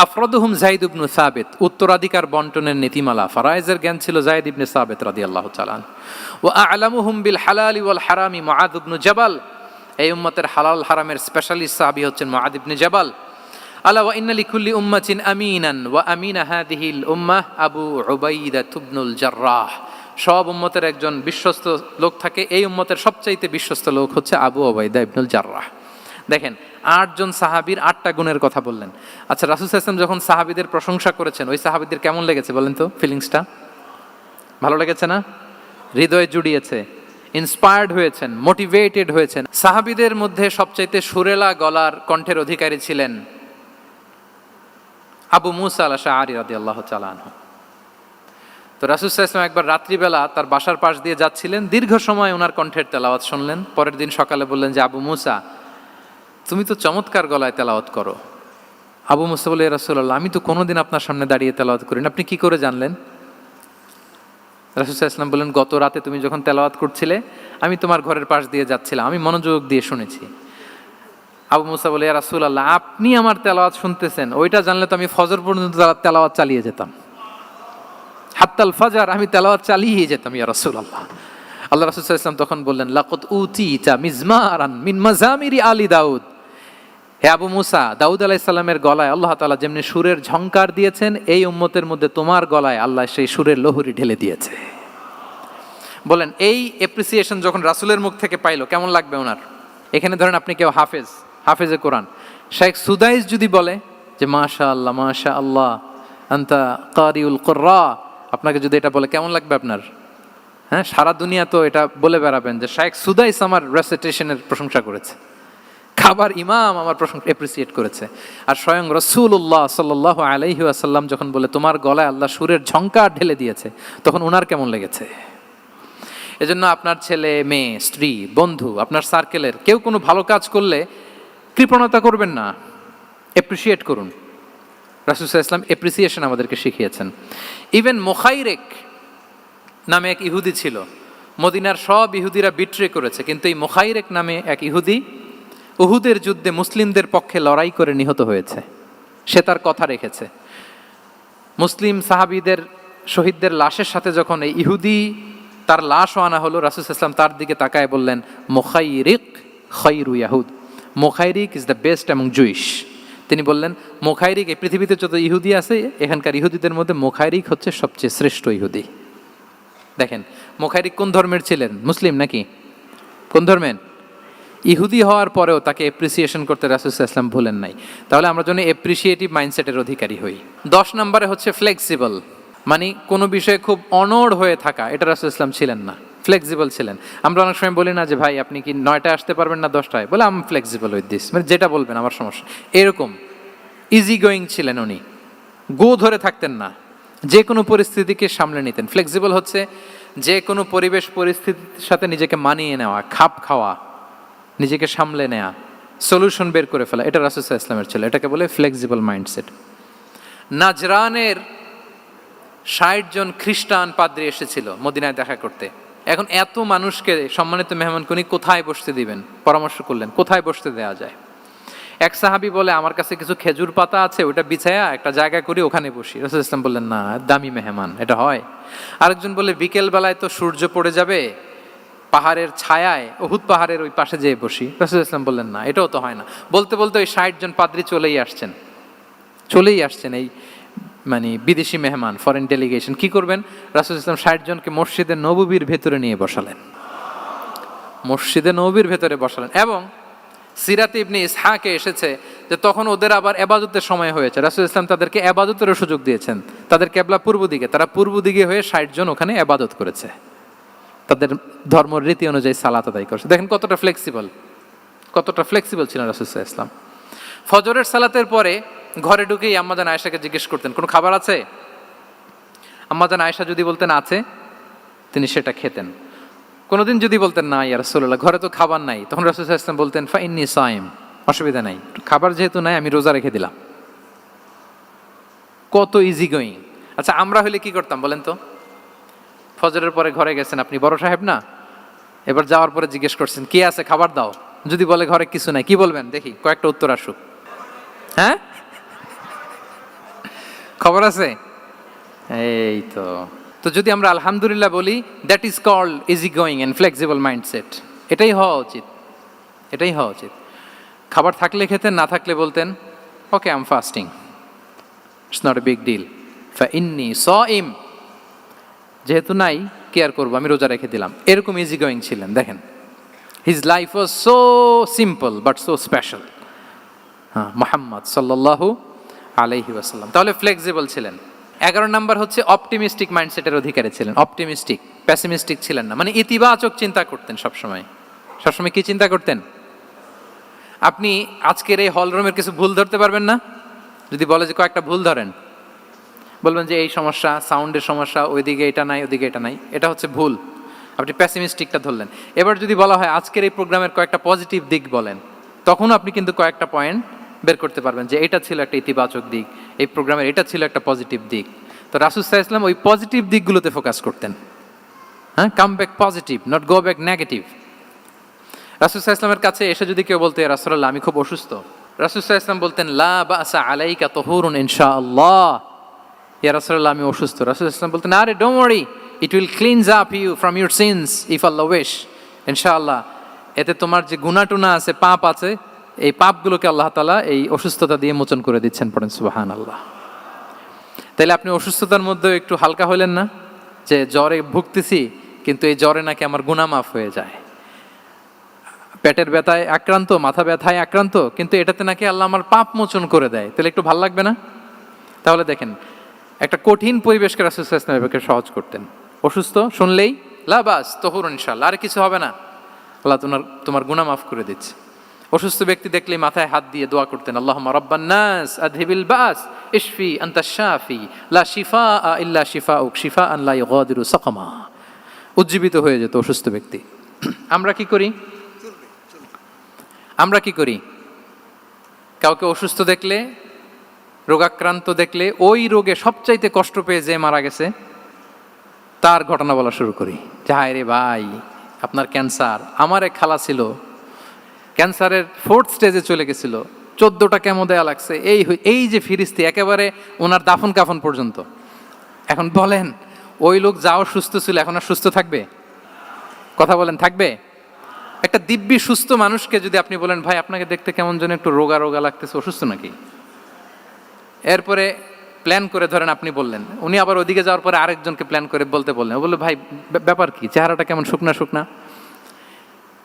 আফরাদুহুম যায়েদ ইবনে সাবিত, উত্তরাধিকার বন্টনের নীতিমালা ফারায়েজের জ্ঞান ছিল যায়েদ ইবনে সাবিত রাদিয়াল্লাহু তাআলা। ওয়া আ'লামুহুম বিল হালালি ওয়াল হারামি মুআয ইবনে জাবাল, এই উম্মতের হালাল হারামের স্পেশালিস্ট সাহাবী হচ্ছেন মুআয ইবনে জাবাল। আলা ওয়া ইন্না লিকুল্লি উম্মাতিন আমিনান ওয়া আমিনা হাযিহিল উম্মাহ আবু উবাইদা ইবনুল জাররাহ, সব উম্মতের একজন বিশ্বস্ত লোক থাকে, এই উম্মতের সবচাইতে বিশ্বস্ত লোক হচ্ছে আবু উবাইদা ইবনুল জাররাহ। দেখেন 8 জন সাহাবীর 8টা গুণের কথা বললেন। আচ্ছা, রাসূল সাল্লাল্লাহু আলাইহি ওয়াসাল্লাম যখন সাহাবীদের প্রশংসা করেছেন, ওই সাহাবীদের কেমন লেগেছে বলেন তো? ফিলিংসটা ভালো লেগেছে না? হৃদয়ে জুড়িয়েছে, ইন্সপায়ার্ড হয়েছেন, মোটিভেটেড হয়েছেন। সাহাবীদের মধ্যে সবচাইতে সুরেলা গলার কণ্ঠের অধিকারী ছিলেন আবু মুসা আল-আশআরী রাদিয়াল্লাহু তাআলা আনহু। তো রাসূল সাল্লাল্লাহু আলাইহি ওয়াসাল্লাম একবার রাত্রিবেলা তার বাসার পাশ দিয়ে যাচ্ছিলেন, দীর্ঘ সময় ওনার কণ্ঠের তেলাওয়াত শুনলেন। পরের দিন সকালে বললেন যে আবু মুসা, তুমি তো চমৎকার গলায় তেলাওয়াত করো। আবু মুসা বলে, ইয়া রাসূলুল্লাহ, আমি তো কোনোদিন আপনার সামনে দাঁড়িয়ে তেলাওয়াত করি না, আপনি কি করে জানলেন? রাসূল সাল্লাল্লাহু আলাইহি ওয়াসাল্লাম বললেন, গত রাতে তুমি যখন তেলাওয়াত করছিলে আমি তোমার ঘরের পাশ দিয়ে যাচ্ছিলাম, আমি মনোযোগ দিয়ে শুনেছি। আবু মুসা বলে, ইয়া রাসূলুল্লাহ, আপনি আমার তেলাওয়াত শুনতেছেন, ওইটা জানলে তো আমি ফজর পর্যন্ত তেলাওয়াত চালিয়ে যেতাম, হাত্তাল ফাজার, আমি তেলাওয়াত চালিয়ে যেতাম ইয়া রাসূলুল্লাহ। আল্লাহ রাসূল সাল্লাল্লাহু আলাইহি ওয়াসাল্লাম তখন বললেন, লাকাদ উতিতা মিজমারান মিন মাজামিরি আলি দাউদ, হে আবু মুসা, দাউদ আলাইহিস সালামের গলায় আল্লাহ তাআলা যেমনি সুরের ঝংকার দিয়েছেন, এই উম্মতের মধ্যে তোমার গলায় আল্লাহ সেই সুরের লহরী ঢেলে দিয়েছে। বলেন এই অ্যাপ্রিসিয়েশন যখন রাসূলের মুখ থেকে পাইলো কেমন লাগবে ওনার? এখানে ধরেন আপনি কেউ হাফেজে কোরআন শেখ সুদাইস যদি বলে যে মাশাআল্লাহ মাশাআল্লাহ আনতা কারিউল কুররা, আপনাকে যদি এটা বলে কেমন লাগবে আপনার? হ্যাঁ, সারা দুনিয়া তো এটা বলে বেড়াবেন যে শেখ সুদাইস আমার রেসিটেশনের প্রশংসা করেছে, খাবার ইমাম আমার প্রশংসা অ্যাপ্রিসিয়েট করেছে। আর স্বয়ং রাসূলুল্লাহ সাল্লাল্লাহু আলাইহি ওয়াসাল্লাম যখন বলে তোমার গলায় আল্লাহ সুরের ঝংকার ঢেলে দিয়েছে, তখন ওনার কেমন লেগেছে? এজন্য আপনার ছেলে মেয়ে স্ত্রী বন্ধু আপনার সার্কেলের কেউ কোনো ভালো কাজ করলে কৃপণতা করবেন না, অ্যাপ্রিসিয়েট করুন। রাসূল সাল্লাল্লাহু আলাইহি ওয়াসাল্লাম অ্যাপ্রিসিয়েশন আমাদেরকে শিখিয়েছেন। ইভেন মুখাইরেক নামে এক ইহুদি ছিল, মদিনার সব ইহুদিরা বিট্রে করেছে, কিন্তু এই মুখাইরেক নামে এক ইহুদি উহুদের যুদ্ধে মুসলিমদের পক্ষে লড়াই করে নিহত হয়েছে, সে তার কথা রেখেছে। মুসলিম সাহাবীদের শহীদদের লাশের সাথে যখন এই ইহুদি তার লাশও আনা হলো, রাসূল সাল্লাল্লাহু আলাইহি ওয়াসাল্লাম তার দিকে তাকায় বললেন, মুখাইরিক খায়রু ইয়াহুদ, মুখাইরিক is the best among Jewish. তিনি বললেন মুখাইরিক, এই পৃথিবীতে যত ইহুদি আছে এখানকার ইহুদিদের মধ্যে মুখাইরিক হচ্ছে সবচেয়ে শ্রেষ্ঠ ইহুদি। দেখেন মুখাইরিক কোন ধর্মের ছিলেন? মুসলিম নাকি? কোন ধর্মের? ইহুদি হওয়ার পরেও তাকে এপ্রিসিয়েশন করতে রাসূল সাল্লাল্লাহু আলাইহি ওয়াসাল্লাম ভুলেন নাই। তাহলে আমরা যেন এপ্রিসিয়েটিভ মাইন্ডসেটের অধিকারী হই। 10 নম্বরে হচ্ছে ফ্লেক্সিবল, মানে কোনো বিষয়ে খুব অনড় হয়ে থাকা, এটা রাসূল সাল্লাল্লাহু আলাইহি ওয়াসাল্লাম ছিলেন না, ফ্লেক্সিবল ছিলেন। আমরা অনেক সময় বলি না যে ভাই আপনি কি 9টায় আসতে পারবেন না 10টায়, বলে আম ফ্লেক্সিবল উইথ দিস, মানে যেটা বলবেন আমার সমস্যা, এরকম ইজি গোয়িং ছিলেন উনি, গো ধরে থাকতেন না, যে কোনো পরিস্থিতিকে সামলে নিতেন। ফ্লেক্সিবল হচ্ছে যে কোনো পরিবেশ পরিস্থিতির সাথে নিজেকে মানিয়ে নেওয়া, খাপ খাওয়া, নিজেকে সামলে নেওয়া, সলিউশন বের করে ফেলা, এটা রাসূল সাল্লাল্লাহু আলাইহি ওয়াসাল্লামের ছিল, এটাকে বলে ফ্লেক্সিবল মাইন্ডসেট। নাজরানের 60 জন খ্রিস্টান পাদ্রী এসেছিল মদিনায় দেখা করতে। এখন এত মানুষকে সম্মানিত মেহমান উনি কোথায় বসতে দিবেন, পরামর্শ করলেন কোথায় বসতে দেওয়া যায়। এক সাহাবী বলে আমার কাছে কিছু খেজুর পাতা আছে, ওটা বিছায়া একটা জায়গা করি ওখানে বসি। রাসূল সাল্লাল্লাহু আলাইহি ওয়াসাল্লাম বললেন না, দামি মেহমান, এটা হয়। আরেকজন বলে বিকেল বেলায় তো সূর্য পড়ে যাবে, পাহাড়ের ছায়ায় উহুদ পাহাড়ের ওই পাশে যেয়ে বসি। রাসূল সাল্লাল্লাহু আলাইহি ওয়াসাল্লাম বললেন না, এটাও তো হয় না। বলতে বলতে ওই 60 জন পাদ্রী চলেই আসছেন এই মানে বিদেশি মেহমান, ফরেন ডেলিগেশন। কি করবেন? রাসূল সাল্লাল্লাহু আলাইহি ওয়াসাল্লাম 60 জনকে মসজিদে নববীর ভেতরে নিয়ে বসালেন, মসজিদে নববীর ভেতরে বসালেন। এবং সিরাতে ইবনে ইসহাকে এসেছে যে তখন ওদের আবার ইবাদতের সময় হয়েছে, রাসূল সাল্লাল্লাহু আলাইহি ওয়াসাল্লাম তাদেরকে ইবাদতেরও সুযোগ দিয়েছেন। তাদের কিবলা পূর্ব দিকে, তারা পূর্ব দিকে হয়ে 60 জন ওখানে ইবাদত করেছে, তাদের ধর্মের রীতি অনুযায়ী সালাত আদায় করছে। দেখেন কতটা ফ্লেক্সিবল ছিলেন রাসূল সাল্লাল্লাহু আলাইহি ওয়াসাল্লাম। ফজরের সালাতের পরে ঘরে ঢুকেই আম্মাজান আয়েশাকে জিজ্ঞেস করতেন কোনো খাবার আছে? আম্মাজান আয়েশা যদি বলতেন আছে, তিনি সেটা খেতেন। কোনোদিন যদি বলতেন না ইয়া রাসূলুল্লাহ ঘরে তো খাবার নাই, তখন রাসূল সাল্লাল্লাহু আলাইহি ওয়াসাল্লাম বলতেন ফা ইন্নী সাইম, অসুবিধা নাই, খাবার যেহেতু নাই আমি রোজা রেখে দিলাম। কত ইজি গোয়িং। আচ্ছা আমরা হলে কি করতাম বলেন তো? ফজরের পরে ঘরে গেছেন, আপনি বড় সাহেব না, এবার যাওয়ার পরে জিজ্ঞেস করছেন কি আছে খাবার দাও, যদি বলে ঘরে কিছু নাই, কি বলবেন দেখি, কয়েকটা উত্তর আসুক। হ্যাঁ, খবর আছে? এই তো যদি আমরা আলহামদুলিল্লাহ বলি, that is called easy going and flexible mindset. এটাই হওয়া উচিত। খাবার থাকলে খেতেন, না থাকলে বলতেন okay I am fasting, it's not a big deal, ফা ইন্নী সাইম, যেহেতু নাই কি আর করবো, আমি রোজা রেখে দিলাম। এরকম ইজি গোয়িং ছিলেন। দেখেন his life was so simple but so special. Muhammad সাল্লাল্লাহু আলাইহি ওয়াসাল্লাম তাহলে ফ্লেক্সিবল ছিলেন। 11 নাম্বার হচ্ছে অপটিমিস্টিক মাইন্ডসেটের অধিকারী ছিলেন। অপটিমিস্টিক, প্যাসিমিস্টিক ছিলেন না, মানে ইতিবাচক চিন্তা করতেন সবসময়। কি চিন্তা করতেন? আপনি আজকের এই হলরুমের কিছু ভুল ধরতে পারবেন না? যদি বলে যে কয়েকটা ভুল ধরেন, বলবেন যে এই সমস্যা, সাউন্ডের সমস্যা, ওইদিকে এটা নাই, ওইদিকে এটা নাই, এটা হচ্ছে ভুল। আপনি প্যাসিমিস্টিকটা ধরলেন। এবার যদি বলা হয় আজকের এই প্রোগ্রামের কয়েকটা পজিটিভ দিক বলেন, তখনও আপনি কিন্তু কয়েকটা পয়েন্ট বের করতে পারবেন যে এটা ছিল একটা ইতিবাচক দিক, এই প্রোগ্রামের এটা ছিল একটা পজিটিভ দিক। তো রাসূল সাল্লাল্লাহু আলাইহি ওয়াসাল্লাম ওই পজিটিভ দিকগুলোতে ফোকাস করতেন। Come back positive, not go back negative. রাসূল সাল্লাল্লাহু আলাইহি ওয়াসাল্লামের কাছে এসে যদি কেউ বলতে ইয়া রাসূলুল্লাহ আমি খুব অসুস্থ, রাসূল সাল্লাল্লাহু আলাইহি ওয়াসাল্লাম বলতেন লা বাসা আলাইকা তুহুরুন ইনশাআল্লাহ। ইয়া রাসূলুল্লাহ আমি অসুস্থ, রাসূল সাল্লাল্লাহু আলাইহি ওয়াসাল্লাম বলতেন আরে don't worry, it will cleanse up you from your sins if আল্লাহ উইশ, ইনশাআল্লাহ এতে তোমার যে গুনাহ টুনা আছে, পাপ আছে, এই পাপগুলোকে আল্লাহ তাআলা এই অসুস্থতা দিয়ে মোচন করে দিচ্ছেন। পড়েন সুবহানাল্লাহ। তাহলে আপনি অসুস্থতার মধ্যে একটু হালকা হইলেন না, যে জ্বরে ভুগতেছি কিন্তু এই জ্বরে নাকি আমার গুনাহ মাফ হয়ে যায়, পেটের ব্যথায় আক্রান্ত, মাথা ব্যথায় আক্রান্ত, কিন্তু এটাতে নাকি আল্লাহ আমার পাপ মোচন করে দেয়, তাহলে একটু ভালো লাগবে না? তাহলে দেখেন একটা কঠিন পরিবেশকে রাসূল সাল্লাল্লাহু আলাইহি ওয়াসাল্লাম ব্যবহার সহজ করতেন। অসুস্থ শুনলেই লা বাস তুহুরুন ইনশাআল্লাহ, আর কিছু হবে না, আল্লাহ তোমার গুনাহ মাফ করে দিচ্ছে। অসুস্থ ব্যক্তি দেখলেই মাথায় হাত দিয়ে দোয়া করতেন আল্লাহুম্মা রাব্বান নাস আযহিবিল বাস ইশফি আনতাশ শাফি লা শিফাআ ইল্লা শিফাউক শিফাআন লা ইউগাদিরু সাকামা। উজ্জীবিত হয়ে যেত অসুস্থ ব্যক্তি। আমরা কি করি? কাউকে অসুস্থ দেখলে, রোগাক্রান্ত দেখলে, ওই রোগে সবচাইতে কষ্ট পেয়ে যে মারা গেছে তার ঘটনা বলা শুরু করি, যে হায় রে ভাই আপনার ক্যান্সার, আমার এক খালা ছিল ক্যান্সারের 4th স্টেজে চলে গেছিল, 14টা কেমো দেয়া লাগছে, এই যে ফিরিস্তি একেবারে ওনার দাফন কাফন পর্যন্ত। এখন বলেন ওই লোক যাও সুস্থ ছিল, এখন আর সুস্থ থাকবে? কথা বলেন, থাকবে? একটা দিব্যি সুস্থ মানুষকে যদি আপনি বলেন ভাই আপনাকে দেখতে কেমন যেন একটু রোগা রোগা লাগতেছে, অসুস্থ নাকি? এরপরে প্ল্যান করে ধরেন আপনি বললেন, উনি আবার ওদিকে যাওয়ার পরে আরেকজনকে প্ল্যান করে বলতে বললেন, ও বললো ভাই ব্যাপার কি, চেহারাটা কেমন শুকনা শুকনা।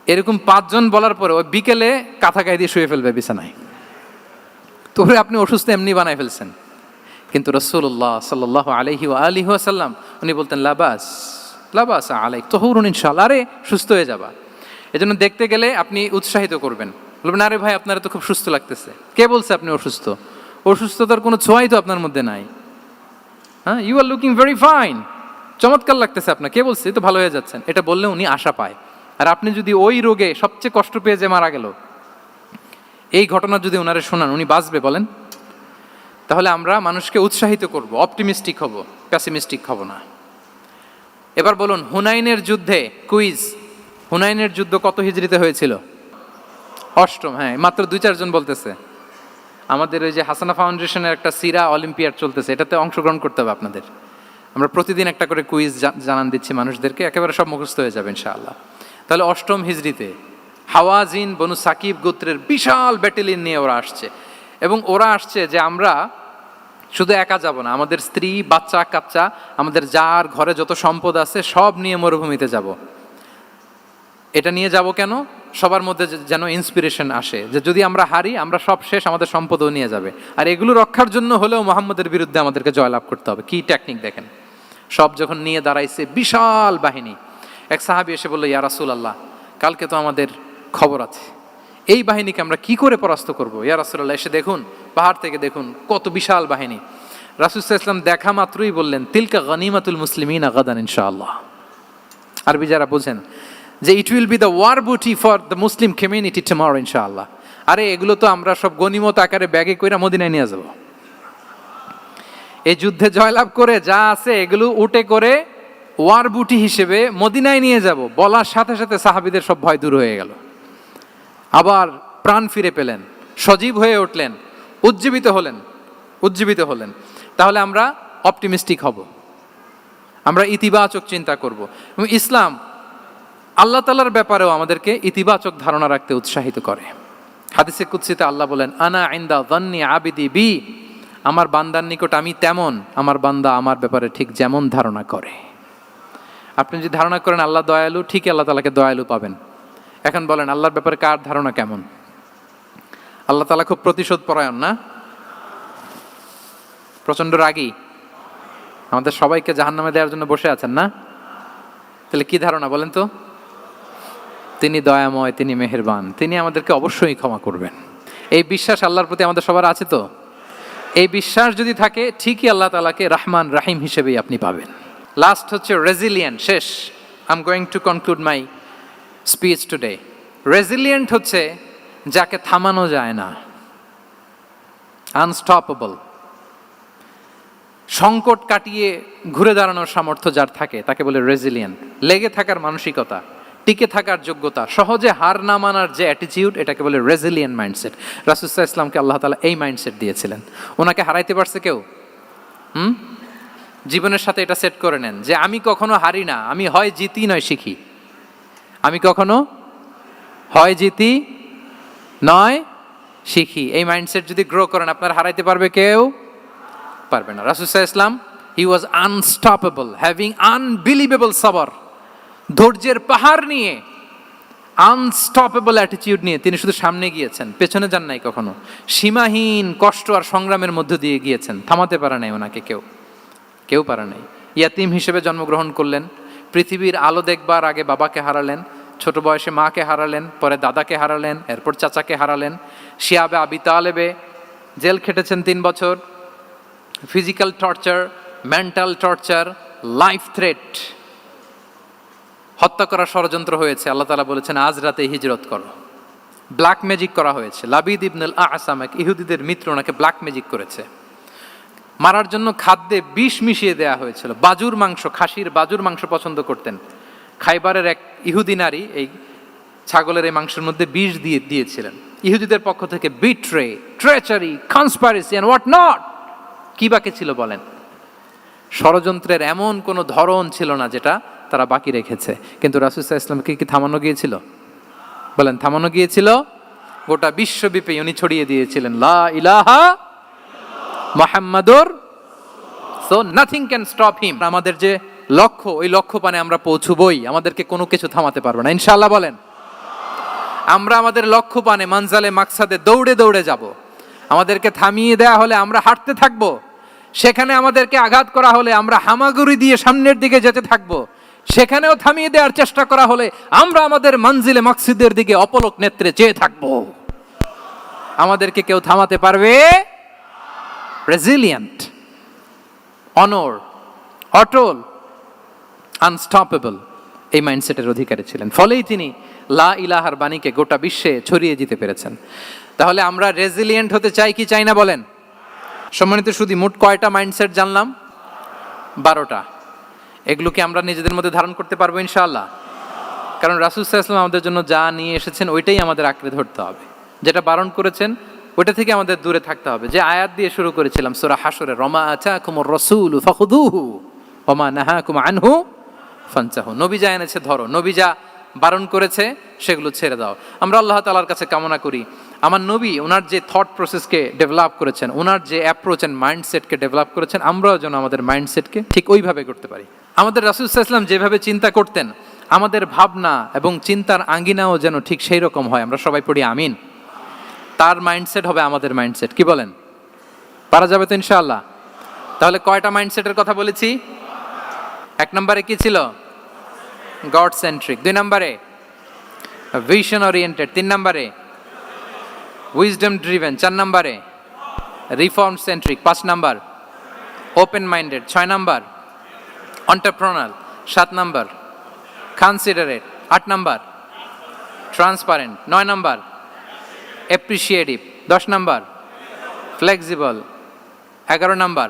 এরকম 5 জন বলার পরে ওই বিকেলে কাঁথা গায়ে দিয়ে শুয়ে ফেলবে বিছানায়। তো আপনি অসুস্থ এমনি বানায় ফেলছেন। কিন্তু রাসূলুল্লাহ সাল্লাল্লাহু আলাইহি ওয়া আলিহি ওয়াসাল্লাম উনি বলতেন লাবাস লাবাস আলাইক তাহুরুন ইনশাআল্লাহ, আরে সুস্থ হয়ে যাবা। এজন্য দেখতে গেলে আপনি উৎসাহিত করবেন, বলবেন আরে ভাই আপনারা তো খুব সুস্থ লাগতেছে। কে বলছে আপনি অসুস্থ? অসুস্থতার কোনো ছোঁয়াই তো আপনার মধ্যে নাই। হ্যাঁ, you are looking very fine, চমৎকার লাগতেছে আপনার, কে বলছে? তো ভালো হয়ে যাচ্ছেন। এটা বললে উনি আশা পায়। আর আপনি যদি ওই রোগে সবচেয়ে কষ্ট পেয়ে যে মারা গেল, এই ঘটনা যদি ওনারে শোনান, উনি বাঁচবে বলেন? তাহলে আমরা মানুষকে উৎসাহিত করব, অপটিমিস্টিক হব, প্যাসিমিস্টিক হব না। এবার বলুন হুনাইনের যুদ্ধে, কুইজ, হুনাইনের যুদ্ধ কত হিজরিতে হয়েছিল? 8ম। হ্যাঁ, মাত্র 2-4 জন বলতেছে। আমাদের ওই যে হাসানা ফাউন্ডেশনের একটা সিরা অলিম্পিয়াড চলতেছে, এটাতে অংশগ্রহণ করতে হবে আপনাদের। আমরা প্রতিদিন একটা করে কুইজ জানান দিচ্ছি মানুষদেরকে, একেবারে সব মুখস্থ হয়ে যাবে ইনশাআল্লাহ। তাহলে 8ম হিজরিতে হাওয়াজিন বনু সাকিব গোত্রের বিশাল ব্যাটালিয়ন নিয়ে ওরা আসছে, এবং ওরা আসছে যে আমরা শুধু একা যাব না, আমাদের স্ত্রী বাচ্চা কাচ্চা, আমাদের যার ঘরে যত সম্পদ আছে সব নিয়ে মরুভূমিতে যাব। এটা নিয়ে যাব কেন? সবার মধ্যে যেন ইন্সপিরেশন আসে যে যদি আমরা হারি, আমরা সব শেষ, আমাদের সম্পদও নিয়ে যাবে। আর এগুলো রক্ষার জন্য হলেও মুহাম্মদের বিরুদ্ধে আমাদেরকে জয়লাভ করতে হবে। কি টেকনিক দেখেন! সব যখন নিয়ে দাঁড়াইছে বিশাল বাহিনী, এক সাহাবী এসে বলল ইয়া রাসূলুল্লাহ, কালকে তো আমাদের খবর আছে, এই বাহিনীকে আমরা কি করে পরাস্ত করব? ইয়া রাসূলুল্লাহ, এসে দেখুন, পাহাড় থেকে দেখুন কত বিশাল বাহিনী। রাসূল সাল্লাল্লাহু আলাইহি ওয়াসাল্লাম দেখা মাত্রই বললেন তিলকা গনিমাতুল মুসলিমিনা গাদান ইনশাআল্লাহ। আরবি যারা বোঝেন যে it will be the war booty for the Muslim community tomorrow ইনশাআল্লাহ। আরে এগুলো তো আমরা সব গনিমত আকারে ব্যাগে কইরা মদিনায় নিয়ে যাব। এই যুদ্ধে জয়লাভ করে যা আছে এগুলো উটে করে ওয়ার বুটি হিসেবে মদিনায় নিয়ে যাব। বলার সাথে সাথে সাহাবীদের সব ভয় দূর হয়ে গেল, আবার প্রাণ ফিরে পেলেন, সজীব হয়ে উঠলেন, উজ্জীবিত হলেন। তাহলে আমরা অপটিমিস্টিক হব, আমরা ইতিবাচক চিন্তা করব। এবং ইসলাম আল্লাহ তাআলার ব্যাপারেও আমাদেরকে ইতিবাচক ধারণা রাখতে উৎসাহিত করে। হাদিসে কুদসিতে আল্লাহ বলেন আনা ইনদা যান্নি আবিদি বি, আমার বান্দার নিকট আমি তেমন, আমার বান্দা আমার ব্যাপারে ঠিক যেমন ধারণা করে। আপনি যদি ধারণা করেন আল্লাহ দয়ালু, ঠিকই আল্লাহ তাআলাকে দয়ালু পাবেন। এখন বলেন আল্লাহর ব্যাপারে কার ধারণা কেমন? আল্লাহ তাআলা খুব প্রতিশোধ পরায়ণ না? প্রচন্ড রাগী, আমাদের সবাইকে জাহান্নামে দেওয়ার জন্য বসে আছেন না? তাহলে কি ধারণা বলেন তো? তিনি দয়াময়, তিনি মেহেরবান, তিনি আমাদেরকে অবশ্যই ক্ষমা করবেন। এই বিশ্বাস আল্লাহর প্রতি আমাদের সবার আছে তো? এই বিশ্বাস যদি থাকে, ঠিকই আল্লাহ তাআলাকে রহমান রাহিম হিসেবেই আপনি পাবেন। লাস্ট হচ্ছে রেজিলিয়েন্ট। শেষ, I am going to conclude my speech today. Resilient হচ্ছে যাকে থামানো যায় না, আনস্টপেবল। সংকট কাটিয়ে ঘুরে দাঁড়ানোর সামর্থ্য যার থাকে তাকে বলে রেজিলিয়েন্ট। লেগে থাকার মানসিকতা, টিকে থাকার যোগ্যতা, সহজে হার না মানার যে অ্যাটিটিউড, এটাকে বলে রেজিলিয়েন্ট মাইন্ডসেট। রাসূল সাল্লাল্লাহু আলাইহি ওয়াসাল্লামকে আল্লাহ তাআলা এই মাইন্ডসেট দিয়েছিলেন। ওনাকে হারাইতে পারছে কেউ? জীবনের সাথে এটা সেট করে নেন যে আমি কখনো হারি না, আমি হয় জিতি নয় শিখি। আমি কখনো হয় জিতি নয় শিখি। এই মাইন্ডসেট যদি গ্রো করেন, আপনার হারাইতে পারবে কেউ? পারবে না। রাসূল সাল্লাল্লাহু আলাইহি ওয়াসাল্লাম he was unstoppable, having unbelievable সাবর। ধৈর্যের পাহাড় নিয়ে, আনস্টপেবল অ্যাটিটিউড নিয়ে তিনি শুধু সামনে গিয়েছেন, পেছনে যান নাই কখনো। সীমাহীন কষ্ট আর সংগ্রামের মধ্য দিয়ে গিয়েছেন, থামাতে পারে নাই ওনাকে কেউ পারে নাই। ইয়াতিম হিসেবে জন্মগ্রহণ করলেন, পৃথিবীর আলো দেখবার আগে বাবাকে হারালেন, ছোট বয়সে মাকে হারালেন, পরে দাদাকে হারালেন, এরপর চাচাকে হারালেন। শিয়াবে আবি তালেবে জেল খেটেছেন 3 বছর। Physical torture, mental torture, life threat, হত্যা করার ষড়যন্ত্র হয়েছে। আল্লাহ তাআলা বলেছেন আজ রাতে হিজরত করো। ব্ল্যাক ম্যাজিক করা হয়েছে। লাবিদ ইবনুল আসাম, এক ইহুদিদের মিত্র, ওনাকে ব্ল্যাক ম্যাজিক করেছে। মারার জন্য খাদ্যে বিষ মিশিয়ে দেওয়া হয়েছিল। বাজুর মাংস, খাসির বাজুর মাংস পছন্দ করতেন। খাইবারের এক ইহুদি নারী এই ছাগলের এই মাংসের মধ্যে বিষ দিয়েছিলেন। ইহুদিদের পক্ষ থেকে betray, treachery, conspiracy and what not, কি বাকি ছিল বলেন? ষড়যন্ত্রের এমন কোনো ধরন ছিল না যেটা তারা বাকি রেখেছে। কিন্তু রাসূল সাল্লাল্লাহু আলাইহি ওয়াসাল্লামকে কি থামানো গিয়েছিল? বলেন, থামানো গিয়েছিল? গোটা বিশ্বব্যাপী উনি ছড়িয়ে দিয়েছিলেন লা ইলাহা মুহাম্মাদুর, so nothing can stop him. আমাদের যে লক্ষ্য, ওই লক্ষ্য পানে আমরা পৌঁছবই, আমাদেরকে কোনো কিছু থামাতে পারবে না ইনশাআল্লাহ। বলেন, আমরা আমাদের লক্ষ্য পানে মানজালে মাকসাদে দৌড়ে দৌড়ে যাব। আমাদেরকে থামিয়ে দেয়া হলে আমরা হাঁটতে থাকব, সেখানে আমাদেরকে আঘাত করা হলে আমরা হামাগুড়ি দিয়ে সামনের দিকে যেতে থাকব, সেখানেও থামিয়ে দেওয়ার চেষ্টা করা হলে আমরা আমাদের মঞ্জিলে মাকসিদের দিকে অপলক নেত্রে চেয়ে থাকব। আমাদেরকে কেউ থামাতে পারবে? রেজিলিয়েন্ট, অনর, অটল, আনস্টপেবল, এই মাইন্ডসেটের অধিকারী ছিলেন। ফলেই তিনি লা ইলাহার বাণীকে গোটা বিশ্বে ছড়িয়ে দিতে পেরেছেন। তাহলে আমরা রেজিলিয়েন্ট হতে চাই কি চাই না বলেন? সম্মানিত শুধু মোট কয়টা মাইন্ডসেট জানলাম? 12টা। এগুলোকে আমরা নিজেদের মধ্যে ধারণ করতে পারবো ইনশাআল্লাহ। কারণ রাসূল সাল্লাল্লাহু আলাইহি ওয়াসাল্লাম আমাদের জন্য যা নিয়ে এসেছেন ওইটাই আমাদের আঁকড়ে ধরতে হবে। যেটা বারণ করেছেন ওইটা থেকে আমাদের দূরে থাকতে হবে। যে আয়াত দিয়ে শুরু করেছিলাম সূরা হাশরে, রমা আতাকুমুর রাসূলু ফাখুযুহু ওয়া মা নাহাকুম আনহু ফানতাহু। নবী যা এনেছে ধরো, নবী যা বারণ করেছে সেগুলো ছেড়ে দাও। আমরা আল্লাহ তাআলার কাছে কামনা করি আমার নবী ওনার যে থট প্রসেসকে ডেভেলপ করেছেন, ওনার যে অ্যাপ্রোচ অ্যান্ড মাইন্ডসেটকে ডেভেলপ করেছেন, আমরাও যেন আমাদের মাইন্ডসেটকে ঠিক ওইভাবে করতে পারি। আমাদের রাসূল সাল্লাল্লাহু আলাইহি ওয়াসাল্লাম যেভাবে চিন্তা করতেন, আমাদের ভাবনা এবং চিন্তার আঙ্গিনাও যেন ঠিক সেই রকম হয়। আমরা সবাই পড়ি আমিন। তার মাইন্ডসেট হবে আমাদের মাইন্ডসেট। কি বলেন? পারা যাবে তো ইনশাআল্লাহ? তাহলে কয়টা মাইন্ডসেটের কথা বলেছি? 1 নম্বরে কি ছিল? God centric. 2 নম্বরে ভিশন ওরিয়েন্টেড। 3 নম্বরে উইজডম ড্রিভেন। 4 নম্বরে রিফর্ম সেন্ট্রিক। 5 নম্বর ওপেন মাইন্ডেড। 6 নম্বর এন্টারপ্রেনার। 7 নম্বর কনসিডারেট। 8 নম্বর ট্রান্সপারেন্ট। 9 নম্বর অ্যাপ্রিশিয়েটিভ। 10 নম্বর ফ্লেক্সিবল। 11 নম্বর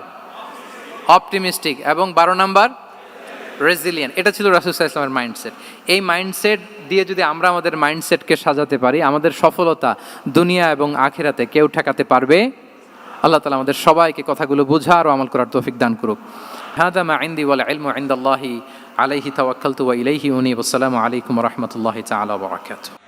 অপটিমিস্টিক এবং 12 নম্বর রেজিলিয়েন্ট। এটা ছিল রাসূল সাল্লাল্লাহু আলাইহি ওয়াসাল্লামের মাইন্ডসেট। এই মাইন্ডসেট দিয়ে যদি আমরা আমাদের মাইন্ডসেটকে সাজাতে পারি, আমাদের সফলতা দুনিয়া এবং আখিরাতে কেউ ঠেকাতে পারবে? আল্লাহ তাআলা আমাদের সবাইকে কথাগুলো বোঝার ও আমল করার তৌফিক দান করুক। হাদা মা ইনদি ওয়াল ইলমু ইনদাল্লাহি আলাইহি তাওয়াক্কালতু ওয়া ইলাইহি উনীব। আসসালামু আলাইকুম ওয়া রাহমাতুল্লাহি তাআলা ওয়া বারাকাতুহু।